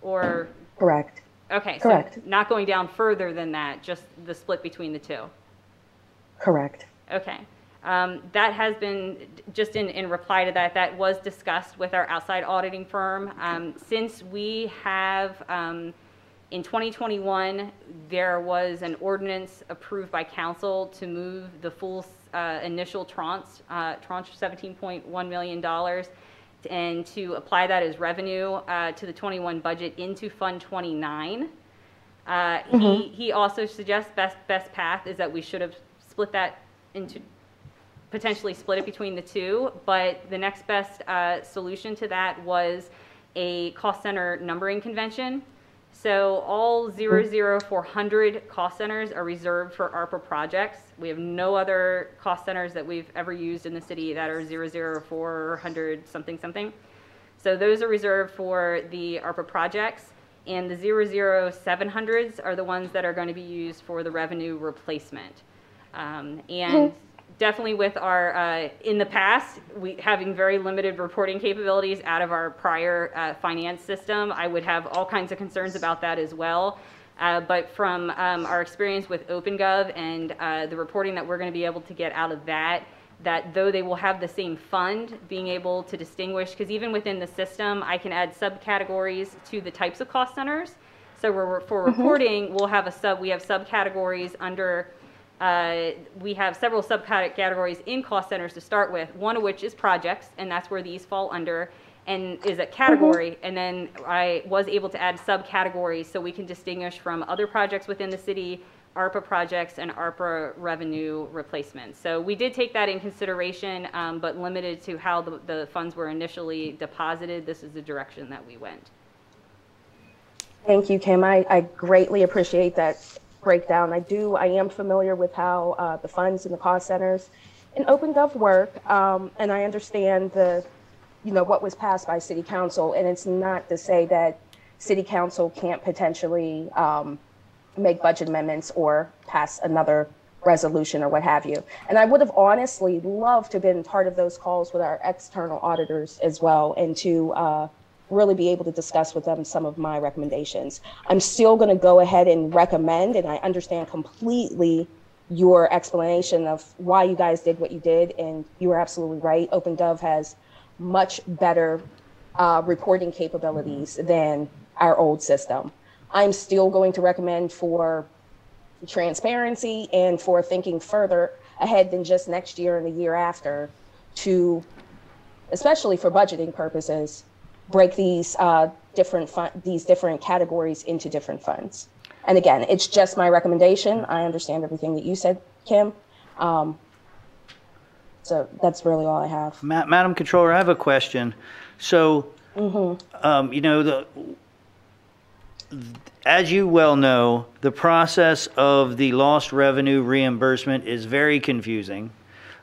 or? Correct. Okay, correct. So not going down further than that, just the split between the two. Correct. Okay. That has been, just in reply to that, that was discussed with our outside auditing firm. Since we have, in 2021, there was an ordinance approved by council to move the full initial tranche of $17.1 million, and to apply that as revenue to the 21 budget into Fund 29. He also suggests best path is that we should have split that into, potentially split it between the two, but the next best solution to that was a cost center numbering convention. So all 00400 cost centers are reserved for ARPA projects. We have no other cost centers that we've ever used in the city that are 00400 something something. So those are reserved for the ARPA projects, and the 00700s are the ones that are going to be used for the revenue replacement. And definitely with our, in the past, we having very limited reporting capabilities out of our prior finance system, I would have all kinds of concerns about that as well. But from our experience with OpenGov and the reporting that we're going to be able to get out of that, that though they will have the same fund, being able to distinguish, because even within the system, I can add subcategories to the types of cost centers. So for reporting, we have subcategories under, we have several subcategories in cost centers to start with, one of which is projects, and that's where these fall under, and is a category. And then I was able to add subcategories so we can distinguish from other projects within the city, ARPA projects, and ARPA revenue replacements. So we did take that in consideration, but limited to how the funds were initially deposited. This is the direction that we went. Thank you, Kim. I greatly appreciate that breakdown. I am familiar with how the funds and the cost centers in OpenGov work, and I understand what was passed by City Council, and it's not to say that City Council can't potentially make budget amendments or pass another resolution or what have you. And I would have honestly loved to have been part of those calls with our external auditors as well, and to really be able to discuss with them some of my recommendations. I'm still going to go ahead and recommend, and I understand completely your explanation of why you guys did what you did, and you are absolutely right. OpenGov has much better reporting capabilities than our old system. I'm still going to recommend for transparency and for thinking further ahead than just next year and the year after, to, especially for budgeting purposes, break these different categories into different funds. And again, it's just my recommendation. I understand everything that you said, Kim. So that's really all I have. Madam Controller, I have a question. So, as you well know, the process of the lost revenue reimbursement is very confusing.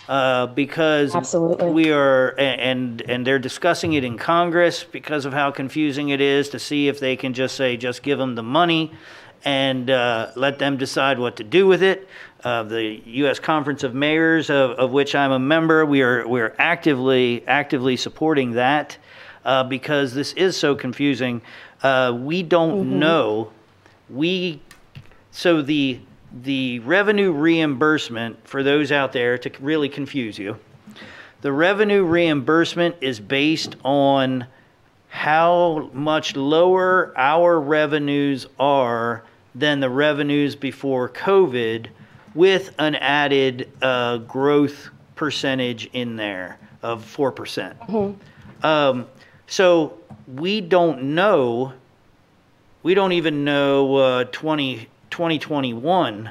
Because absolutely, we are, and they're discussing it in Congress because of how confusing it is, to see if they can just say, just give them the money and let them decide what to do with it. The U.S. Conference of Mayors, of which I'm a member, we're actively supporting that because this is so confusing. We don't know. So the revenue reimbursement, for those out there to really confuse you, the revenue reimbursement is based on how much lower our revenues are than the revenues before COVID with an added growth percentage in there of 4%. So we don't know, we don't even know 2021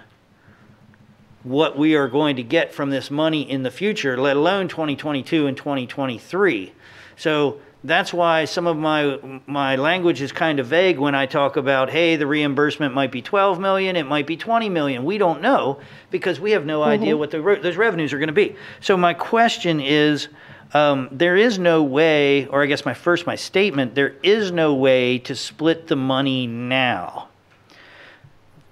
what we are going to get from this money in the future, let alone 2022 and 2023. So that's why some of my language is kind of vague when I talk about, hey, the reimbursement might be 12 million, it might be 20 million. We don't know because we have no idea what those revenues are going to be. So my question is, there is no way, or I guess my statement, there is no way to split the money now.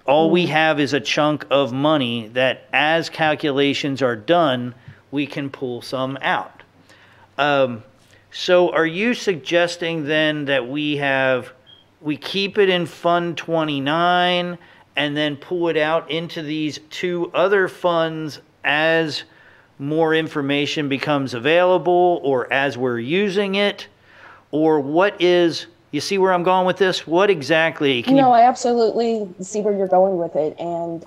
All we have is a chunk of money that as calculations are done, we can pull some out. So are you suggesting then that we keep it in Fund 29 and then pull it out into these two other funds as more information becomes available or as we're using it? Or what is, you see where I'm going with this? What exactly? I absolutely see where you're going with it. And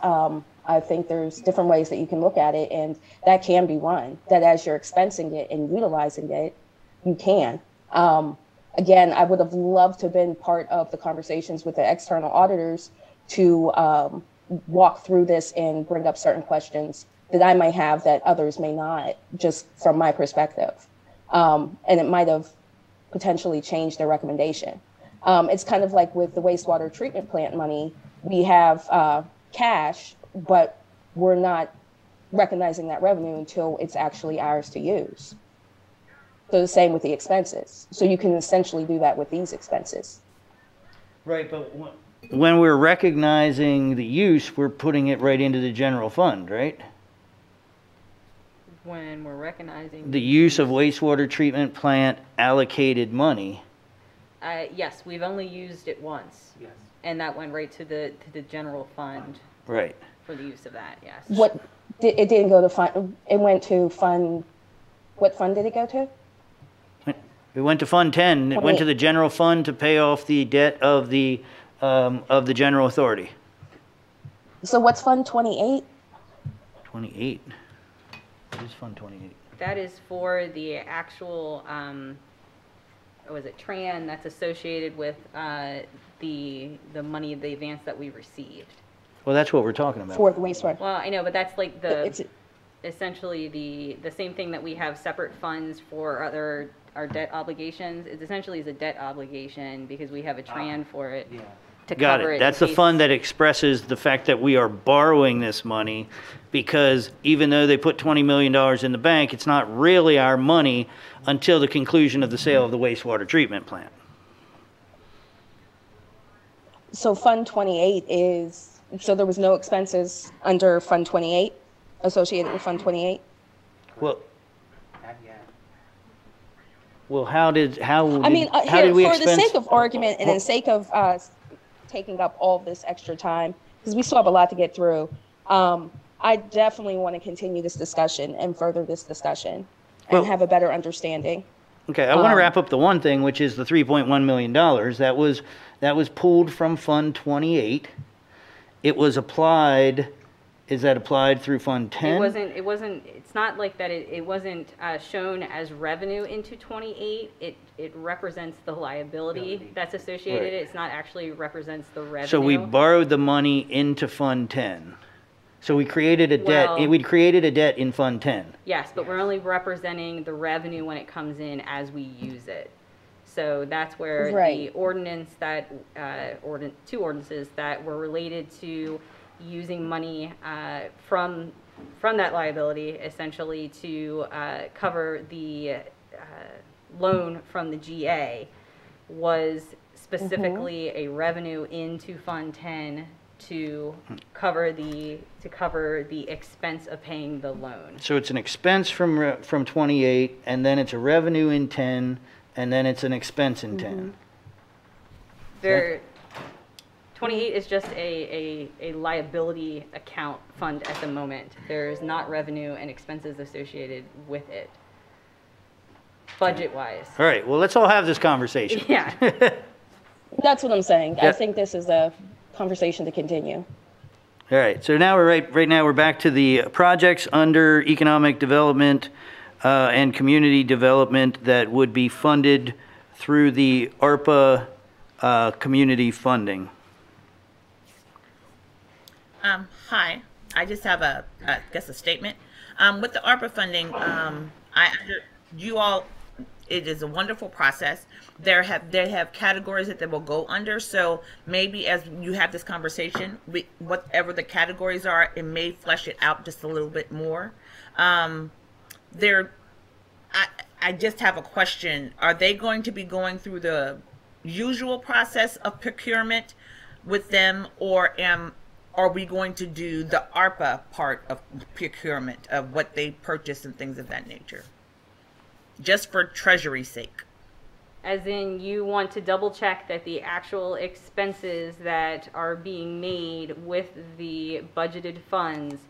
I think there's different ways that you can look at it. And that can be one, that as you're expensing it and utilizing it, you can. Again, I would have loved to have been part of the conversations with the external auditors to walk through this and bring up certain questions that I might have that others may not, just from my perspective. And it might have potentially changed their recommendation. It's kind of like with the wastewater treatment plant money, we have cash, but we're not recognizing that revenue until it's actually ours to use. So the same with the expenses. So you can essentially do that with these expenses. Right, but when we're recognizing the use, we're putting it right into the general fund, right? When we're recognizing the use of wastewater treatment plant allocated money. Yes, we've only used it once. Yes. And that went right to the general fund. Right. For the use of that, yes. It didn't go to fund, it went to fund, what fund did it go to? It went to Fund 10. It went to the general fund to pay off the debt of the general authority. So what's Fund 28? 28. What is Fund 28? That is for the actual, was it TRAN that's associated with the money, the advance that we received. Well, that's what we're talking about. For the wastewater. Well, I know, but that's like essentially the same thing that we have separate funds for our debt obligations. It essentially is a debt obligation because we have a TRAN for it. Yeah. Got it. That's the fund that expresses the fact that we are borrowing this money because even though they put $20 million in the bank, it's not really our money until the conclusion of the sale of the wastewater treatment plant. So Fund 28 is, so there was no expenses under Fund 28 associated with Fund 28? Well, how did we for expense? The sake of argument and in the sake of taking up all this extra time, because we still have a lot to get through, I definitely want to continue this discussion and further this discussion and have a better understanding. Okay, I want to wrap up the one thing, which is the $3.1 million. That was pulled from Fund 28. It was applied. Is that applied through Fund 10? It wasn't, it's not like that it wasn't shown as revenue into 28. It represents the liability that's associated. Right. It's not actually represents the revenue. So we borrowed the money into Fund 10. So we created a debt. We created a debt in Fund 10. Yes, but we're only representing the revenue when it comes in as we use it. So that's where the ordinance that, two ordinances that were related to using money from that liability essentially to cover the loan from the GA was specifically a revenue into Fund 10 to cover the expense of paying the loan. So it's an expense from 28, and then it's a revenue in 10, and then it's an expense in 10. There. 28 is just a liability account fund at the moment. There's not revenue and expenses associated with it. budget-wise. All right, well, let's all have this conversation. Yeah. That's what I'm saying. Yeah. I think this is a conversation to continue. All right, so now right now we're back to the projects under economic development and community development that would be funded through the ARPA community funding. Hi, I just have I guess a statement. With the ARPA funding, it is a wonderful process. They have categories that they will go under. So maybe as you have this conversation, whatever the categories are, it may flesh it out just a little bit more. I just have a question. Are they going to be going through the usual process of procurement with them, or are we going to do the ARPA part of procurement of what they purchase and things of that nature? Just for treasury's sake. As in, you want to double check that the actual expenses that are being made with the budgeted funds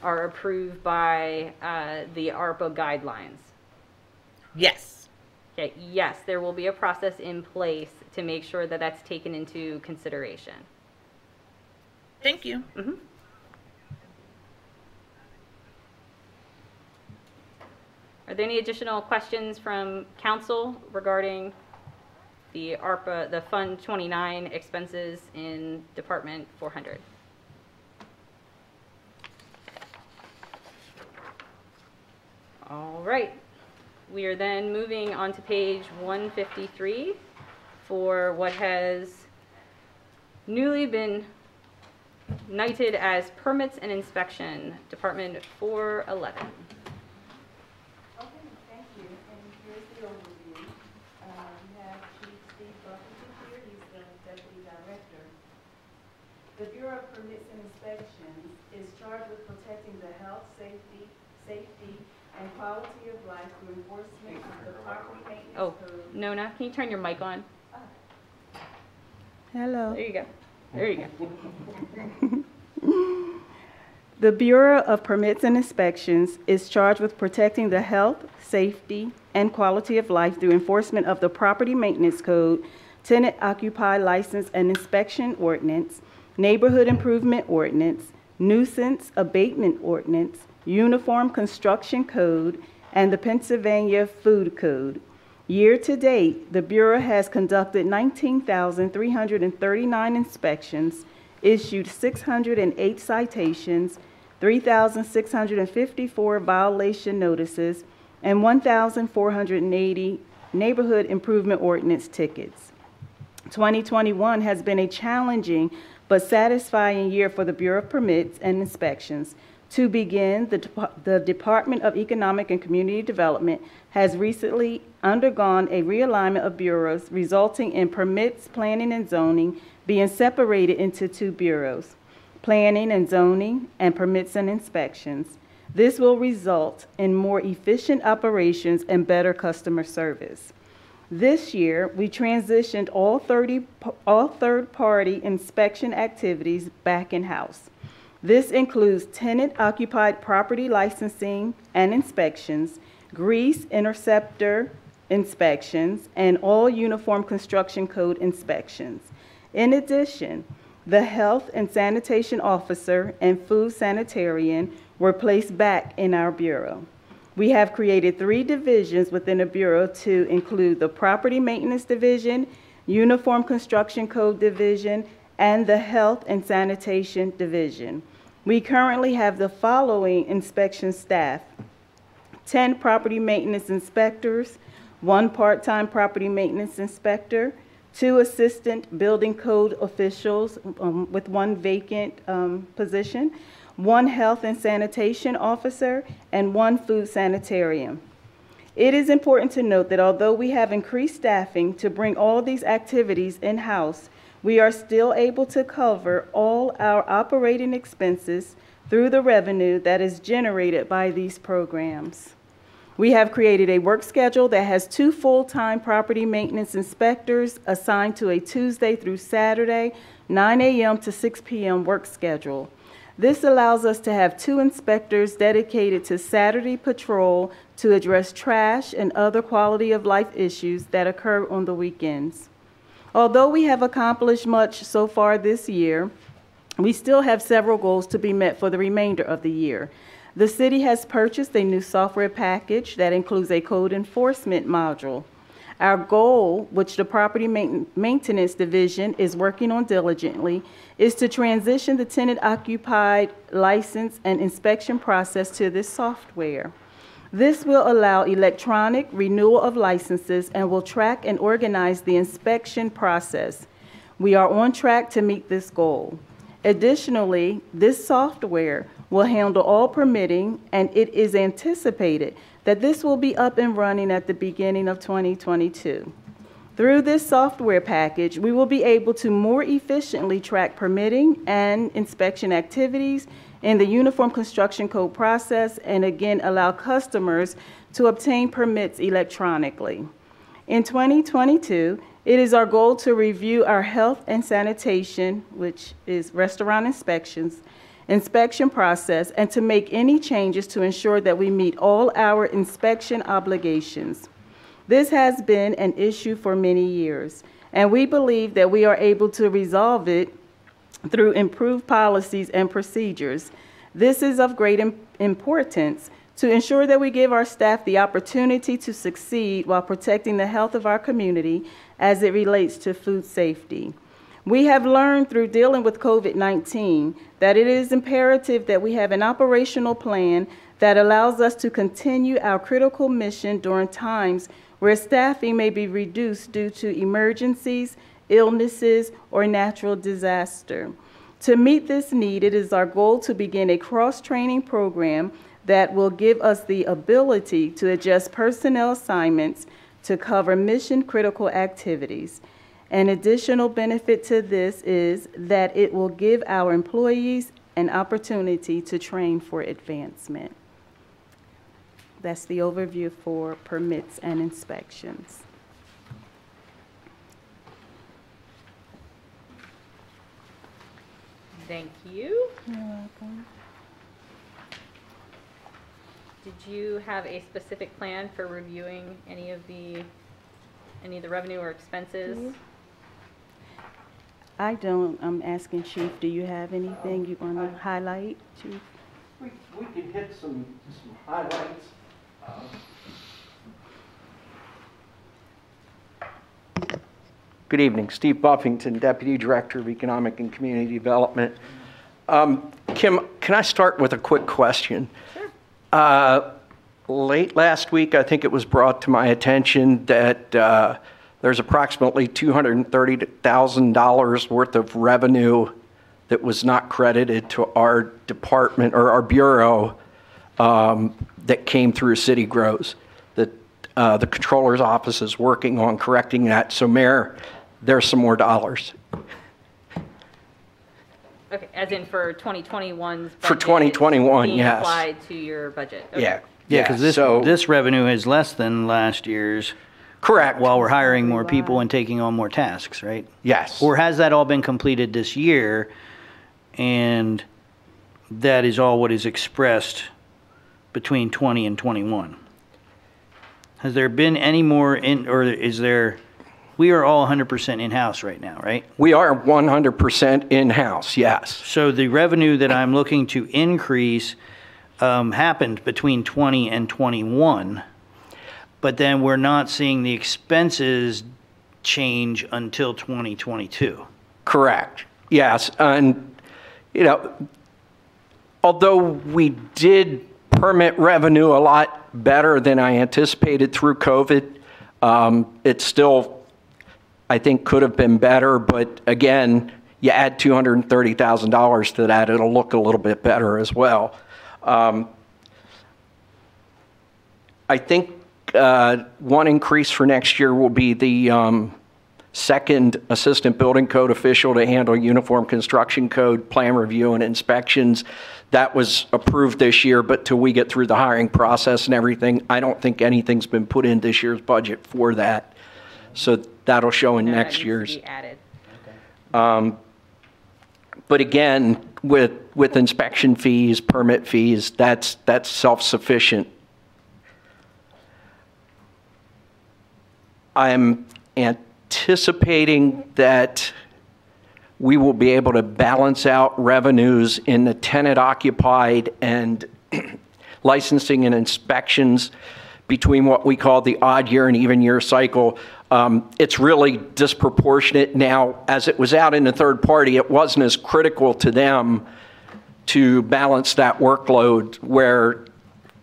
are approved by the ARPA guidelines? Yes. Okay, yes, there will be a process in place to make sure that that's taken into consideration. Thank you. Mm-hmm. Are there any additional questions from council regarding the ARPA, the Fund 29 expenses in Department 400? All right. We are then moving on to page 153 for what has newly been knighted as Permits and Inspection, Department 411. The Bureau of Permits and Inspections is charged with protecting the health, safety, and quality of life through enforcement of the property maintenance code. Nona, can you turn your mic on? Hello. There you go. There you go. The Bureau of Permits and Inspections is charged with protecting the health, safety, and quality of life through enforcement of the property maintenance code, tenant occupied license and inspection ordinance, neighborhood improvement ordinance, nuisance abatement ordinance, uniform construction code, and the Pennsylvania Food Code. Year to date, the Bureau has conducted 19,339 inspections, issued 608 citations, 3,654 violation notices, and 1,480 neighborhood improvement ordinance tickets. 2021 has been a challenging but satisfying year for the Bureau of Permits and Inspections. To begin, the Department of Economic and Community Development has recently undergone a realignment of bureaus, resulting in permits, planning, and zoning being separated into two bureaus, planning and zoning, and permits and inspections. This will result in more efficient operations and better customer service. This year, we transitioned all third-party inspection activities back in-house. This includes tenant-occupied property licensing and inspections, grease interceptor inspections, and all uniform construction code inspections. In addition, the health and sanitation officer and food sanitarian were placed back in our bureau. We have created 3 divisions within the Bureau to include the Property Maintenance Division, Uniform Construction Code Division, and the Health and Sanitation Division. We currently have the following inspection staff: 10 property maintenance inspectors, 1 part-time property maintenance inspector, 2 assistant building code officials with 1 vacant position, 1 health and sanitation officer, and 1 food sanitarian. It is important to note that although we have increased staffing to bring all these activities in-house, we are still able to cover all our operating expenses through the revenue that is generated by these programs. We have created a work schedule that has 2 full-time property maintenance inspectors assigned to a Tuesday through Saturday 9 a.m. to 6 p.m. work schedule. This allows us to have 2 inspectors dedicated to Saturday patrol to address trash and other quality of life issues that occur on the weekends. Although we have accomplished much so far this year, we still have several goals to be met for the remainder of the year. The city has purchased a new software package that includes a code enforcement module. Our goal, which the Property Maintenance Division is working on diligently, is to transition the tenant-occupied license and inspection process to this software. This will allow electronic renewal of licenses and will track and organize the inspection process. We are on track to meet this goal. Additionally, this software will handle all permitting, and it is anticipated that this will be up and running at the beginning of 2022. Through this software package, we will be able to more efficiently track permitting and inspection activities in the Uniform Construction Code process, and again allow customers to obtain permits electronically. In 2022, it is our goal to review our health and sanitation, which is restaurant inspection process, and to make any changes to ensure that we meet all our inspection obligations. This has been an issue for many years, and we believe that we are able to resolve it through improved policies and procedures. This is of great importance to ensure that we give our staff the opportunity to succeed while protecting the health of our community as it relates to food safety. We have learned through dealing with COVID-19 that it is imperative that we have an operational plan that allows us to continue our critical mission during times where staffing may be reduced due to emergencies, illnesses, or natural disaster. To meet this need, it is our goal to begin a cross-training program that will give us the ability to adjust personnel assignments to cover mission-critical activities. An additional benefit to this is that it will give our employees an opportunity to train for advancement. That's the overview for permits and inspections. Thank you. You're welcome. Did you have a specific plan for reviewing any of the revenue or expenses? I don't. I'm asking Chief, do you have anything you want to highlight, Chief? We can hit some highlights. Good evening, Steve Buffington, Deputy Director of Economic and Community Development. Kim, can I start with a quick question? Sure. Late last week, I think it was brought to my attention that there's approximately $230,000 worth of revenue that was not credited to our department or our bureau that came through City Grows. That the Controller's Office is working on correcting that. So, Mayor, there's some more dollars. Okay, as in for 2021's budget. For 2021, being yes. Applied to your budget. Okay. Yeah. Yeah, because this revenue is less than last year's. Correct. While we're hiring more people and taking on more tasks, right? Yes. Or has that all been completed this year, and that is all what is expressed between 20 and 21? Has there been any more or is there? We are all 100% in-house right now, right? We are 100% in-house, yes. So the revenue that I'm looking to increase happened between 20 and 21, but then we're not seeing the expenses change until 2022. Correct. Yes. And, you know, although we did permit revenue a lot better than I anticipated through COVID, it still, I think, could have been better. But again, you add $230,000 to that, it'll look a little bit better as well. I think one increase for next year will be the second assistant building code official to handle uniform construction code, plan review, and inspections. That was approved this year, but till we get through the hiring process and everything, I don't think anything's been put in this year's budget for that. So that'll show in next year's. Added. But again, with inspection fees, permit fees, that's self-sufficient. I'm anticipating that we will be able to balance out revenues in the tenant occupied and licensing and inspections between what we call the odd year and even year cycle. It's really disproportionate now. As it was out in the third party, it wasn't as critical to them to balance that workload, where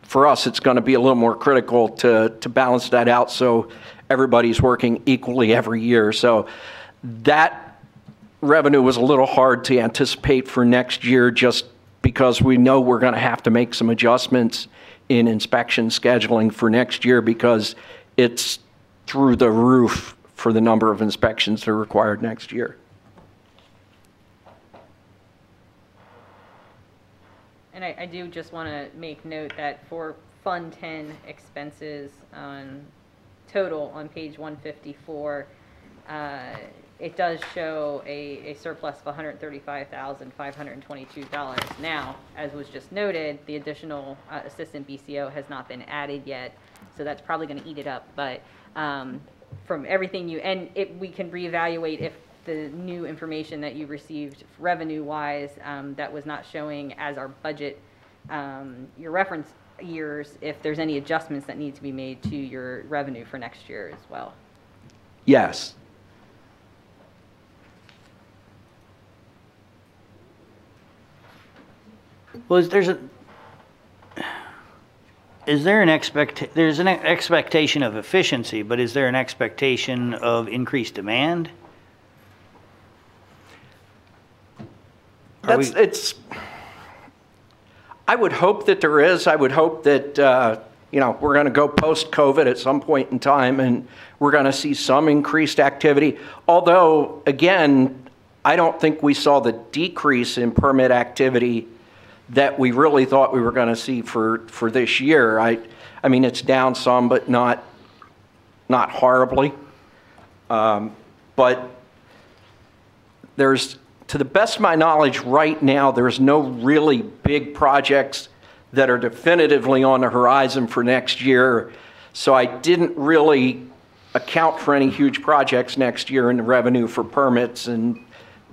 for us it's going to be a little more critical to balance that out so everybody's working equally every year. So that revenue was a little hard to anticipate for next year, just because we know we're going to have to make some adjustments in inspection scheduling for next year, because it's through the roof for the number of inspections that are required next year. And I do just want to make note that for Fund 10 expenses on total on page 154, it does show a surplus of $135,522. Now, as was just noted, the additional assistant BCO has not been added yet, so that's probably going to eat it up. But from everything we can reevaluate if the new information that you received revenue-wise that was not showing as our budget, your reference years, if there's any adjustments that need to be made to your revenue for next year as well. Yes. Well, there's an expectation of efficiency, but is there an expectation of increased demand? I would hope that there is. I would hope that, we're going to go post-COVID at some point in time, and we're going to see some increased activity. Although, again, I don't think we saw the decrease in permit activity that we really thought we were going to see for this year. I mean, it's down some, but not horribly. But to the best of my knowledge right now, there's no really big projects that are definitively on the horizon for next year. So I didn't really account for any huge projects next year in the revenue for permits and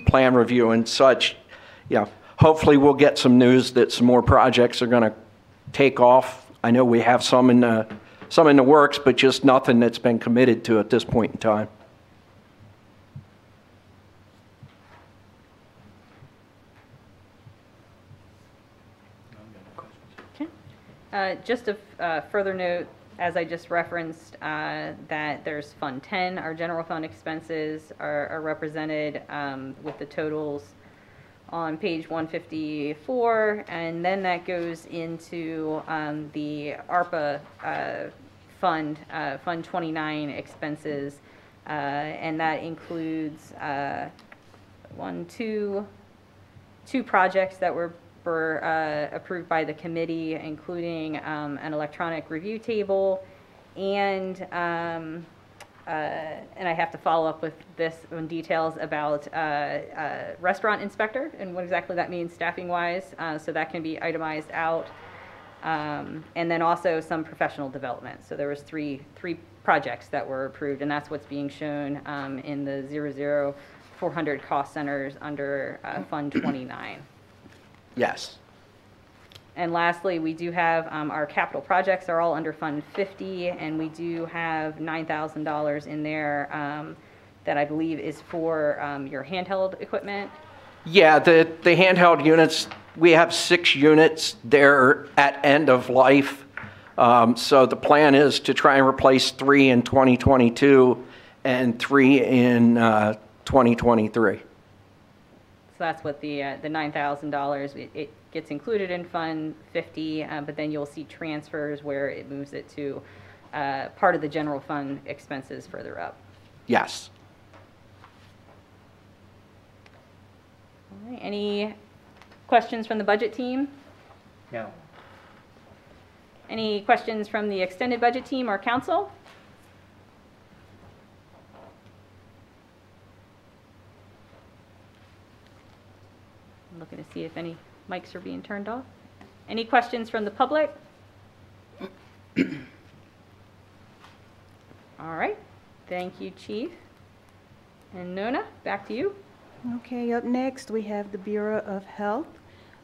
plan review and such. Hopefully we'll get some news that some more projects are going to take off. I know we have some in the works, but just nothing that's been committed to at this point in time. Okay. Just a further note, as I just referenced, that there's Fund 10. Our general fund expenses are represented with the totals on page 154, and then that goes into the ARPA fund, Fund 29 expenses, and that includes two projects that were approved by the committee, including an electronic review table and I have to follow up with this on details about restaurant inspector and what exactly that means staffing-wise, so that can be itemized out. And then also some professional development. So there was three projects that were approved, and that's what's being shown in the 00400 cost centers under Fund 29. Yes. And lastly, we do have our capital projects are all under Fund 50, and we do have $9,000 in there that I believe is for your handheld equipment. Yeah, the handheld units, we have 6 units. They're at end of life. So the plan is to try and replace 3 in 2022 and 3 in 2023. So that's what the $9,000, it gets included in Fund 50, but then you'll see transfers where it moves it to part of the general fund expenses further up. Yes. All right, any questions from the budget team? No. Any questions from the extended budget team or council? see if any mics are being turned off. Any questions from the public? All right. Thank you, Chief. And Nona, back to you. Okay, up next we have the Bureau of Health.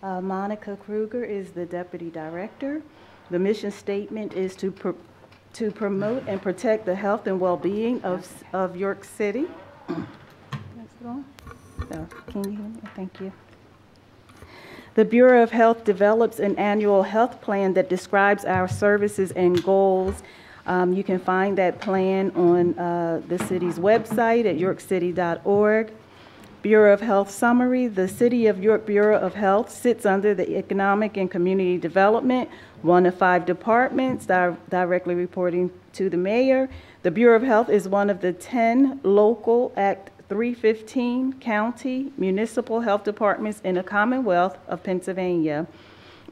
Monica Kruger is the Deputy Director. The mission statement is to promote and protect the health and well-being of York City. Can you hear me? Thank you. The Bureau of Health develops an annual health plan that describes our services and goals. You can find that plan on the city's website at yorkcity.org. Bureau of Health summary. The City of York Bureau of Health sits under the Economic and Community Development, one of 5 departments directly reporting to the mayor. The Bureau of Health is one of the 10 local Act 315 county municipal health departments in the Commonwealth of Pennsylvania.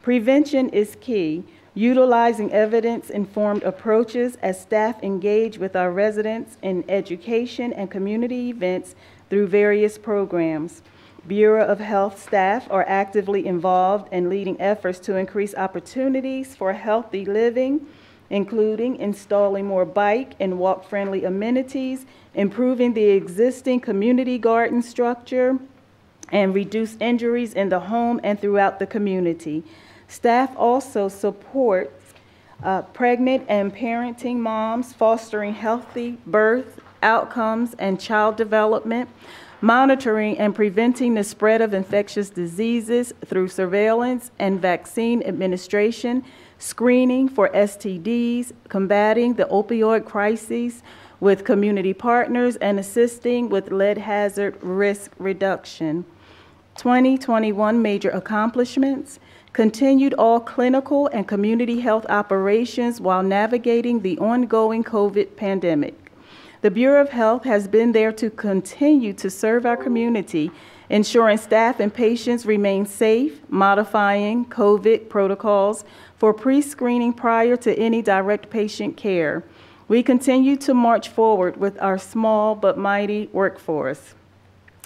Prevention is key. Utilizing evidence-informed approaches as staff engage with our residents in education and community events through various programs. Bureau of Health staff are actively involved in leading efforts to increase opportunities for healthy living, including installing more bike and walk-friendly amenities, improving the existing community garden structure, and reduce injuries in the home and throughout the community. Staff also supports pregnant and parenting moms, fostering healthy birth outcomes and child development, monitoring and preventing the spread of infectious diseases through surveillance and vaccine administration, screening for STDs, combating the opioid crises with community partners, and assisting with lead hazard risk reduction. 2021 major accomplishments: continued all clinical and community health operations while navigating the ongoing COVID pandemic. The Bureau of Health has been there to continue to serve our community, ensuring staff and patients remain safe, modifying COVID protocols for pre-screening prior to any direct patient care. We continue to march forward with our small but mighty workforce.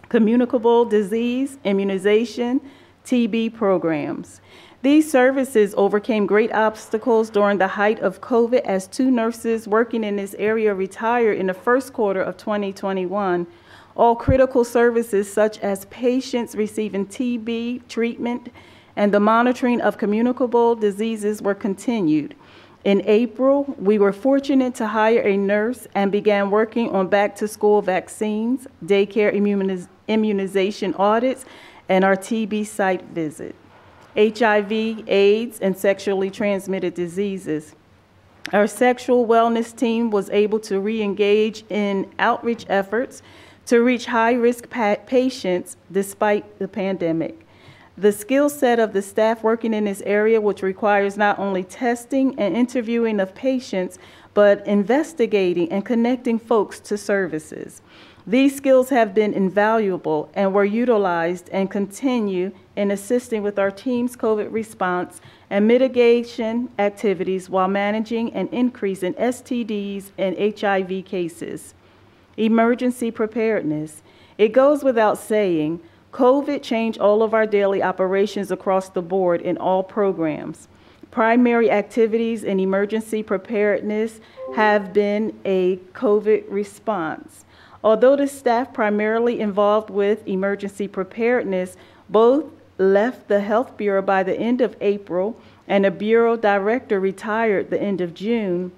Communicable disease, immunization, TB programs. These services overcame great obstacles during the height of COVID as 2 nurses working in this area retired in the first quarter of 2021. All critical services such as patients receiving TB treatment and the monitoring of communicable diseases were continued. In April, we were fortunate to hire a nurse and began working on back-to-school vaccines, daycare immunization audits, and our TB site visit. HIV, AIDS, and sexually transmitted diseases. Our sexual wellness team was able to re-engage in outreach efforts to reach high-risk patients despite the pandemic. The skill set of the staff working in this area, which requires not only testing and interviewing of patients, but investigating and connecting folks to services. These skills have been invaluable and were utilized and continue in assisting with our team's COVID response and mitigation activities while managing an increase in STDs and HIV cases. Emergency preparedness. It goes without saying, COVID changed all of our daily operations across the board in all programs. Primary activities in emergency preparedness have been a COVID response. Although the staff primarily involved with emergency preparedness both left the Health Bureau by the end of April and the Bureau Director retired the end of June,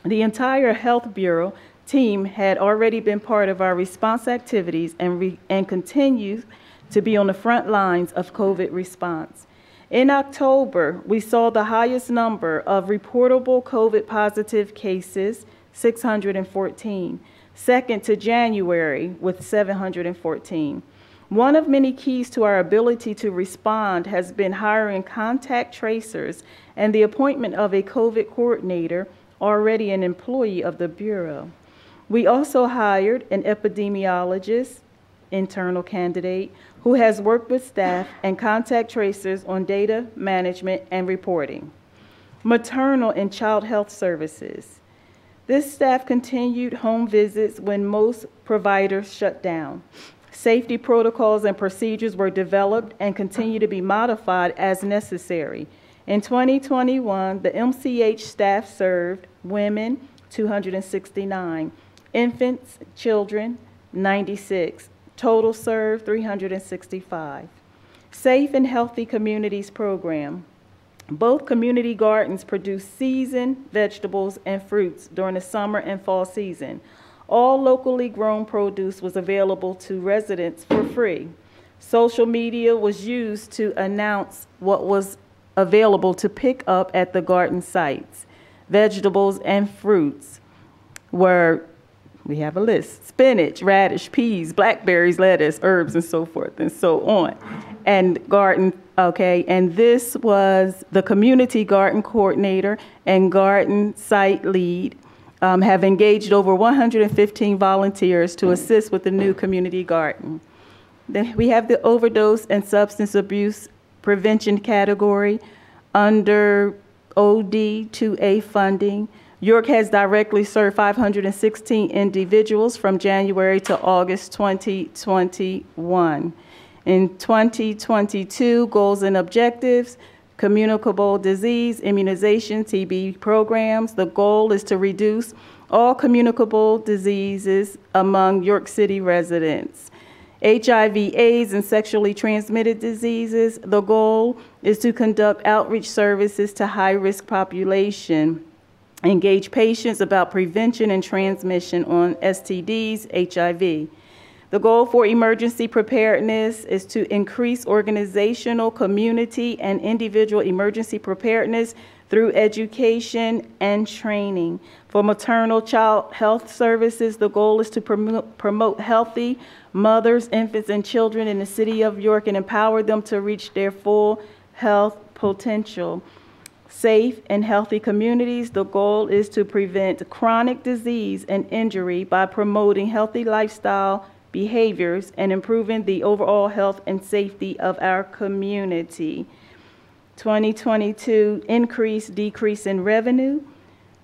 the entire Health Bureau team had already been part of our response activities and continues to be on the front lines of COVID response. In October, we saw the highest number of reportable COVID positive cases, 614. Second to January with 714. One of many keys to our ability to respond has been hiring contact tracers and the appointment of a COVID coordinator, already an employee of the Bureau. We also hired an epidemiologist, internal candidate, who has worked with staff and contact tracers on data management and reporting. Maternal and child health services. This staff continued home visits when most providers shut down. Safety protocols and procedures were developed and continue to be modified as necessary. In 2021, the MCH staff served women 269, infants, children 96, total served 365. Safe and Healthy Communities Program. Both community gardens produce seasoned vegetables and fruits during the summer and fall season. All locally grown produce was available to residents for free. Social media was used to announce what was available to pick up at the garden sites. Vegetables and fruits were, we have a list, spinach, radish, peas, blackberries, lettuce, herbs, and so forth and so on. And garden, okay, and this was the community garden coordinator and garden site lead have engaged over 115 volunteers to assist with the new community garden. Then we have the overdose and substance abuse prevention category under OD 2A funding. York has directly served 516 individuals from January to August 2021. In 2022, goals and objectives, communicable disease, immunization, TB programs. The goal is to reduce all communicable diseases among York City residents. HIV, AIDS, and sexually transmitted diseases. The goal is to conduct outreach services to high-risk population, engage patients about prevention and transmission on STDs, HIV. The goal for emergency preparedness is to increase organizational, community, and individual emergency preparedness through education and training. For maternal child health services, the goal is to promote healthy mothers, infants, and children in the city of York and empower them to reach their full health potential. Safe and healthy communities, the goal is to prevent chronic disease and injury by promoting healthy lifestyle behaviors and improving the overall health and safety of our community. 2022 increase, decrease in revenue.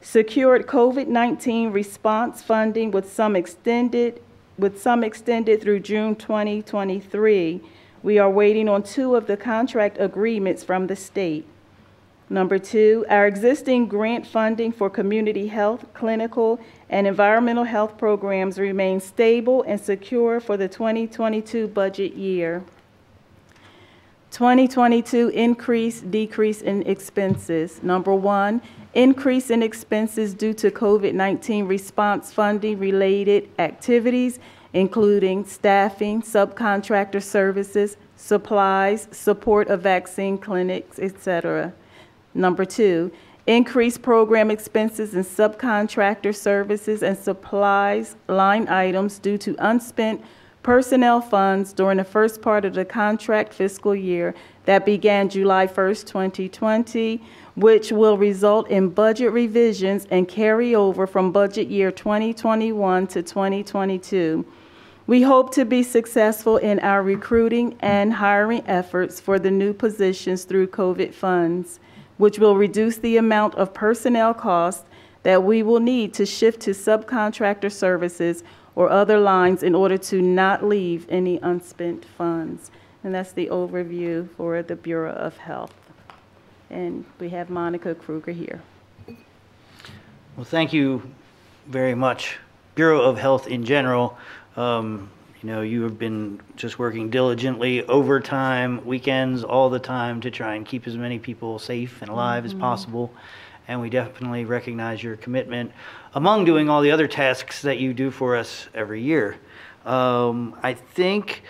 Secured COVID-19 response funding with some extended through June 2023. We are waiting on 2 of the contract agreements from the state. Number 2, our existing grant funding for community health, clinical, and environmental health programs remains stable and secure for the 2022 budget year. 2022 increase, decrease in expenses. Number 1, increase in expenses due to COVID-19 response funding related activities, including staffing, subcontractor services, supplies, support of vaccine clinics, etc. Number 2, increased program expenses and subcontractor services and supplies line items due to unspent personnel funds during the first part of the contract fiscal year that began July 1st, 2020, which will result in budget revisions and carry over from budget year 2021 to 2022. We hope to be successful in our recruiting and hiring efforts for the new positions through COVID funds, which will reduce the amount of personnel costs that we will need to shift to subcontractor services or other lines in order to not leave any unspent funds. And that's the overview for the Bureau of Health. And we have Monica Kruger here. Well, thank you very much. Bureau of Health in general, you know, you have been just working diligently, overtime, weekends, all the time to try and keep as many people safe and alive as possible. And we definitely recognize your commitment among doing all the other tasks that you do for us every year. I think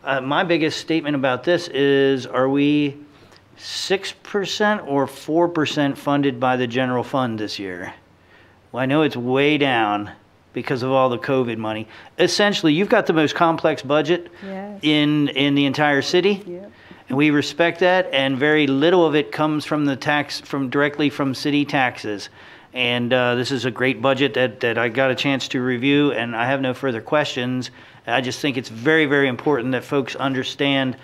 my biggest statement about this is, are we 6% or 4% funded by the general fund this year? Well, I know it's way down because of all the COVID money. Essentially, you've got the most complex budget in the entire city. Yep. And we respect that, and very little of it comes from the tax, directly from city taxes. And this is a great budget that I got a chance to review, and I have no further questions. I just think it's very, very important that folks understand,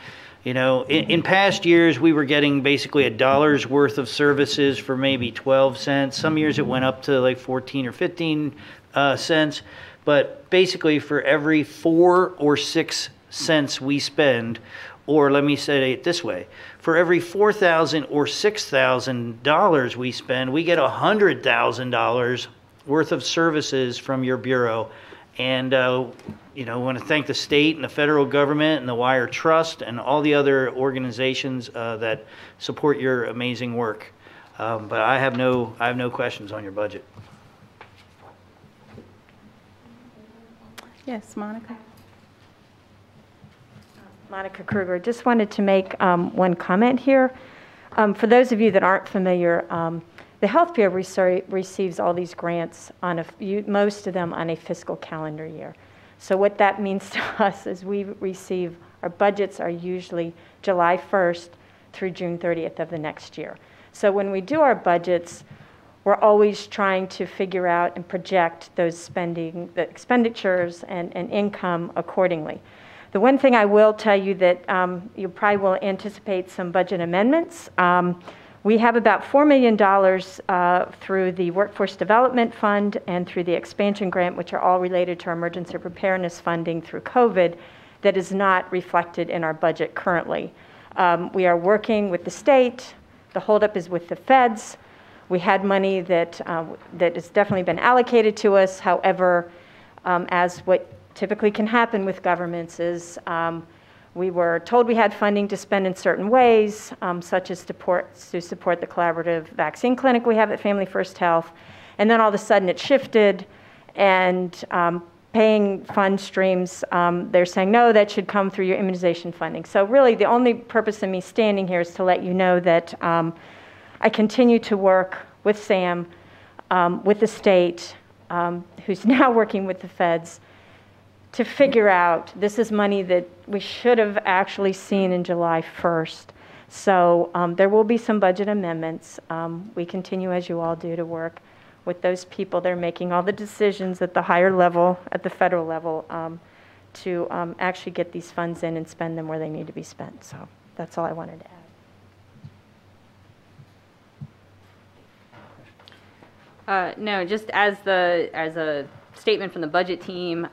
you know, in past years, we were getting basically $1 worth of services for maybe 12 cents. Some years it went up to like 14 or 15 cents. But basically for every 4 or 6 cents we spend, or let me say it this way, for every $4,000 or $6,000 we spend, we get $100,000 worth of services from your bureau. And you know, I want to thank the state and the federal government and the Wire Trust and all the other organizations that support your amazing work. But I have no questions on your budget. Yes, Monica. Monica Kruger. Just wanted to make one comment here. For those of you that aren't familiar, the Health Bureau receives all these grants on most of them on a fiscal calendar year. So what that means to us is we receive, our budgets are usually July 1st through June 30th of the next year. So when we do our budgets, we're always trying to figure out and project those the expenditures and income accordingly. The one thing I will tell you that you probably will anticipate some budget amendments. We have about $4 million through the Workforce Development Fund and through the expansion grant, which are all related to our emergency preparedness funding through COVID, that is not reflected in our budget currently. We are working with the state. The holdup is with the feds. We had money that has definitely been allocated to us. However, as what typically can happen with governments is we were told we had funding to spend in certain ways, such as to support the collaborative vaccine clinic we have at Family First Health. And then all of a sudden it shifted, and paying fund streams, they're saying, no, that should come through your immunization funding. So really the only purpose of me standing here is to let you know that I continue to work with Sam, with the state, who's now working with the feds, to figure out, this is money that we should have actually seen in July 1st. So there will be some budget amendments. We continue, as you all do, to work with those people that are making all the decisions at the higher level, at the federal level, to actually get these funds in and spend them where they need to be spent. So that's all I wanted to add. No, just as a statement from the budget team,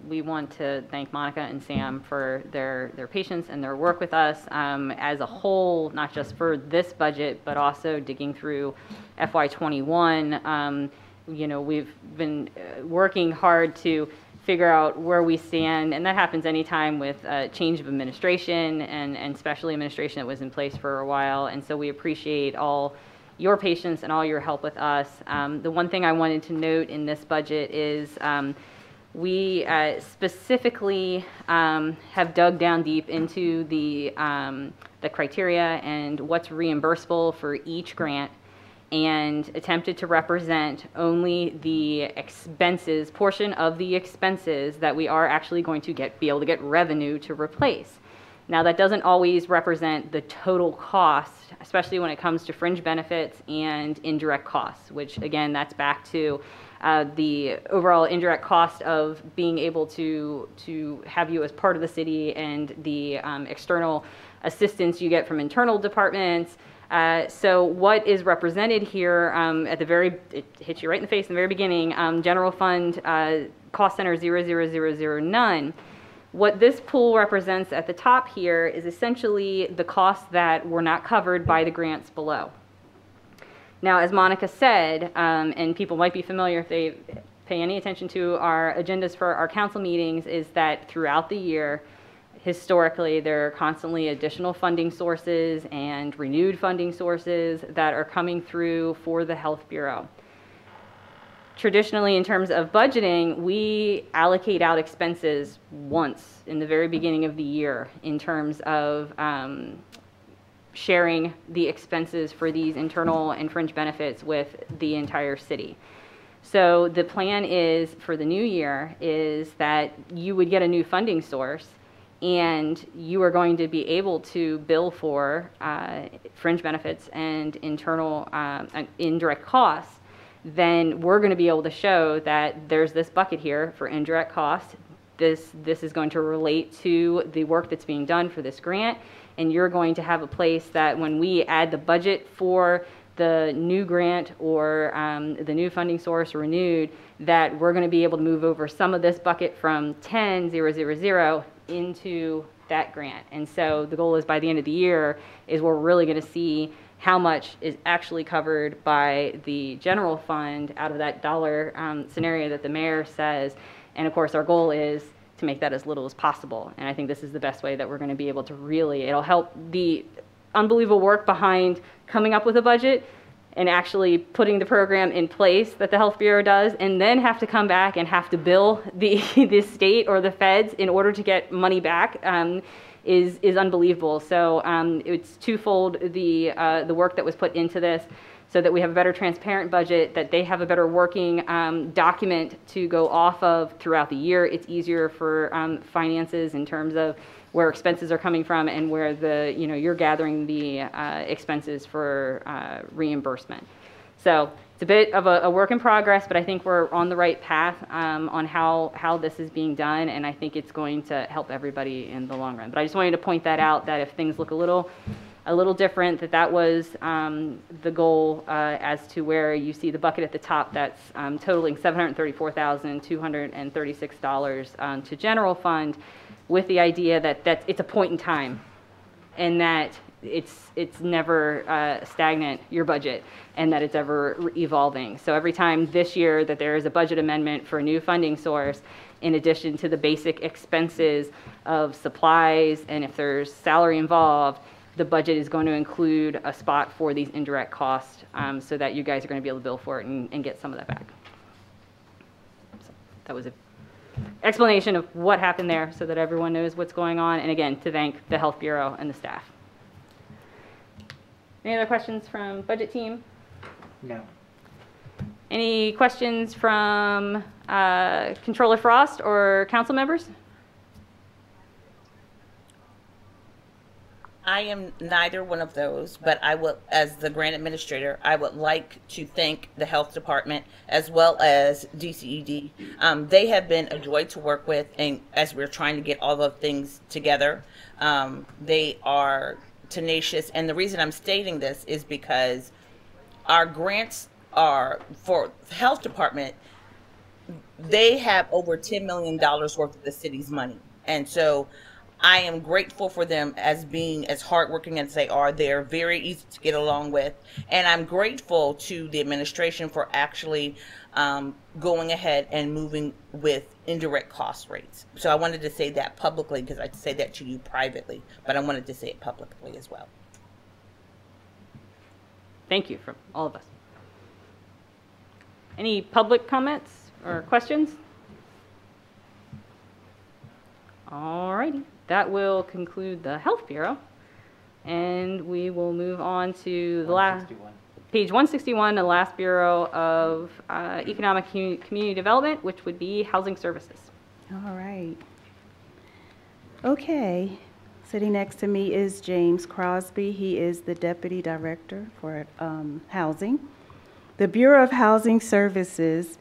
we want to thank Monica and Sam for their patience and their work with us as a whole, not just for this budget, but also digging through FY21. You know, we've been working hard to figure out where we stand, and that happens anytime with change of administration and especially administration that was in place for a while. And so we appreciate all your patience and all your help with us. The one thing I wanted to note in this budget is we specifically have dug down deep into the criteria and what's reimbursable for each grant, and attempted to represent only the expenses, portion of the expenses that we are actually going to be able to get revenue to replace. Now, that doesn't always represent the total cost, especially when it comes to fringe benefits and indirect costs, which again, that's back to the overall indirect cost of being able to have you as part of the city and the external assistance you get from internal departments. So what is represented here it hits you right in the face in the very beginning, General Fund Cost Center 0000 none. What this pool represents at the top here is essentially the costs that were not covered by the grants below. Now, as Monica said, and people might be familiar if they pay any attention to our agendas for our council meetings, is that throughout the year, historically, there are constantly additional funding sources and renewed funding sources that are coming through for the Health Bureau. Traditionally, in terms of budgeting, we allocate out expenses once in the very beginning of the year in terms of sharing the expenses for these internal and fringe benefits with the entire city. So the plan is for the new year is that you would get a new funding source, and you are going to be able to bill for fringe benefits and internal indirect costs. Then we're going to be able to show that there's this bucket here for indirect costs. This is going to relate to the work that's being done for this grant, and you're going to have a place that when we add the budget for the new grant or the new funding source renewed, that we're going to be able to move over some of this bucket from 10,000 into that grant. And so the goal is by the end of the year is we're really going to see how much is actually covered by the general fund out of that dollar scenario that the mayor says. And of course, our goal is to make that as little as possible. And I think this is the best way that we're going to be able to really, it'll help the unbelievable work behind coming up with a budget and actually putting the program in place that the Health Bureau does, and then have to come back and have to bill the state or the feds in order to get money back is unbelievable. So it's twofold, the work that was put into this, so that we have a better transparent budget, that they have a better working document to go off of throughout the year. It's easier for finances in terms of where expenses are coming from and where you're gathering the expenses for reimbursement. So it's a bit of a work in progress, but I think we're on the right path on how this is being done, and I think it's going to help everybody in the long run. But I just wanted to point that out, that if things look a little different, that was the goal as to where you see the bucket at the top that's totaling $734,236 to general fund, with the idea that it's a point in time, and that it's never stagnant, your budget, and that it's ever evolving. So every time this year that there is a budget amendment for a new funding source, in addition to the basic expenses of supplies, and if there's salary involved, the budget is going to include a spot for these indirect costs, so that you guys are going to be able to bill for it and get some of that back. So that was an explanation of what happened there, so that everyone knows what's going on, and again, to thank the Health Bureau and the staff. Any other questions from budget team? No. Any questions from Controller Frost or council members? I am neither one of those, but I will, as the grant administrator, I would like to thank the health department as well as DCED. They have been a joy to work with, and as we're trying to get all the things together, they are tenacious. And the reason I'm stating this is because our grants are for the health department. They have over $10 million worth of the city's money, and so I am grateful for them as being as hardworking as they are. They're very easy to get along with. And I'm grateful to the administration for actually going ahead and moving with indirect cost rates. So I wanted to say that publicly, because I say that to you privately, but I wanted to say it publicly as well. Thank you from all of us. Any public comments or questions? All righty. That will conclude the Health Bureau, and we will move on to the last page 161, the last Bureau of Economic Community Development, which would be Housing Services. All right. Okay. Sitting next to me is James Crosby. He is the Deputy Director for Housing. The Bureau of Housing Services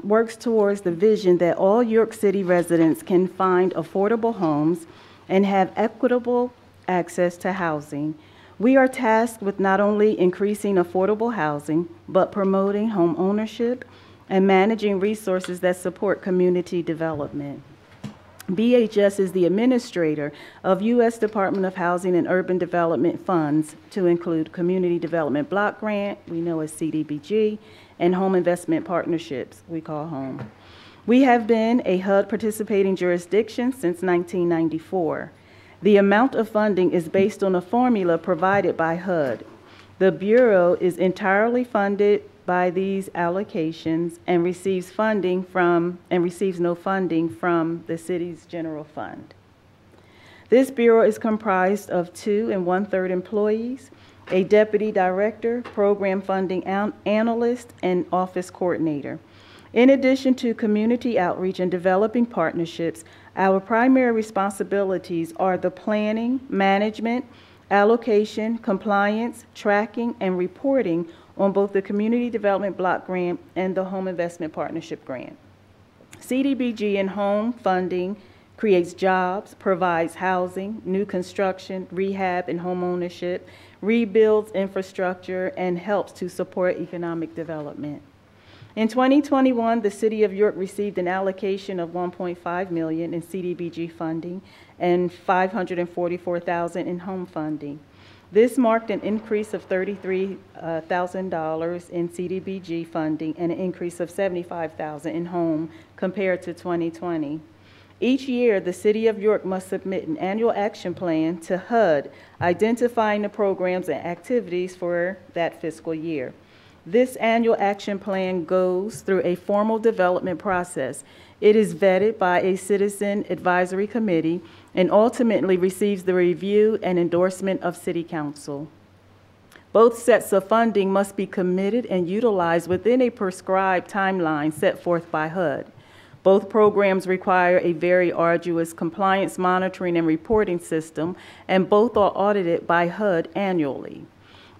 works towards the vision that all York City residents can find affordable homes and have equitable access to housing. We are tasked with not only increasing affordable housing, but promoting home ownership and managing resources that support community development. BHS is the administrator of U.S. Department of Housing and Urban Development funds, to include Community Development Block Grant, we know as CDBG, and Home Investment Partnerships, we call HOME. We have been a HUD participating jurisdiction since 1994. The amount of funding is based on a formula provided by HUD. The Bureau is entirely funded by these allocations and receives no funding from the city's general fund. This Bureau is comprised of 2 1/3 employees, a deputy director, program funding analyst, and office coordinator. In addition to community outreach and developing partnerships, our primary responsibilities are the planning, management, allocation, compliance, tracking, and reporting on both the Community Development Block Grant and the Home Investment Partnership Grant. CDBG and home funding creates jobs, provides housing, new construction, rehab, and home ownership, rebuilds infrastructure, and helps to support economic development. In 2021, the City of York received an allocation of $1.5 million in CDBG funding and $544,000 in home funding. This marked an increase of $33,000 in CDBG funding and an increase of $75,000 in home compared to 2020. Each year, the City of York must submit an annual action plan to HUD, identifying the programs and activities for that fiscal year. This annual action plan goes through a formal development process. It is vetted by a citizen advisory committee and ultimately receives the review and endorsement of City Council. Both sets of funding must be committed and utilized within a prescribed timeline set forth by HUD. Both programs require a very arduous compliance monitoring and reporting system, and both are audited by HUD annually.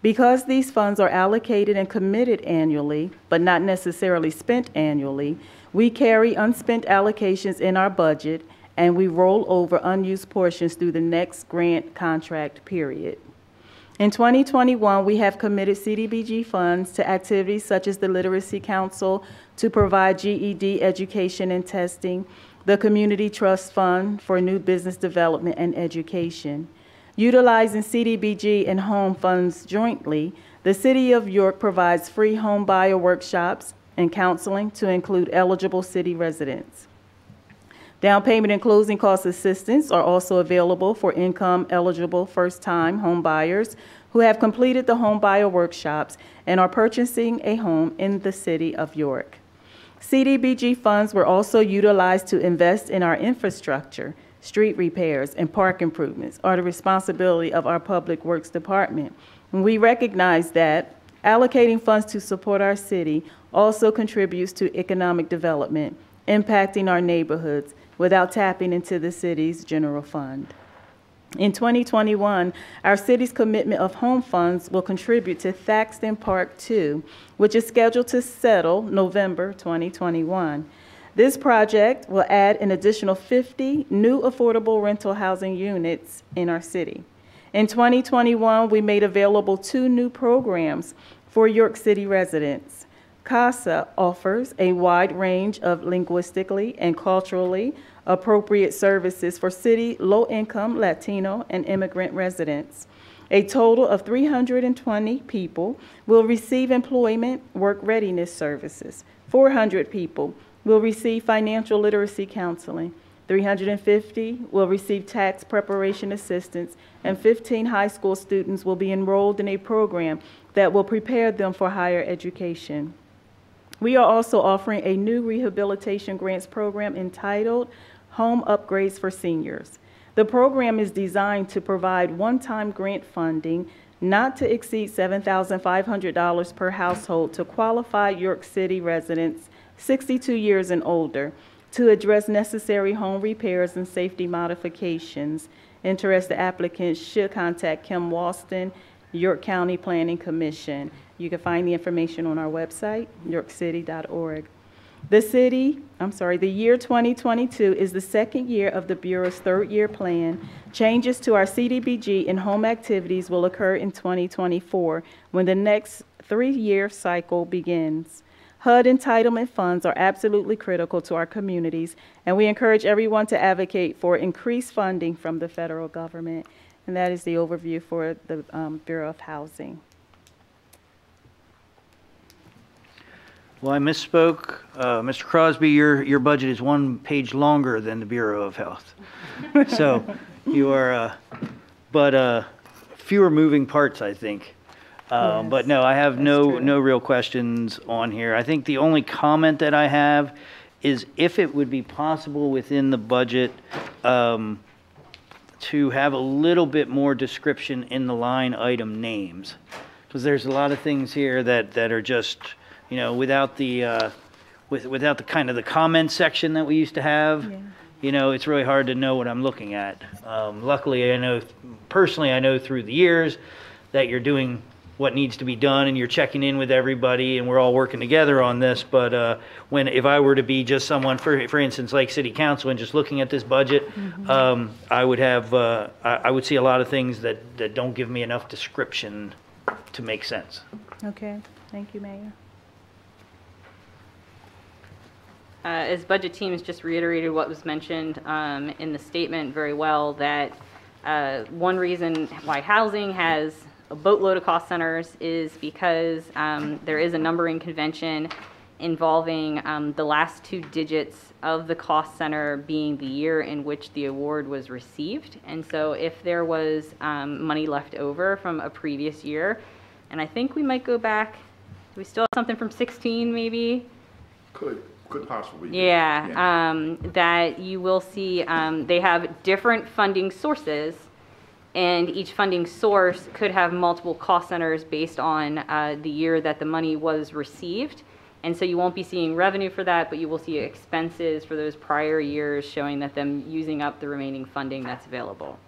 Because these funds are allocated and committed annually, but not necessarily spent annually, we carry unspent allocations in our budget, and we roll over unused portions through the next grant contract period. In 2021, we have committed CDBG funds to activities such as the Literacy Council to provide GED education and testing, the Community Trust Fund for new business development and education. Utilizing CDBG and home funds jointly, the City of York provides free home buyer workshops and counseling to include eligible city residents. Down payment and closing cost assistance are also available for income-eligible first-time home buyers who have completed the home buyer workshops and are purchasing a home in the City of York. CDBG funds were also utilized to invest in our infrastructure. Street repairs and park improvements are the responsibility of our Public Works Department. And we recognize that allocating funds to support our city also contributes to economic development, impacting our neighborhoods without tapping into the city's general fund. In 2021, our city's commitment of home funds will contribute to Thaxton Park 2, which is scheduled to settle November 2021. This project will add an additional 50 new affordable rental housing units in our city. In 2021, we made available 2 new programs for York City residents. CASA offers a wide range of linguistically and culturally appropriate services for city low-income Latino and immigrant residents. A total of 320 people will receive employment work readiness services. 400 people will receive financial literacy counseling. 350 will receive tax preparation assistance, and 15 high school students will be enrolled in a program that will prepare them for higher education. We are also offering a new rehabilitation grants program entitled Home Upgrades for Seniors. The program is designed to provide one-time grant funding not to exceed $7,500 per household to qualified York City residents 62 years and older to address necessary home repairs and safety modifications. Interested applicants should contact Kim Walston, York County Planning Commission. You can find the information on our website, yorkcity.org. The year 2022 is the second year of the Bureau's third-year plan. Changes to our CDBG and home activities will occur in 2024 when the next 3-year cycle begins. HUD entitlement funds are absolutely critical to our communities, and we encourage everyone to advocate for increased funding from the federal government. And that is the overview for the Bureau of Housing. Well, I misspoke. Mr. Crosby, your budget is 1 page longer than the Bureau of Health. So you are, but fewer moving parts, I think. Yes, but no, I have true. no real questions on here. I think the only comment that I have is if it would be possible within the budget to have a little bit more description in the line item names, because there's a lot of things here that are just, you know, without the without the kind of the comment section that we used to have. Yeah. You know, it's really hard to know what I'm looking at. Luckily, I know personally, I know through the years that you're doing what needs to be done, and you're checking in with everybody, and we're all working together on this. But if I were to be just someone, for instance, like City Council, and just looking at this budget, I would have I would see a lot of things that don't give me enough description to make sense. Okay, thank you, Mayor. As budget teams just reiterated what was mentioned in the statement very well, that one reason why housing has a boatload of cost centers is because there is a numbering convention involving the last 2 digits of the cost center being the year in which the award was received. And so if there was money left over from a previous year, and I think we might go back, do we still have something from 16 maybe? Could possibly be. Yeah. That you will see they have different funding sources, and each funding source could have multiple cost centers based on the year that the money was received. And so you won't be seeing revenue for that, but you will see expenses for those prior years showing that them using up the remaining funding that's available.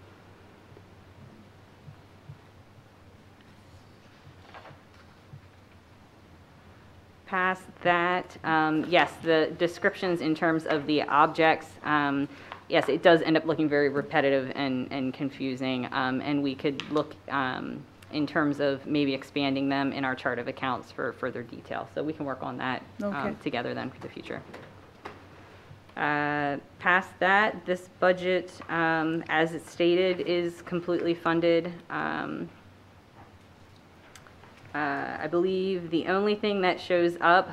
Past that, yes, the descriptions in terms of the objects, yes, it does end up looking very repetitive and confusing, and we could look in terms of maybe expanding them in our chart of accounts for further detail. So we can work on that together then for the future. Past that, this budget, as it's stated, is completely funded. I believe the only thing that shows up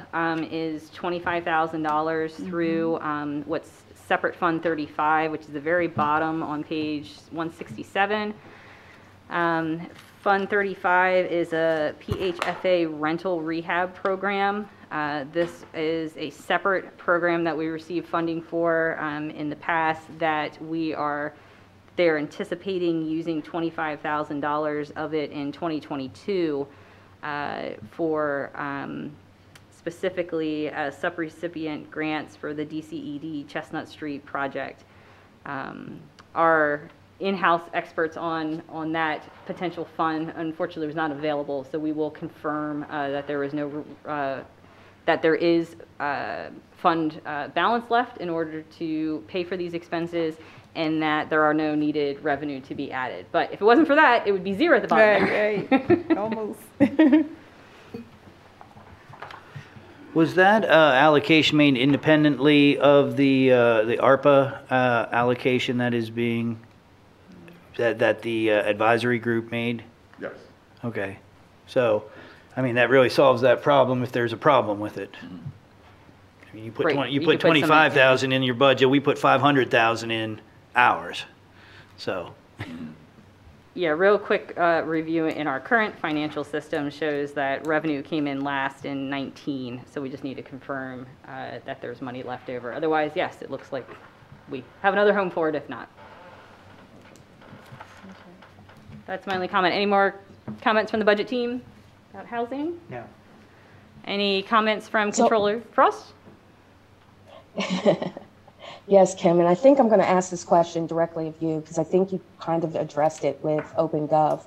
is $25,000 through what's separate Fund 35, which is the very bottom on page 167. Fund 35 is a PHFA rental rehab program. This is a separate program that we received funding for in the past that they're anticipating using $25,000 of it in 2022 for specifically subrecipient grants for the DCED Chestnut Street project. Our in-house experts on that potential fund unfortunately was not available, so we will confirm that there is no that there is fund balance left in order to pay for these expenses, and that there are no needed revenue to be added. But if it wasn't for that, it would be zero at the bottom. Right. Almost. Was that allocation made independently of the ARPA allocation that is being that the advisory group made? Yes. Okay, so I mean that really solves that problem if there's a problem with it. I mean, you put Right. you put 25,000 in your budget. We put 500,000 in ours. So. Yeah, real quick review in our current financial system shows that revenue came in last in 19, so we just need to confirm that there's money left over. Otherwise, yes, it looks like we have another home for it if not. That's my only comment. Any more comments from the budget team about housing? No. Any comments from Controller Frost? Yes, Kim, and I think I'm going to ask this question directly of you because I think you kind of addressed it with OpenGov.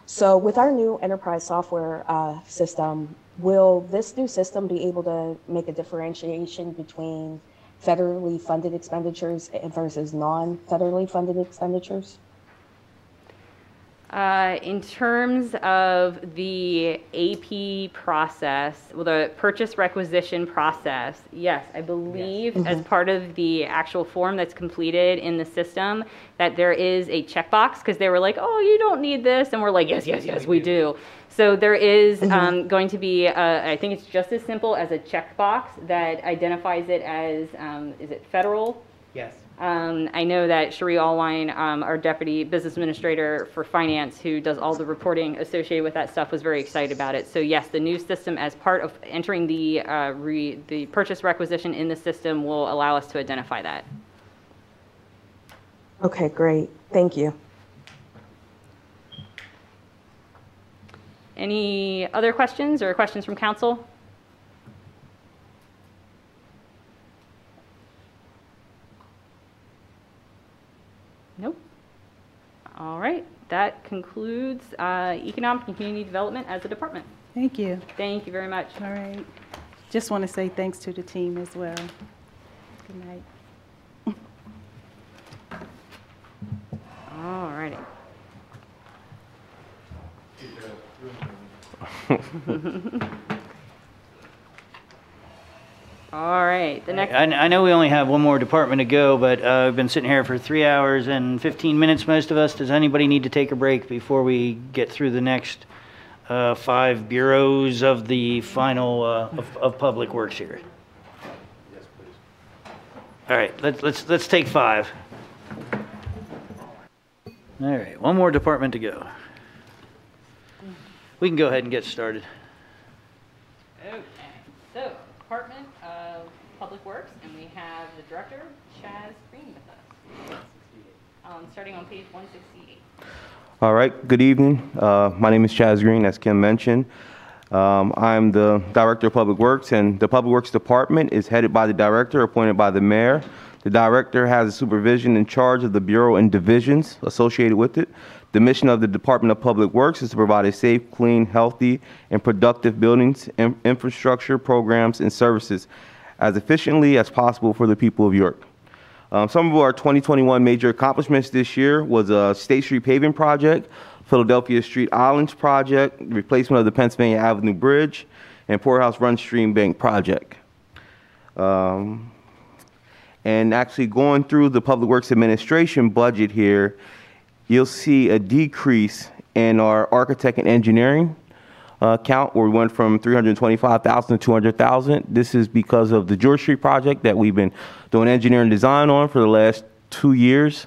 So with our new enterprise software system, will this new system be able to make a differentiation between federally funded expenditures versus non-federally funded expenditures? In terms of the AP process, well, the purchase requisition process, yes, I believe as part of the actual form that's completed in the system that there is a checkbox because they were like, oh, you don't need this. And we're like, yes, yes, yes, we do. So there is going to be, I think it's just as simple as a checkbox that identifies it as, is it federal? Yes. I know that Cherie Allwine, our Deputy Business Administrator for Finance, who does all the reporting associated with that stuff, was very excited about it. So yes, the new system, as part of entering the purchase requisition in the system, will allow us to identify that. Okay, great. Thank you. Any other questions or questions from council? Nope. All right, that concludes economic and community development as a department. Thank you. Thank you very much. All right. Just want to say thanks to the team as well. Good night. All righty. All right, the next. I know we only have one more department to go, but we've been sitting here for 3 hours and 15 minutes, most of us. Does anybody need to take a break before we get through the next 5 bureaus of the final of Public Works here? Yes, please. All right, let's take 5. All right, one more department to go. We can go ahead and get started. Okay, so Department of Public Works, and we have the director, Chaz Green, with us. Starting on page 168. All right, good evening. My name is Chaz Green, as Kim mentioned. I'm the Director of Public Works, and the Public Works Department is headed by the Director, appointed by the Mayor. The Director has the supervision in charge of the Bureau and divisions associated with it. The mission of the Department of Public Works is to provide a safe, clean, healthy, and productive buildings, infrastructure, programs, and services as efficiently as possible for the people of York. Some of our 2021 major accomplishments this year was a State Street paving project, Philadelphia Street Islands project, replacement of the Pennsylvania Avenue Bridge, and Poorhouse Run Stream Bank project. And actually going through the Public Works Administration budget here, you'll see a decrease in our architect and engineering count, where we went from 325,000 to 200,000. This is because of the George Street project that we've been doing engineering design on for the last 2 years.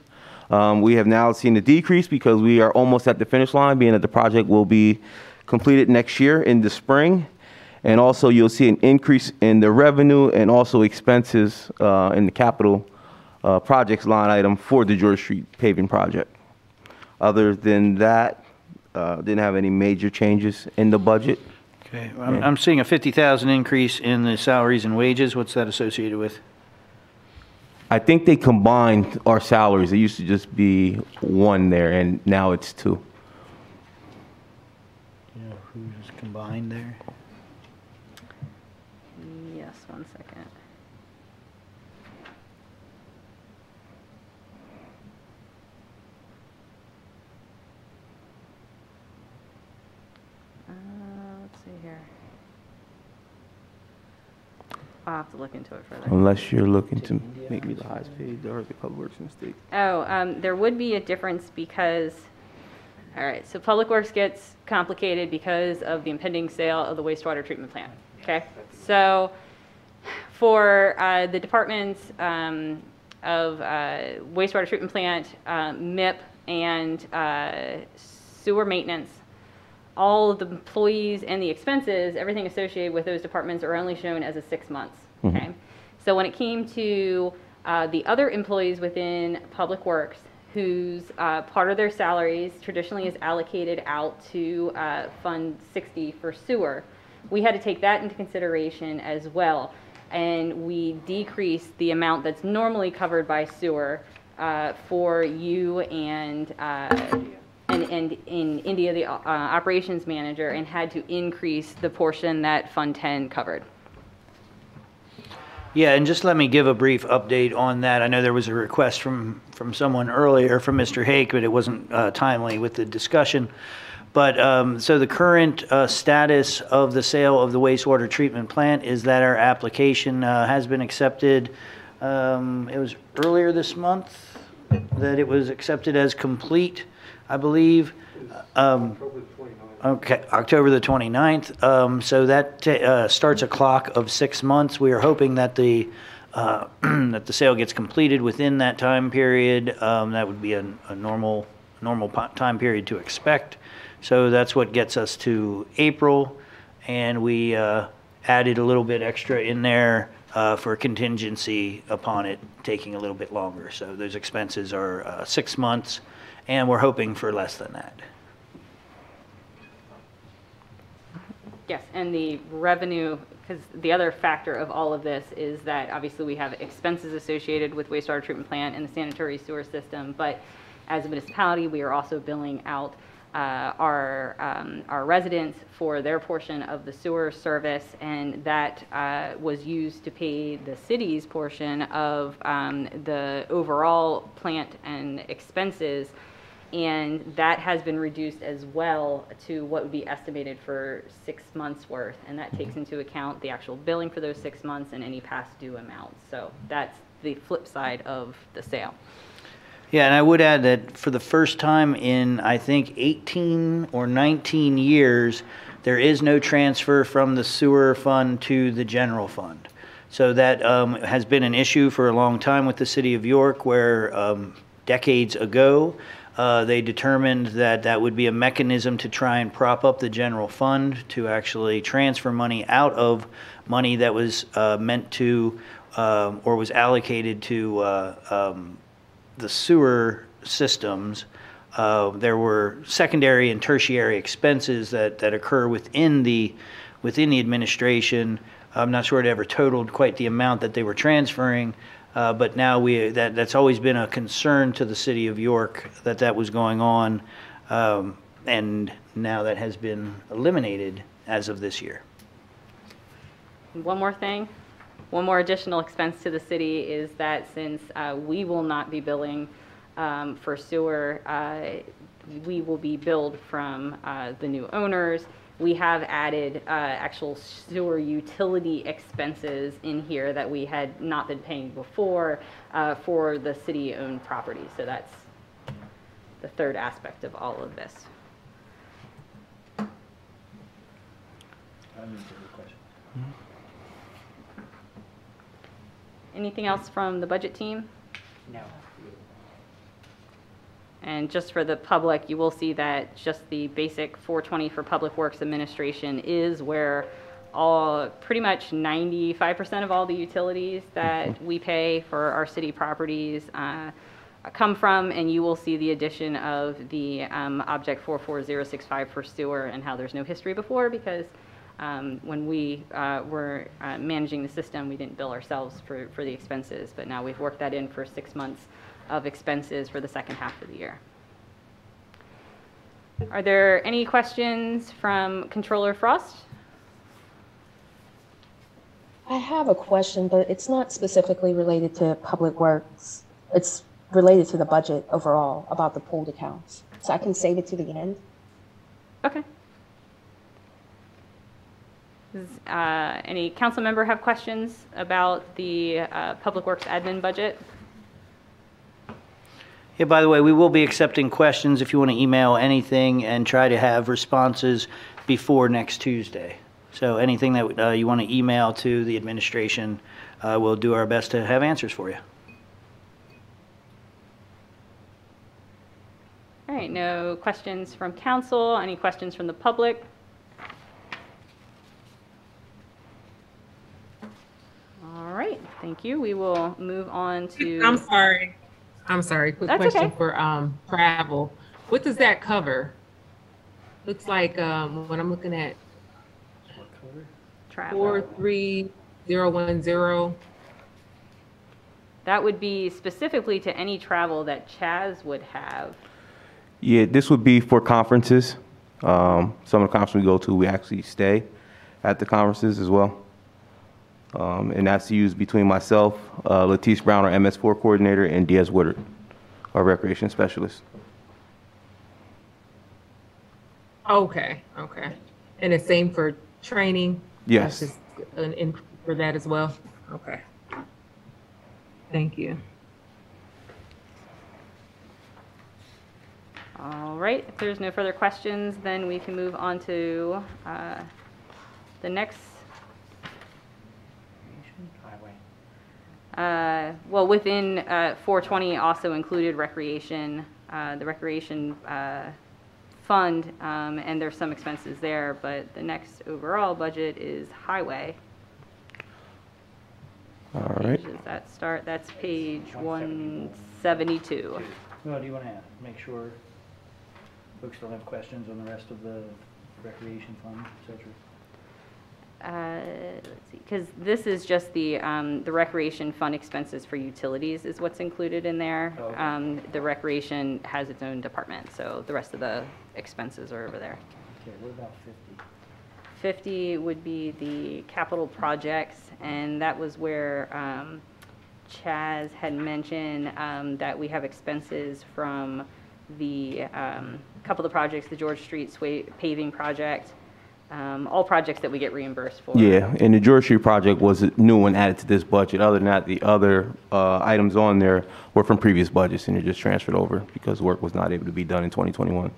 We have now seen a decrease because we are almost at the finish line, being that the project will be completed next year in the spring. And also you'll see an increase in the revenue and also expenses in the capital projects line item for the George Street paving project. Other than that, didn't have any major changes in the budget. Okay, I'm seeing a 50,000 increase in the salaries and wages. What's that associated with? I think they combined our salaries. It used to just be 1 there, and now it's 2. Yeah, who's combined there? Yes, 1 second. Let's see here. I'll have to look into it further. Unless you're looking to make me the highest paid or the Public Works in the state. Oh, there would be a difference because, all right, so Public Works gets complicated because of the impending sale of the wastewater treatment plant, okay? So for the departments of wastewater treatment plant, MIP, and sewer maintenance, all of the employees and the expenses, everything associated with those departments are only shown as a 6 months, okay? So when it came to the other employees within Public Works, whose part of their salaries traditionally is allocated out to Fund 60 for sewer, we had to take that into consideration as well. And we decreased the amount that's normally covered by sewer for you and in India, the operations manager, and had to increase the portion that Fund 10 covered. Yeah, and just let me give a brief update on that. I know there was a request from someone earlier, from Mr. Hake, but it wasn't timely with the discussion. But so the current status of the sale of the wastewater treatment plant is that our application has been accepted. It was earlier this month that it was accepted as complete, I believe. Okay, October the 29th. So that starts a clock of 6 months. We are hoping that the that the sale gets completed within that time period. That would be a normal time period to expect. So that's what gets us to April, and we added a little bit extra in there for contingency upon it taking a little bit longer. So those expenses are 6 months, and we're hoping for less than that. Yes, and the revenue, because the other factor of all of this is that obviously we have expenses associated with wastewater treatment plant and the sanitary sewer system, but as a municipality, we are also billing out our residents for their portion of the sewer service, and that was used to pay the city's portion of the overall plant and expenses. And that has been reduced as well to what would be estimated for 6 months worth. And that takes into account the actual billing for those 6 months and any past due amounts. So that's the flip side of the sale. Yeah, and I would add that for the first time in, I think, 18 or 19 years, there is no transfer from the sewer fund to the general fund. So that has been an issue for a long time with the city of York, where decades ago, they determined that that would be a mechanism to try and prop up the general fund to actually transfer money out of money that was meant to or was allocated to the sewer systems. There were secondary and tertiary expenses that occur within the administration. I'm not sure it ever totaled quite the amount that they were transferring. But now that's always been a concern to the city of York that was going on, and now that has been eliminated as of this year. One more thing, one more additional expense to the city is that since we will not be billing for sewer, we will be billed from the new owners. We have added actual sewer utility expenses in here that we had not been paying before for the city-owned property. So that's the third aspect of all of this. Anything else from the budget team? No. And just for the public, you will see that just the basic 420 for Public Works Administration is where pretty much 95% of all the utilities that we pay for our city properties come from, and you will see the addition of the object 44065 for sewer and how there's no history before because when we were managing the system, we didn't bill ourselves for the expenses, but now we've worked that in for 6 months of expenses for the second half of the year. Are there any questions from Controller Frost? I have a question, but it's not specifically related to Public Works. It's related to the budget overall about the pooled accounts. So I can save it to the end. Okay. Does any council member have questions about the Public Works admin budget? Yeah, by the way, we will be accepting questions if you want to email anything and try to have responses before next Tuesday. So anything that you want to email to the administration, we'll do our best to have answers for you. All right, no questions from council. Any questions from the public? All right, thank you. We will move on to... I'm sorry. Quick That's question okay. for travel. What does that cover? Looks like when I'm looking at Travel. 43010. That would be specifically to any travel that Chaz would have. Yeah, this would be for conferences. Some of the conferences we go to, we actually stay at the conferences as well. And that's used between myself, Latice Brown, our MS4 coordinator, and Diaz Woodard, our recreation specialist. Okay. And the same for training? Yes. That's just in for that as well? Okay. Thank you. All right, if there's no further questions, then we can move on to the next. Well, within 420 also included recreation, the recreation fund, and there's some expenses there, but the next overall budget is highway. All right. Page does that start? That's page 172. Well, do you want to make sure folks don't have questions on the rest of the recreation fund, et cetera? let's see, because this is just the recreation fund expenses for utilities is what's included in there. Okay. The recreation has its own department, so the rest of the expenses are over there. Okay, what about 50? 50 would be the capital projects, and that was where Chaz had mentioned that we have expenses from the couple of the projects, the George Street paving project, all projects that we get reimbursed for. Yeah, and the George Street project was a new one added to this budget. Other than that, the other items on there were from previous budgets, and they're just transferred over because work was not able to be done in 2021.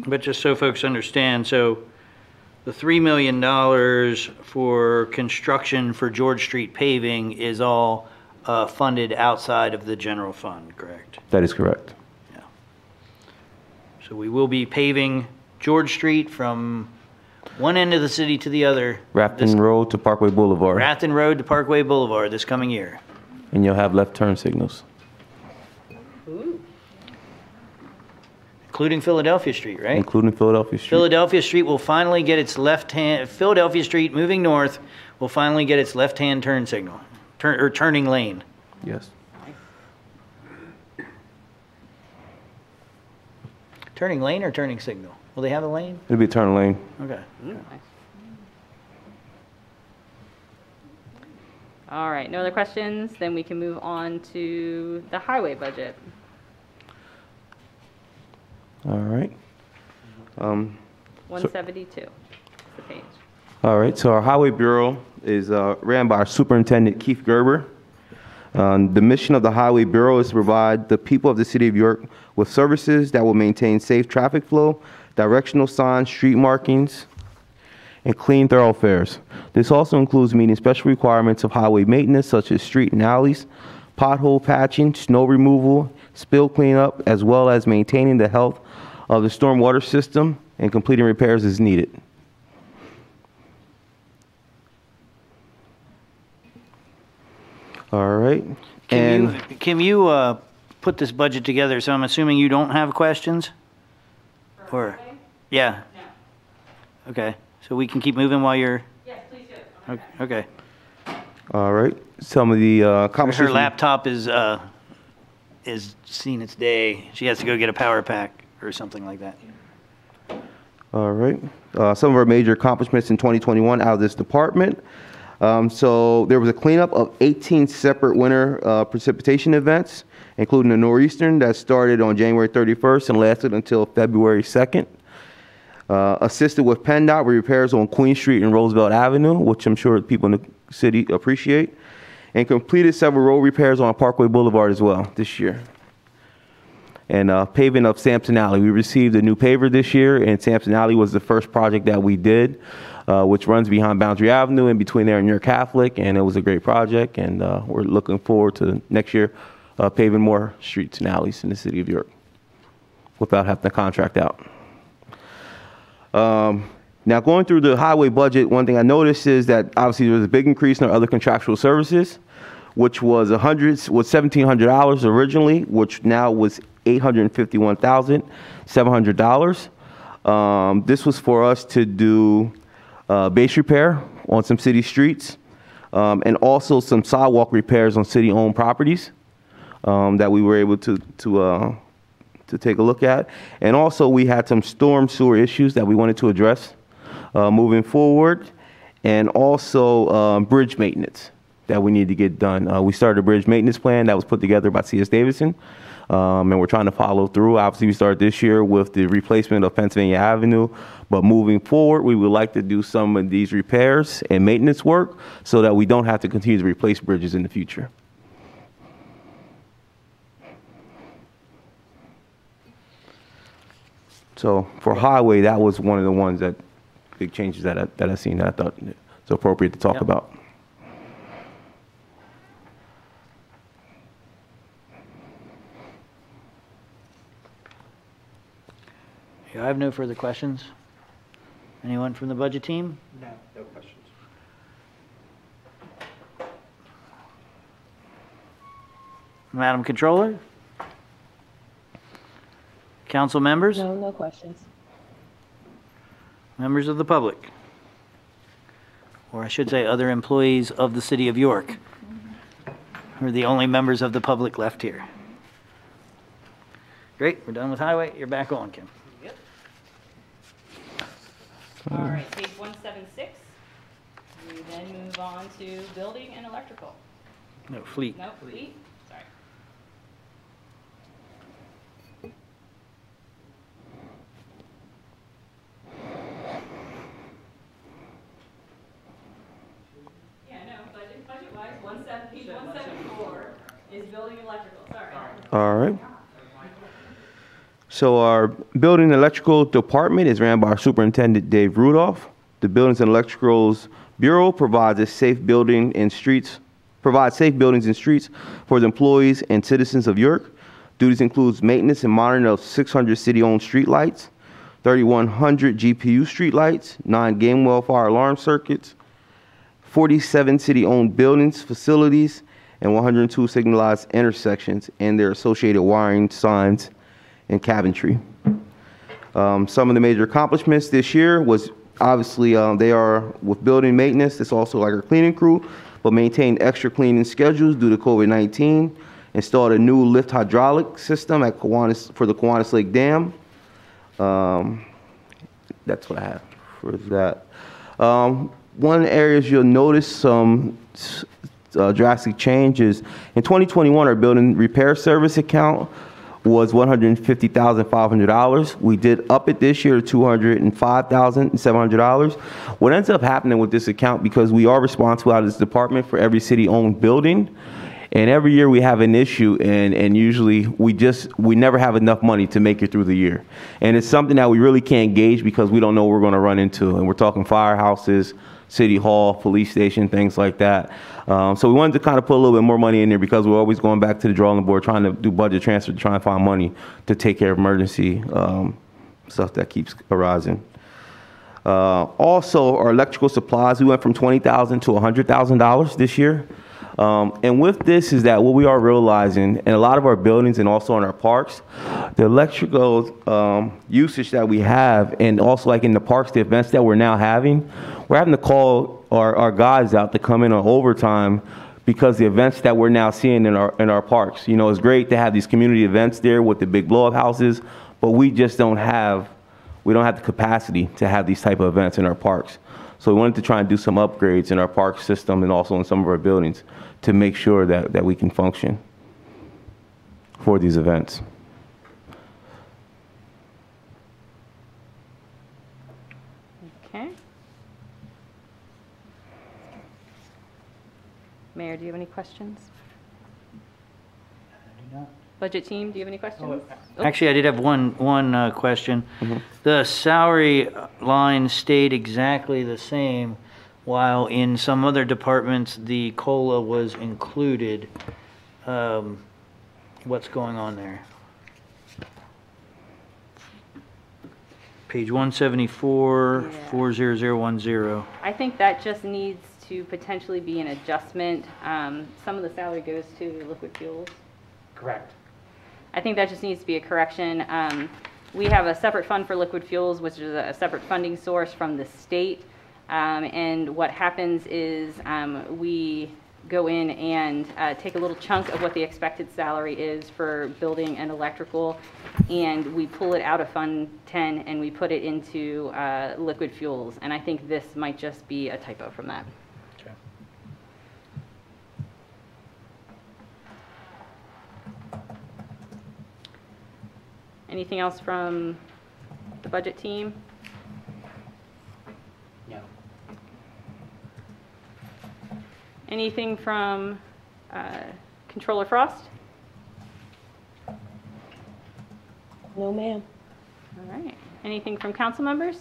But just so folks understand, so the $3 million for construction for George Street paving is all funded outside of the general fund, correct? That is correct. Yeah. So we will be paving George Street from one end of the city to the other. Rafton Road to Parkway Boulevard. Rafton Road to Parkway Boulevard this coming year. And you'll have left turn signals. Ooh. Including Philadelphia Street, right? Including Philadelphia Street. Philadelphia Street will finally get its Philadelphia Street moving north will finally get its left-hand turn signal, turning lane. Yes. Turning lane or turning signal? Will they have a lane? It'll be a turn lane. Okay. All right, no other questions? Then we can move on to the highway budget. All right. 172, the page. All right, so our Highway Bureau is ran by our Superintendent Keith Gerber. The mission of the Highway Bureau is to provide the people of the City of York with services that will maintain safe traffic flow, directional signs, street markings, and clean thoroughfares. This also includes meeting special requirements of highway maintenance such as street and alleys, pothole patching, snow removal, spill cleanup, as well as maintaining the health of the stormwater system and completing repairs as needed. All right. Can you put this budget together? So I'm assuming you don't have questions? Or, yeah. No. Okay. So we can keep moving while you're. Yes, please do. Okay. All right. Some of the accomplishments. Her laptop is seen its day. She has to go get a power pack or something like that. All right. Some of our major accomplishments in 2021 out of this department. So there was a cleanup of 18 separate winter precipitation events, including the nor'eastern that started on January 31st and lasted until February 2nd. Assisted with PennDOT repairs on Queen Street and Roosevelt Avenue, which I'm sure people in the city appreciate, and completed several road repairs on Parkway Boulevard as well this year. And paving of Sampson Alley. We received a new paver this year, and Sampson Alley was the first project that we did, which runs behind Boundary Avenue in between there and York Catholic, and it was a great project, and we're looking forward to next year paving more streets and alleys in the city of York without having to contract out. Now, going through the highway budget, one thing I noticed is that obviously there was a big increase in our other contractual services, which was $1,700 originally, which now was $851,700. This was for us to do base repair on some city streets, and also some sidewalk repairs on city-owned properties that we were able to take a look at. And also we had some storm sewer issues that we wanted to address moving forward, and also bridge maintenance that we need to get done. We started a bridge maintenance plan that was put together by C.S. Davidson, and we're trying to follow through. Obviously, we started this year with the replacement of Pennsylvania Avenue, but moving forward, we would like to do some of these repairs and maintenance work so that we don't have to continue to replace bridges in the future. So for highway, that was one of the ones that big changes that I seen that I thought it's appropriate to talk about. I have no further questions. Anyone from the budget team? No questions. Madam Controller? Council members? No questions. Members of the public? Or I should say other employees of the City of York? We're the only members of the public left here. Great, we're done with highway. You're back on, Kim. Yep. All right, page 176. We then move on to building and electrical. No, fleet. No, fleet. Sorry. Yeah, no, budget-wise, page 174 is building and electrical. Sorry. All right. So our building electrical department is ran by our superintendent, Dave Rudolph. The Buildings and Electricals Bureau provides safe buildings and streets for the employees and citizens of York. Duties includes maintenance and monitoring of 600 city-owned streetlights, 3,100 GPU streetlights, 9 Gamewell fire alarm circuits, 47 city-owned buildings, facilities, and 102 signalized intersections and their associated wiring, signs, and cabinetry. Some of the major accomplishments this year was obviously they are with building maintenance. It's also like our cleaning crew, but maintained extra cleaning schedules due to COVID-19. Installed a new lift hydraulic system at for the Kiwanis Lake Dam. That's what I have for that. One areas you'll notice some drastic changes. In 2021, our building repair service account was $150,500. We did up it this year to $205,700. What ends up happening with this account, because we are responsible out of this department for every city-owned building, and every year we have an issue, and usually we never have enough money to make it through the year. And it's something that we really can't gauge because we don't know what we're going to run into. And we're talking firehouses, city hall, police station, things like that. So we wanted to kind of put a little bit more money in there because we're always going back to the drawing board, trying to do budget transfer, to try and find money to take care of emergency stuff that keeps arising. Also, our electrical supplies, we went from $20,000 to $100,000 this year. And with this is that what we are realizing in a lot of our buildings and also in our parks, the electrical usage that we have, and also like in the parks, the events that we're now having, we're having to call our guys out to come in on overtime because the events that we're now seeing in our parks. You know, it's great to have these community events there with the big blow-up houses, but we just don't have the capacity to have these type of events in our parks. So we wanted to try and do some upgrades in our park system and also in some of our buildings to make sure that we can function for these events. Okay. Mayor, do you have any questions? Budget team, do you have any questions? Actually, I did have one question. The salary line stayed exactly the same, while in some other departments the COLA was included. What's going on there? Page 174, 40010. I think that just needs to potentially be an adjustment. Some of the salary goes to liquid fuels. Correct. I think that just needs to be a correction. We have a separate fund for liquid fuels, which is a separate funding source from the state. And what happens is we go in and take a little chunk of what the expected salary is for building and electrical, and we pull it out of Fund 10 and we put it into liquid fuels. And I think this might just be a typo from that. Okay. Anything else from the budget team? No. Anything from Controller Frost? No, ma'am. All right. Anything from council members?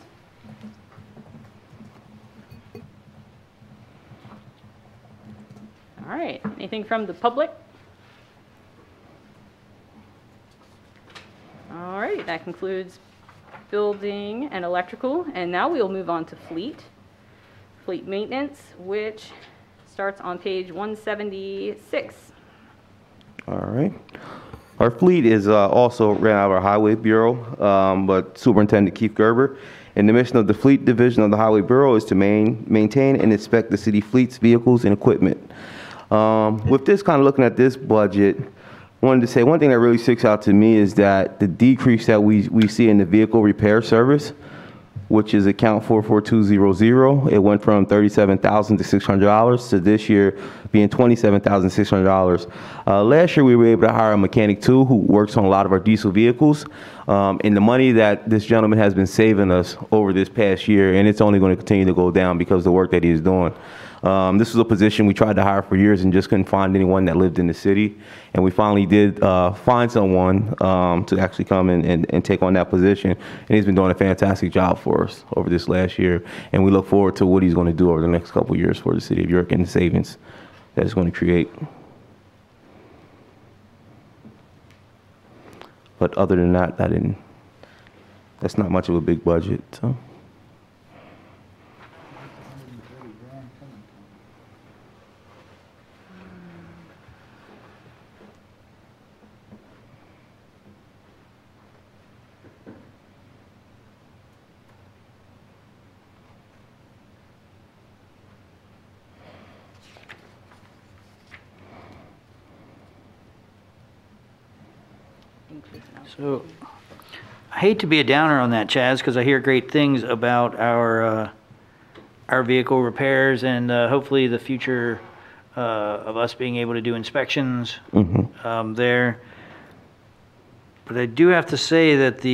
All right. Anything from the public? All right. That concludes building and electrical. And now we'll move on to fleet maintenance, which starts on page 176. All right. Our fleet is also ran out of our Highway Bureau, but Superintendent Keith Gerber. And the mission of the Fleet Division of the Highway Bureau is to maintain and inspect the city fleet's vehicles and equipment. With this kind of looking at this budget, I wanted to say one thing that really sticks out to me is that the decrease that we see in the vehicle repair service, which is account 44200, it went from $37,600 to this year being $27,600. Last year we were able to hire a mechanic too who works on a lot of our diesel vehicles, and the money that this gentleman has been saving us over this past year, and it's only going to continue to go down because of the work that he is doing. This was a position we tried to hire for years and just couldn't find anyone that lived in the city. And we finally did find someone to actually come and take on that position. And he's been doing a fantastic job for us over this last year. And we look forward to what he's going to do over the next couple of years for the city of York and the savings that it's going to create. But other than that, that's not much of a big budget. So. So I hate to be a downer on that, Chaz, because I hear great things about our vehicle repairs and hopefully the future of us being able to do inspections there. But I do have to say that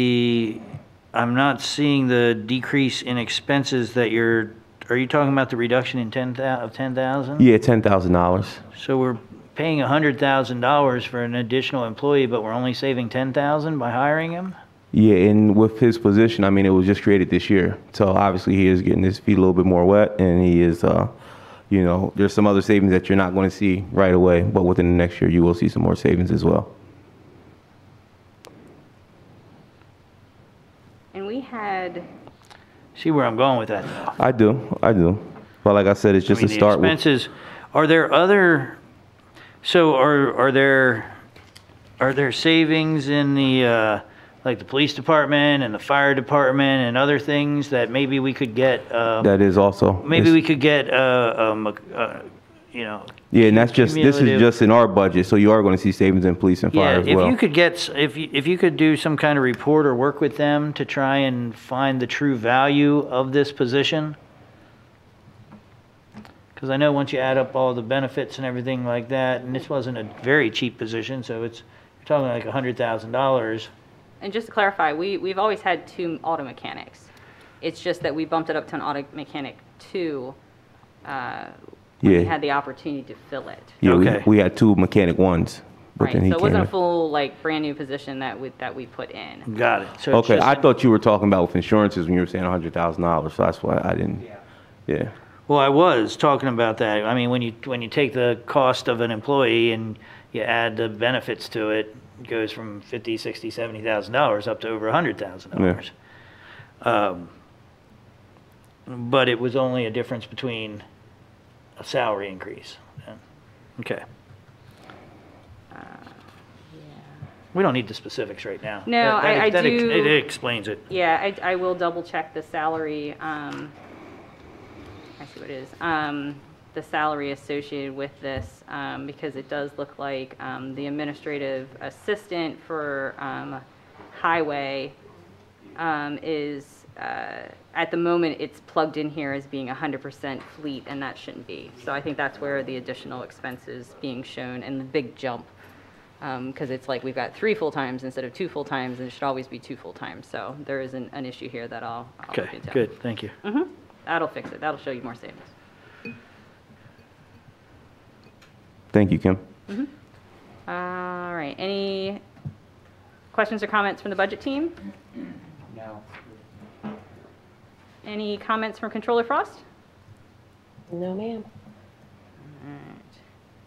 I'm not seeing the decrease in expenses that are you talking about the reduction in $10,000? Yeah, $10,000. So we're paying $100,000 for an additional employee, but we're only saving $10,000 by hiring him? Yeah, and with his position, I mean, it was just created this year. So obviously he is getting his feet a little bit more wet, and he is, you know, there's some other savings that you're not going to see right away, but within the next year you will see some more savings as well. And we had... See where I'm going with that now. I do. But like I said, it's just a start. The expenses, are there other... So are there savings in the like the police department and the fire department and other things that maybe we could get? That is also. Maybe we could get you know. Yeah, and this is just in our budget, so you are going to see savings in police and fire as well. If you could if you could do some kind of report or work with them to try and find the true value of this position. Because I know once you add up all the benefits and everything like that, and this wasn't a very cheap position, so you're talking like $100,000. And just to clarify, we've always had 2 auto mechanics. It's just that we bumped it up to an auto mechanic 2 when we had the opportunity to fill it. Yeah, we had 2 mechanic 1s. But Right, then so it wasn't a full, like, brand new position that we put in. Got it. So okay, I thought you were talking about with insurances when you were saying $100,000, so that's why I didn't. Yeah. Well, I was talking about that. I mean, when you take the cost of an employee and you add the benefits to it, it goes from $50,000, $60,000, $70,000 up to over $100,000. Yeah. But it was only a difference between a salary increase. Okay. We don't need the specifics right now. No, I do. It explains it. Yeah, I will double check the salary. I see what it is. The salary associated with this, because it does look like the administrative assistant for highway is, at the moment, it's plugged in here as being 100% fleet, and that shouldn't be. So I think that's where the additional expenses being shown and the big jump, because it's like we've got 3 full-times instead of 2 full-times, and it should always be 2 full-times. So there is an issue here that I'll look into. Good, thank you. That'll fix it. That'll show you more savings. Thank you, Kim. All right. Any questions or comments from the budget team? No. Any comments from Controller Frost? No, ma'am. All right.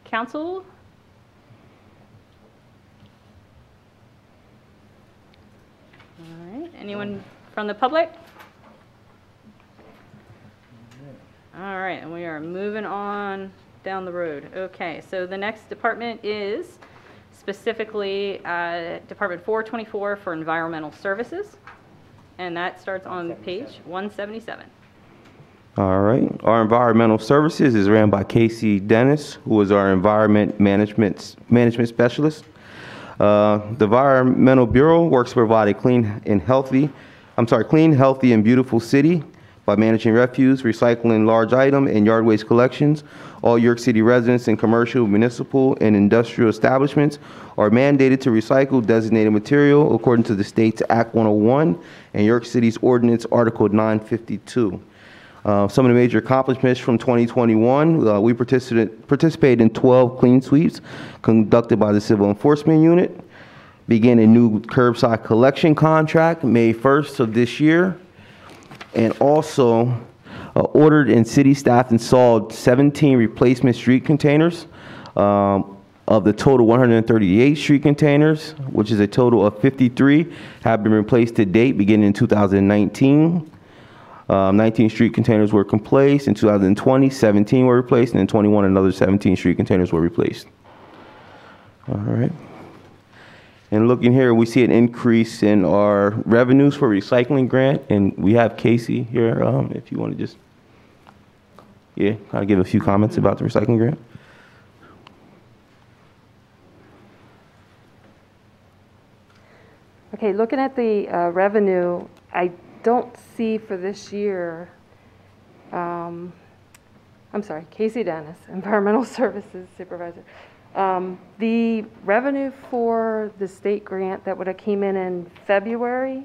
Council? All right. Anyone from the public? All right, and we are moving on down the road. Okay, so the next department is specifically Department 424 for Environmental Services. and that starts on page 177. All right. Our environmental services is ran by Casey Dennis, who is our environment management specialist. The Environmental Bureau works to provide a clean, healthy, and beautiful city by managing refuse, recycling large item, and yard waste collections. All York City residents and commercial, municipal, and industrial establishments are mandated to recycle designated material according to the state's Act 101 and York City's Ordinance Article 952. Some of the major accomplishments from 2021, we participated in 12 clean sweeps conducted by the Civil Enforcement Unit, began a new curbside collection contract May 1st of this year, and also ordered and city staff installed 17 replacement street containers. Of the total 138 street containers, which is a total of 53, have been replaced to date beginning in 2019. 19 street containers were replaced. In 2020, 17 were replaced, and in 21, another 17 street containers were replaced. All right. And looking here, we see an increase in our revenues for recycling grant, and we have Casey here, if you want to just, kind of give a few comments about the recycling grant. Okay, looking at the revenue, I don't see for this year, I'm sorry, Casey Dennis, Environmental Services Supervisor. The revenue for the state grant that would have came in February,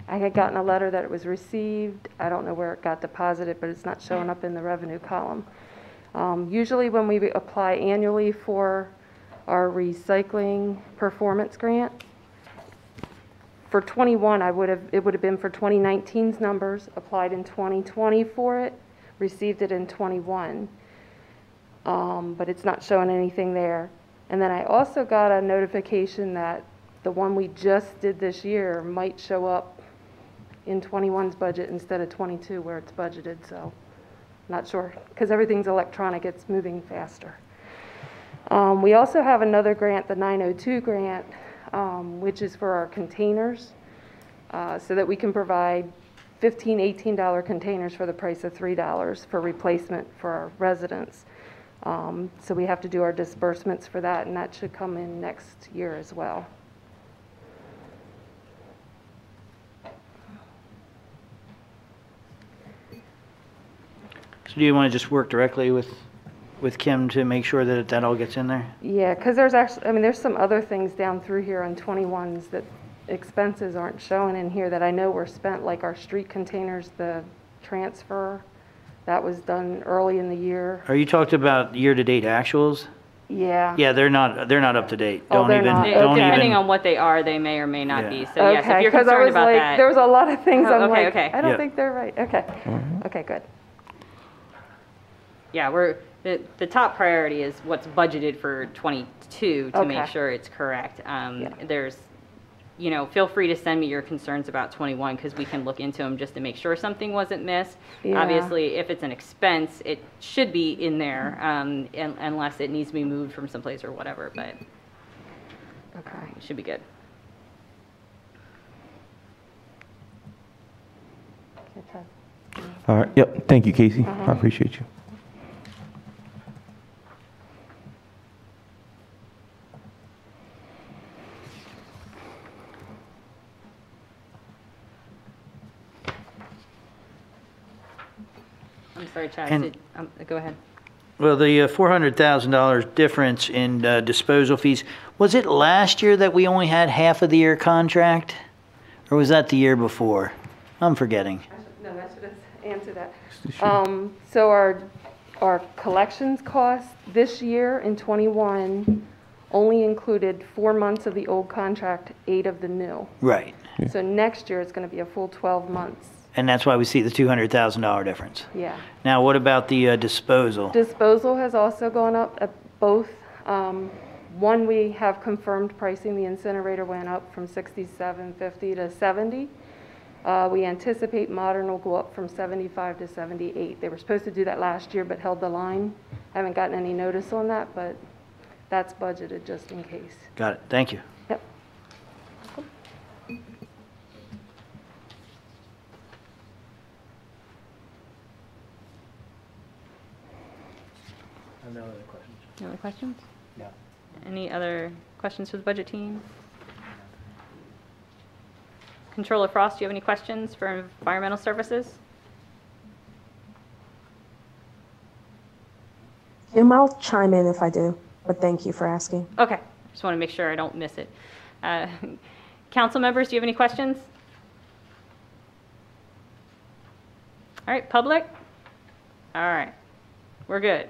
I had gotten a letter that it was received. I don't know where it got deposited, but it's not showing up in the revenue column. Usually when we apply annually for our recycling performance grant, for 21, it would have been for 2019's numbers, applied in 2020 for it, received it in 21. But it's not showing anything there. And then I also got a notification that the one we just did this year might show up in 21's budget instead of 22 where it's budgeted, so not sure, because everything's electronic, it's moving faster. We also have another grant, the 902 grant, which is for our containers, so that we can provide $15, $18 containers for the price of $3 for replacement for our residents. So we have to do our disbursements for that, and that should come in next year as well. So do you want to just work directly with Kim to make sure that that all gets in there? Yeah, because there's actually, there's some other things down through here on 21s that expenses aren't showing in here that I know were spent, like our street containers, the transfer, that was done early in the year. Are you talking about year-to-date actuals? Yeah. Yeah, they're not up to date. Depending on what they are, they may or may not be. So yes, if you're concerned about that. There was a lot of things I'm like, okay. I don't think they're right. Okay. Okay, good. Yeah, the top priority is what's budgeted for 22 to make sure it's correct. There's, feel free to send me your concerns about 21 because we can look into them just to make sure something wasn't missed. Yeah. Obviously, if it's an expense, it should be in there unless it needs to be moved from someplace or whatever, but it should be good. All right. Yep. Thank you, Casey. I appreciate you. I'm sorry, Chad. Go ahead. Well, the $400,000 difference in disposal fees, was it last year that we only had half of the year contract? Or was that the year before? I'm forgetting. No, I should have answered that. So our collections cost this year in 21 only included 4 months of the old contract, 8 of the new. Right. So next year it's going to be a full 12 months. And that's why we see the $200,000 difference. Yeah. Now, what about the disposal? Disposal has also gone up at both. One, we have confirmed pricing. The incinerator went up from $67.50 to $70. We anticipate modern will go up from $75 to $78. They were supposed to do that last year, but held the line. Haven't gotten any notice on that, but that's budgeted just in case. Got it. Thank you. Yep. No other questions. No other questions? No. Any other questions for the budget team? Controller Frost, do you have any questions for environmental services? I'll chime in if I do, but thank you for asking. Okay, just want to make sure I don't miss it. Council members, do you have any questions? All right, public? All right, we're good.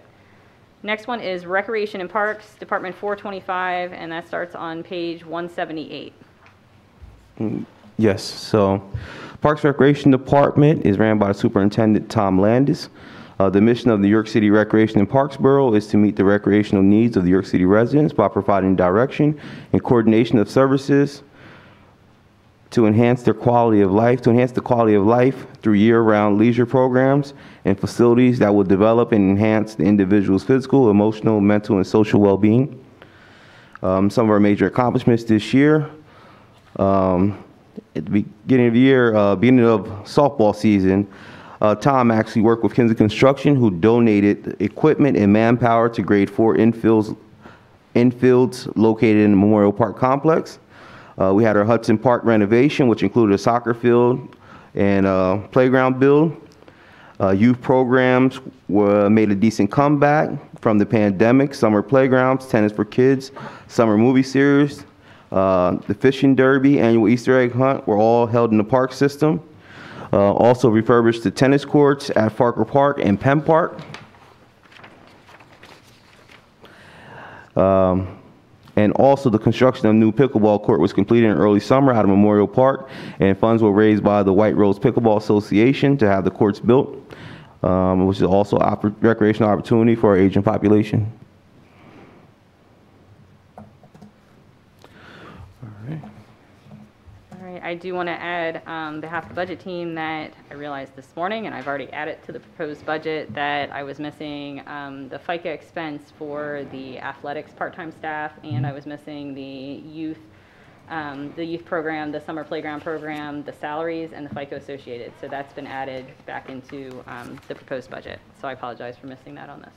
Next one is Recreation and Parks, Department 425, and that starts on page 178. Yes, so Parks Recreation Department is ran by Superintendent Tom Landis. The mission of the New York City Recreation and Parks Bureau is to meet the recreational needs of the New York City residents by providing direction and coordination of services to enhance the quality of life through year-round leisure programs and facilities that will develop and enhance the individual's physical, emotional, mental, and social well-being. Some of our major accomplishments this year, at the beginning of the year, beginning of softball season, Tom actually worked with Kinsley Construction, who donated equipment and manpower to grade 4 infields located in the Memorial Park complex. We had our Hudson Park renovation, which included a soccer field and a playground build. Youth programs made a decent comeback from the pandemic. Summer playgrounds, tennis for kids, summer movie series, the fishing derby, annual Easter egg hunt were all held in the park system. Also refurbished the tennis courts at Farker Park and Penn Park. And also the construction of a new pickleball court was completed in early summer out of Memorial Park, and funds were raised by the White Rose Pickleball Association to have the courts built, which is also a recreational opportunity for our aging population. I do want to add on behalf of the budget team that I realized this morning, and I've already added to the proposed budget, that I was missing the FICA expense for the athletics part-time staff, and I was missing the youth program, the summer playground program, the salaries, and the FICA associated. So that's been added back into the proposed budget. So I apologize for missing that on this.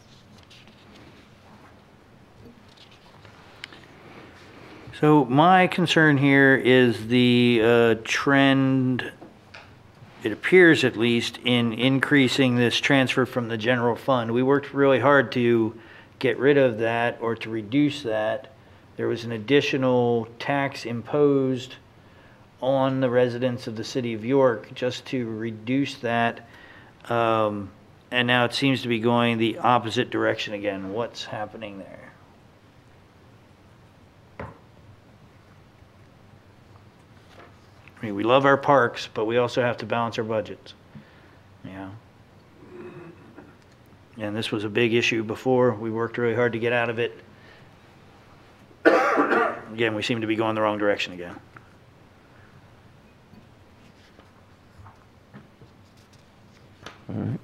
So my concern here is the trend, it appears at least, in increasing this transfer from the general fund. We worked really hard to get rid of that or to reduce that. There was an additional tax imposed on the residents of the city of York just to reduce that. And now it seems to be going the opposite direction again. What's happening there? I mean, we love our parks, but we also have to balance our budgets. Yeah. And this was a big issue before. We worked really hard to get out of it. Again, we seem to be going the wrong direction again. All right.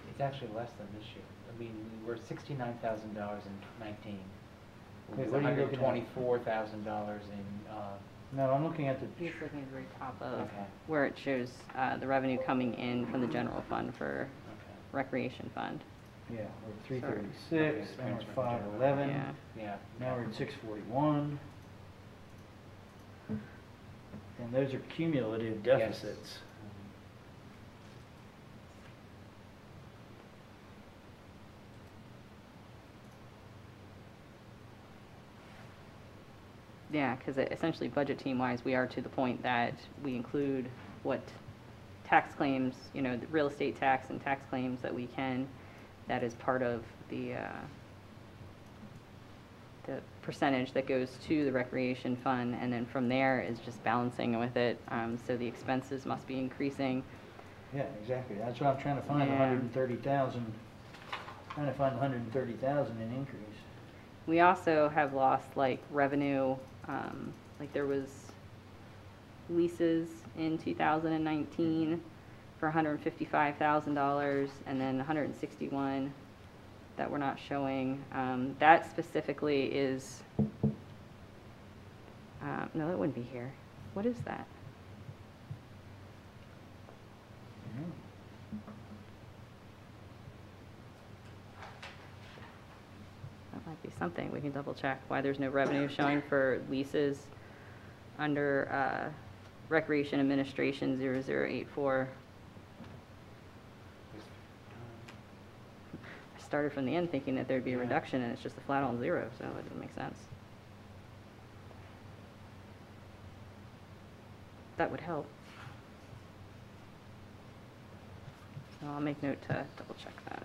It's actually less than this year. I mean, we were $69,000 in 19. It was $124,000 in. No, I'm looking at the. He's looking at the very top of where it shows the revenue coming in from the general fund for recreation fund. Yeah, we're at 336, now we're at 511. Yeah. Now we're at 641. And those are cumulative deficits. Yeah, because essentially budget team wise, we are to the point that we include what tax claims, you know, the real estate tax and tax claims that we can, that is part of the percentage that goes to the recreation fund, and then from there is just balancing with it. So the expenses must be increasing. Yeah, exactly. That's what I'm trying to find, 130,000. Trying to find 130,000 in increase. We also have lost like revenue, like there was leases in 2019 for $155,000 and then 161 that we're not showing. That specifically is, no, that wouldn't be here. What is that? That might be something. We can double check why there's no revenue showing for leases under Recreation Administration 0084. I started from the end thinking that there'd be a reduction and it's just a flat on zero, so it doesn't make sense. That would help. So I'll make note to double check that.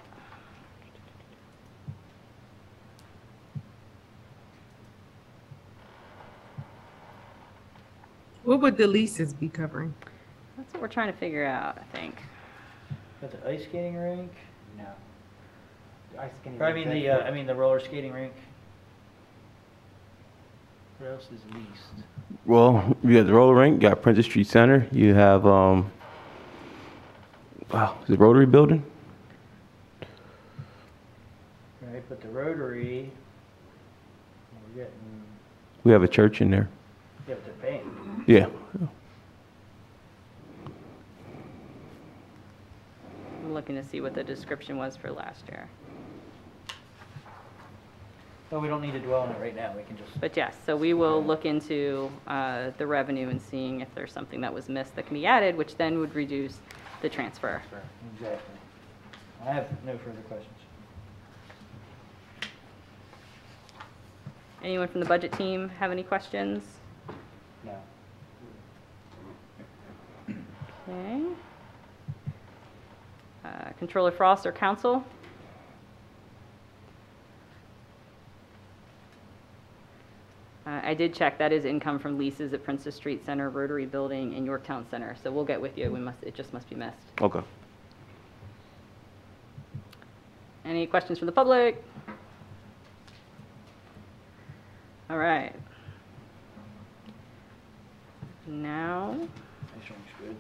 What would the leases be covering? That's what we're trying to figure out, I think. Got the ice skating rink? No. The ice skating Or I rink, mean that's I mean the roller skating rink. What else is leased? Well, you got the roller rink, you got Princess Street Center, you have, wow, the Rotary Building? Right, but the Rotary, we're getting, We have a church in there. yeah, but they're paying. Yeah. I'm looking to see what the description was for last year. Well, we don't need to dwell on it right now, we can just. But yes, so we will look into the revenue and seeing if there's something that was missed that can be added, which then would reduce the transfer. Exactly. I have no further questions. Anyone from the budget team have any questions? No. Okay. Controller Frost or council? I did check, that is income from leases at Princess Street Center, Rotary Building, and Yorktown Center, so we'll get with you, it just must be missed. Okay. Any questions from the public? All right. Now, Ice rink's good.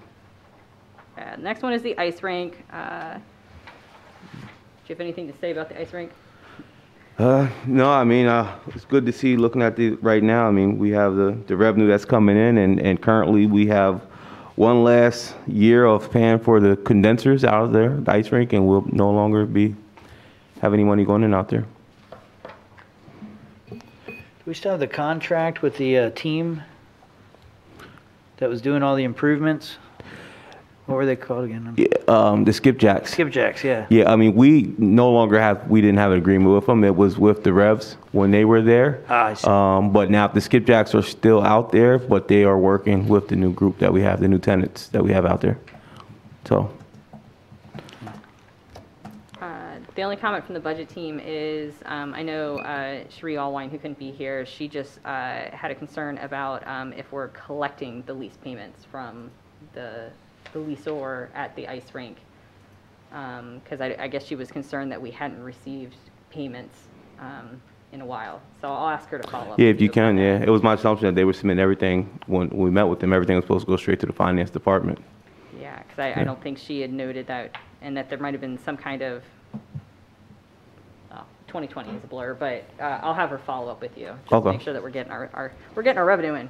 next one is the ice rink. Do you have anything to say about the ice rink? No, I mean, it's good to see looking at the right now. I mean, we have the revenue that's coming in, and currently we have one last year of paying for the condensers out of there, the ice rink, and we'll no longer have any money going in out there. Do we still have the contract with the team that was doing all the improvements? What were they called again? Yeah, the skipjacks. Skipjacks, yeah. Yeah, I mean, we didn't have an agreement with them. It was with the Revs when they were there. I see. But now the skipjacks are still out there, but they are working with the new group that we have, the new tenants that we have out there. So. The only comment from the budget team is, I know Cherie Allwine, who couldn't be here, she just had a concern about if we're collecting the lease payments from the leaseor at the ice rink. Because I guess she was concerned that we hadn't received payments in a while. So I'll ask her to follow up. Yeah, if you can, yeah. It was my assumption that they were submitting everything. When we met with them, everything was supposed to go straight to the finance department. Yeah, because I don't think she had noted that, and that there might have been some kind of, 2020 is a blur, but I'll have her follow up with you. Just Okay. to make sure that we're getting our revenue in.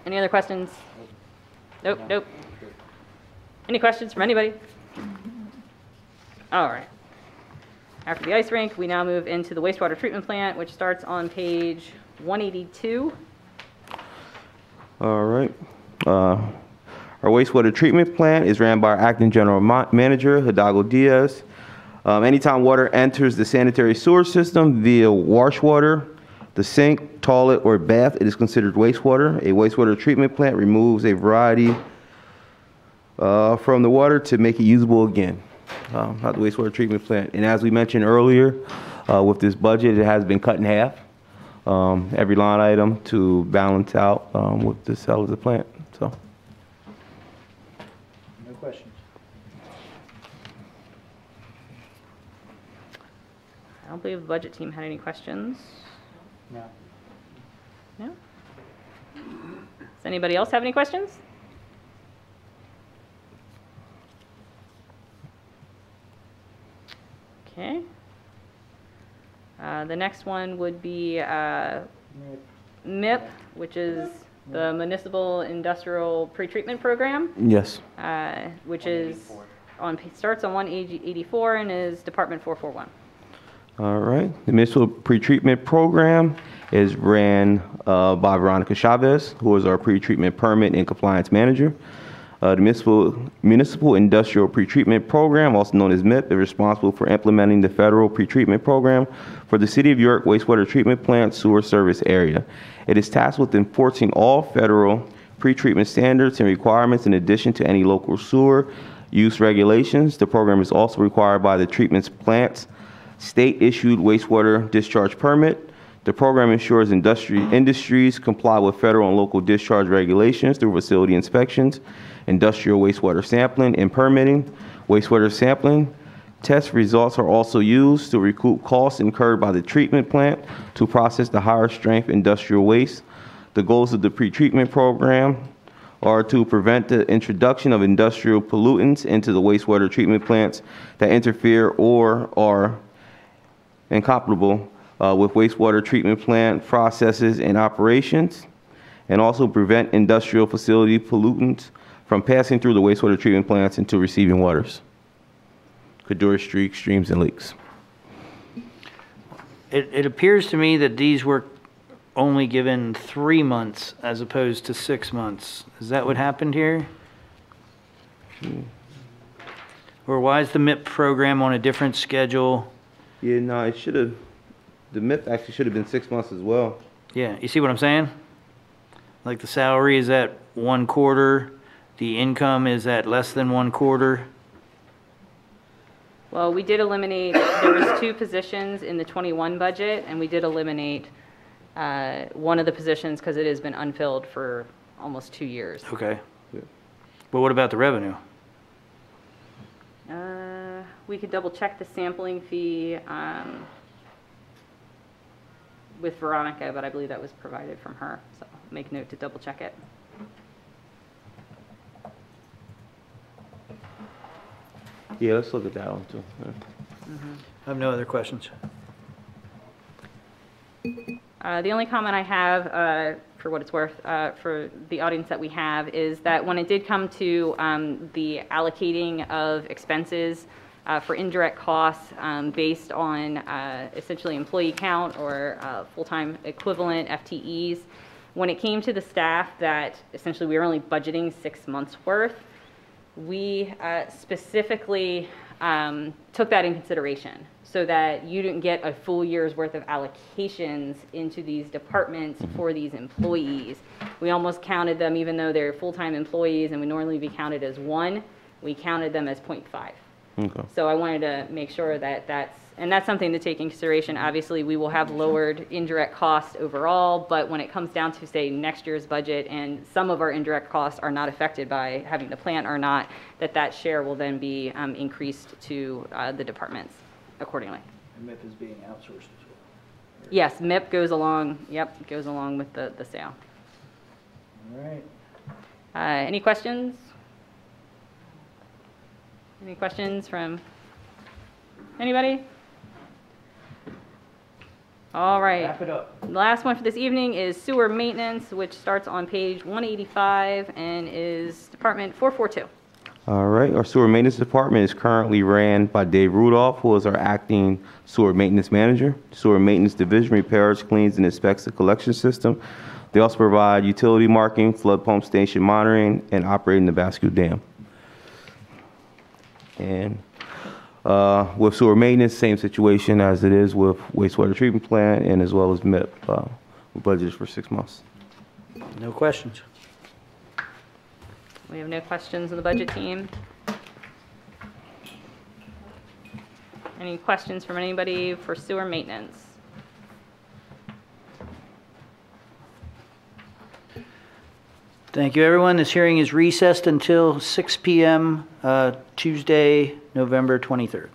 Any other questions? Nope, nope. Any questions from anybody? All right. After the ice rink, we now move into the wastewater treatment plant, which starts on page 182. All right. Our wastewater treatment plant is ran by our acting general manager, Hidalgo Diaz. Anytime water enters the sanitary sewer system via wash water, the sink, toilet, or bath, it is considered wastewater. A wastewater treatment plant removes a variety from the water to make it usable again. Not the wastewater treatment plant. And as we mentioned earlier, with this budget, it has been cut in half, every line item to balance out with the sale of the plant. So. No questions. I don't believe the budget team had any questions. No. No? Does anybody else have any questions? Okay. The next one would be MIP, which is the Municipal Industrial Pretreatment Program. Yes. Which is starts on 184 and is Department 441. All right. The municipal pretreatment program is ran by Veronica Chavez, who is our pretreatment permit and compliance manager. The municipal industrial pretreatment program, also known as MIP, is responsible for implementing the federal pretreatment program for the City of York wastewater treatment plant sewer service area. It is tasked with enforcing all federal pretreatment standards and requirements in addition to any local sewer use regulations. The program is also required by the treatment plant's state-issued wastewater discharge permit. The program ensures industries comply with federal and local discharge regulations through facility inspections, industrial wastewater sampling and permitting. Wastewater sampling test results are also used to recoup costs incurred by the treatment plant to process the higher strength industrial waste. The goals of the pretreatment program are to prevent the introduction of industrial pollutants into the wastewater treatment plants that interfere or are incompatible with wastewater treatment plant processes and operations, and also prevent industrial facility pollutants from passing through the wastewater treatment plants into receiving waters, Cadura Street, streams, and lakes. It appears to me that these were only given 3 months as opposed to 6 months. Is that what happened here? Or why is the MIP program on a different schedule? Yeah, no, it should have, the MIP actually should have been 6 months as well. Yeah, you see what I'm saying? Like the salary is at 1/4, the income is at less than 1/4. Well, we did eliminate, there was 2 positions in the 21 budget, and we did eliminate one of the positions because it has been unfilled for almost 2 years. Okay. But what about the revenue? We could double check the sampling fee with Veronica, but I believe that was provided from her. So make note to double check it. Yeah, let's look at that one too. Yeah. I have no other questions. The only comment I have, for what it's worth, for the audience that we have, is that when it did come to the allocating of expenses for indirect costs based on essentially employee count or full-time equivalent FTEs, when it came to the staff that essentially we were only budgeting 6 months worth, we specifically took that in consideration so that you didn't get a full year's worth of allocations into these departments for these employees. We almost counted them, even though they're full-time employees and we normally be counted as 1, we counted them as 0.5. Okay. So I wanted to make sure that that's something to take in consideration. Obviously, we will have lowered indirect costs overall, but when it comes down to, say, next year's budget and some of our indirect costs are not affected by having the plant or not, that share will then be increased to the departments accordingly. And MIP is being outsourced as well. Yes, MIP goes along, yep, goes along with the sale. All right. Any questions? Any questions from anybody? All right. Wrap it up. The last one for this evening is sewer maintenance, which starts on page 185 and is Department 442. All right, our sewer maintenance department is currently ran by Dave Rudolph, who is our acting sewer maintenance manager. Sewer maintenance division repairs, cleans, and inspects the collection system. They also provide utility marking, flood pump station monitoring, and operating the Basque Dam. And with sewer maintenance, same situation as it is with wastewater treatment plant and as well as MIP. We budgeted for 6 months. No questions. We have no questions on the budget team. Any questions from anybody for sewer maintenance? Thank you, everyone. This hearing is recessed until 6 p.m. Tuesday, November 23rd.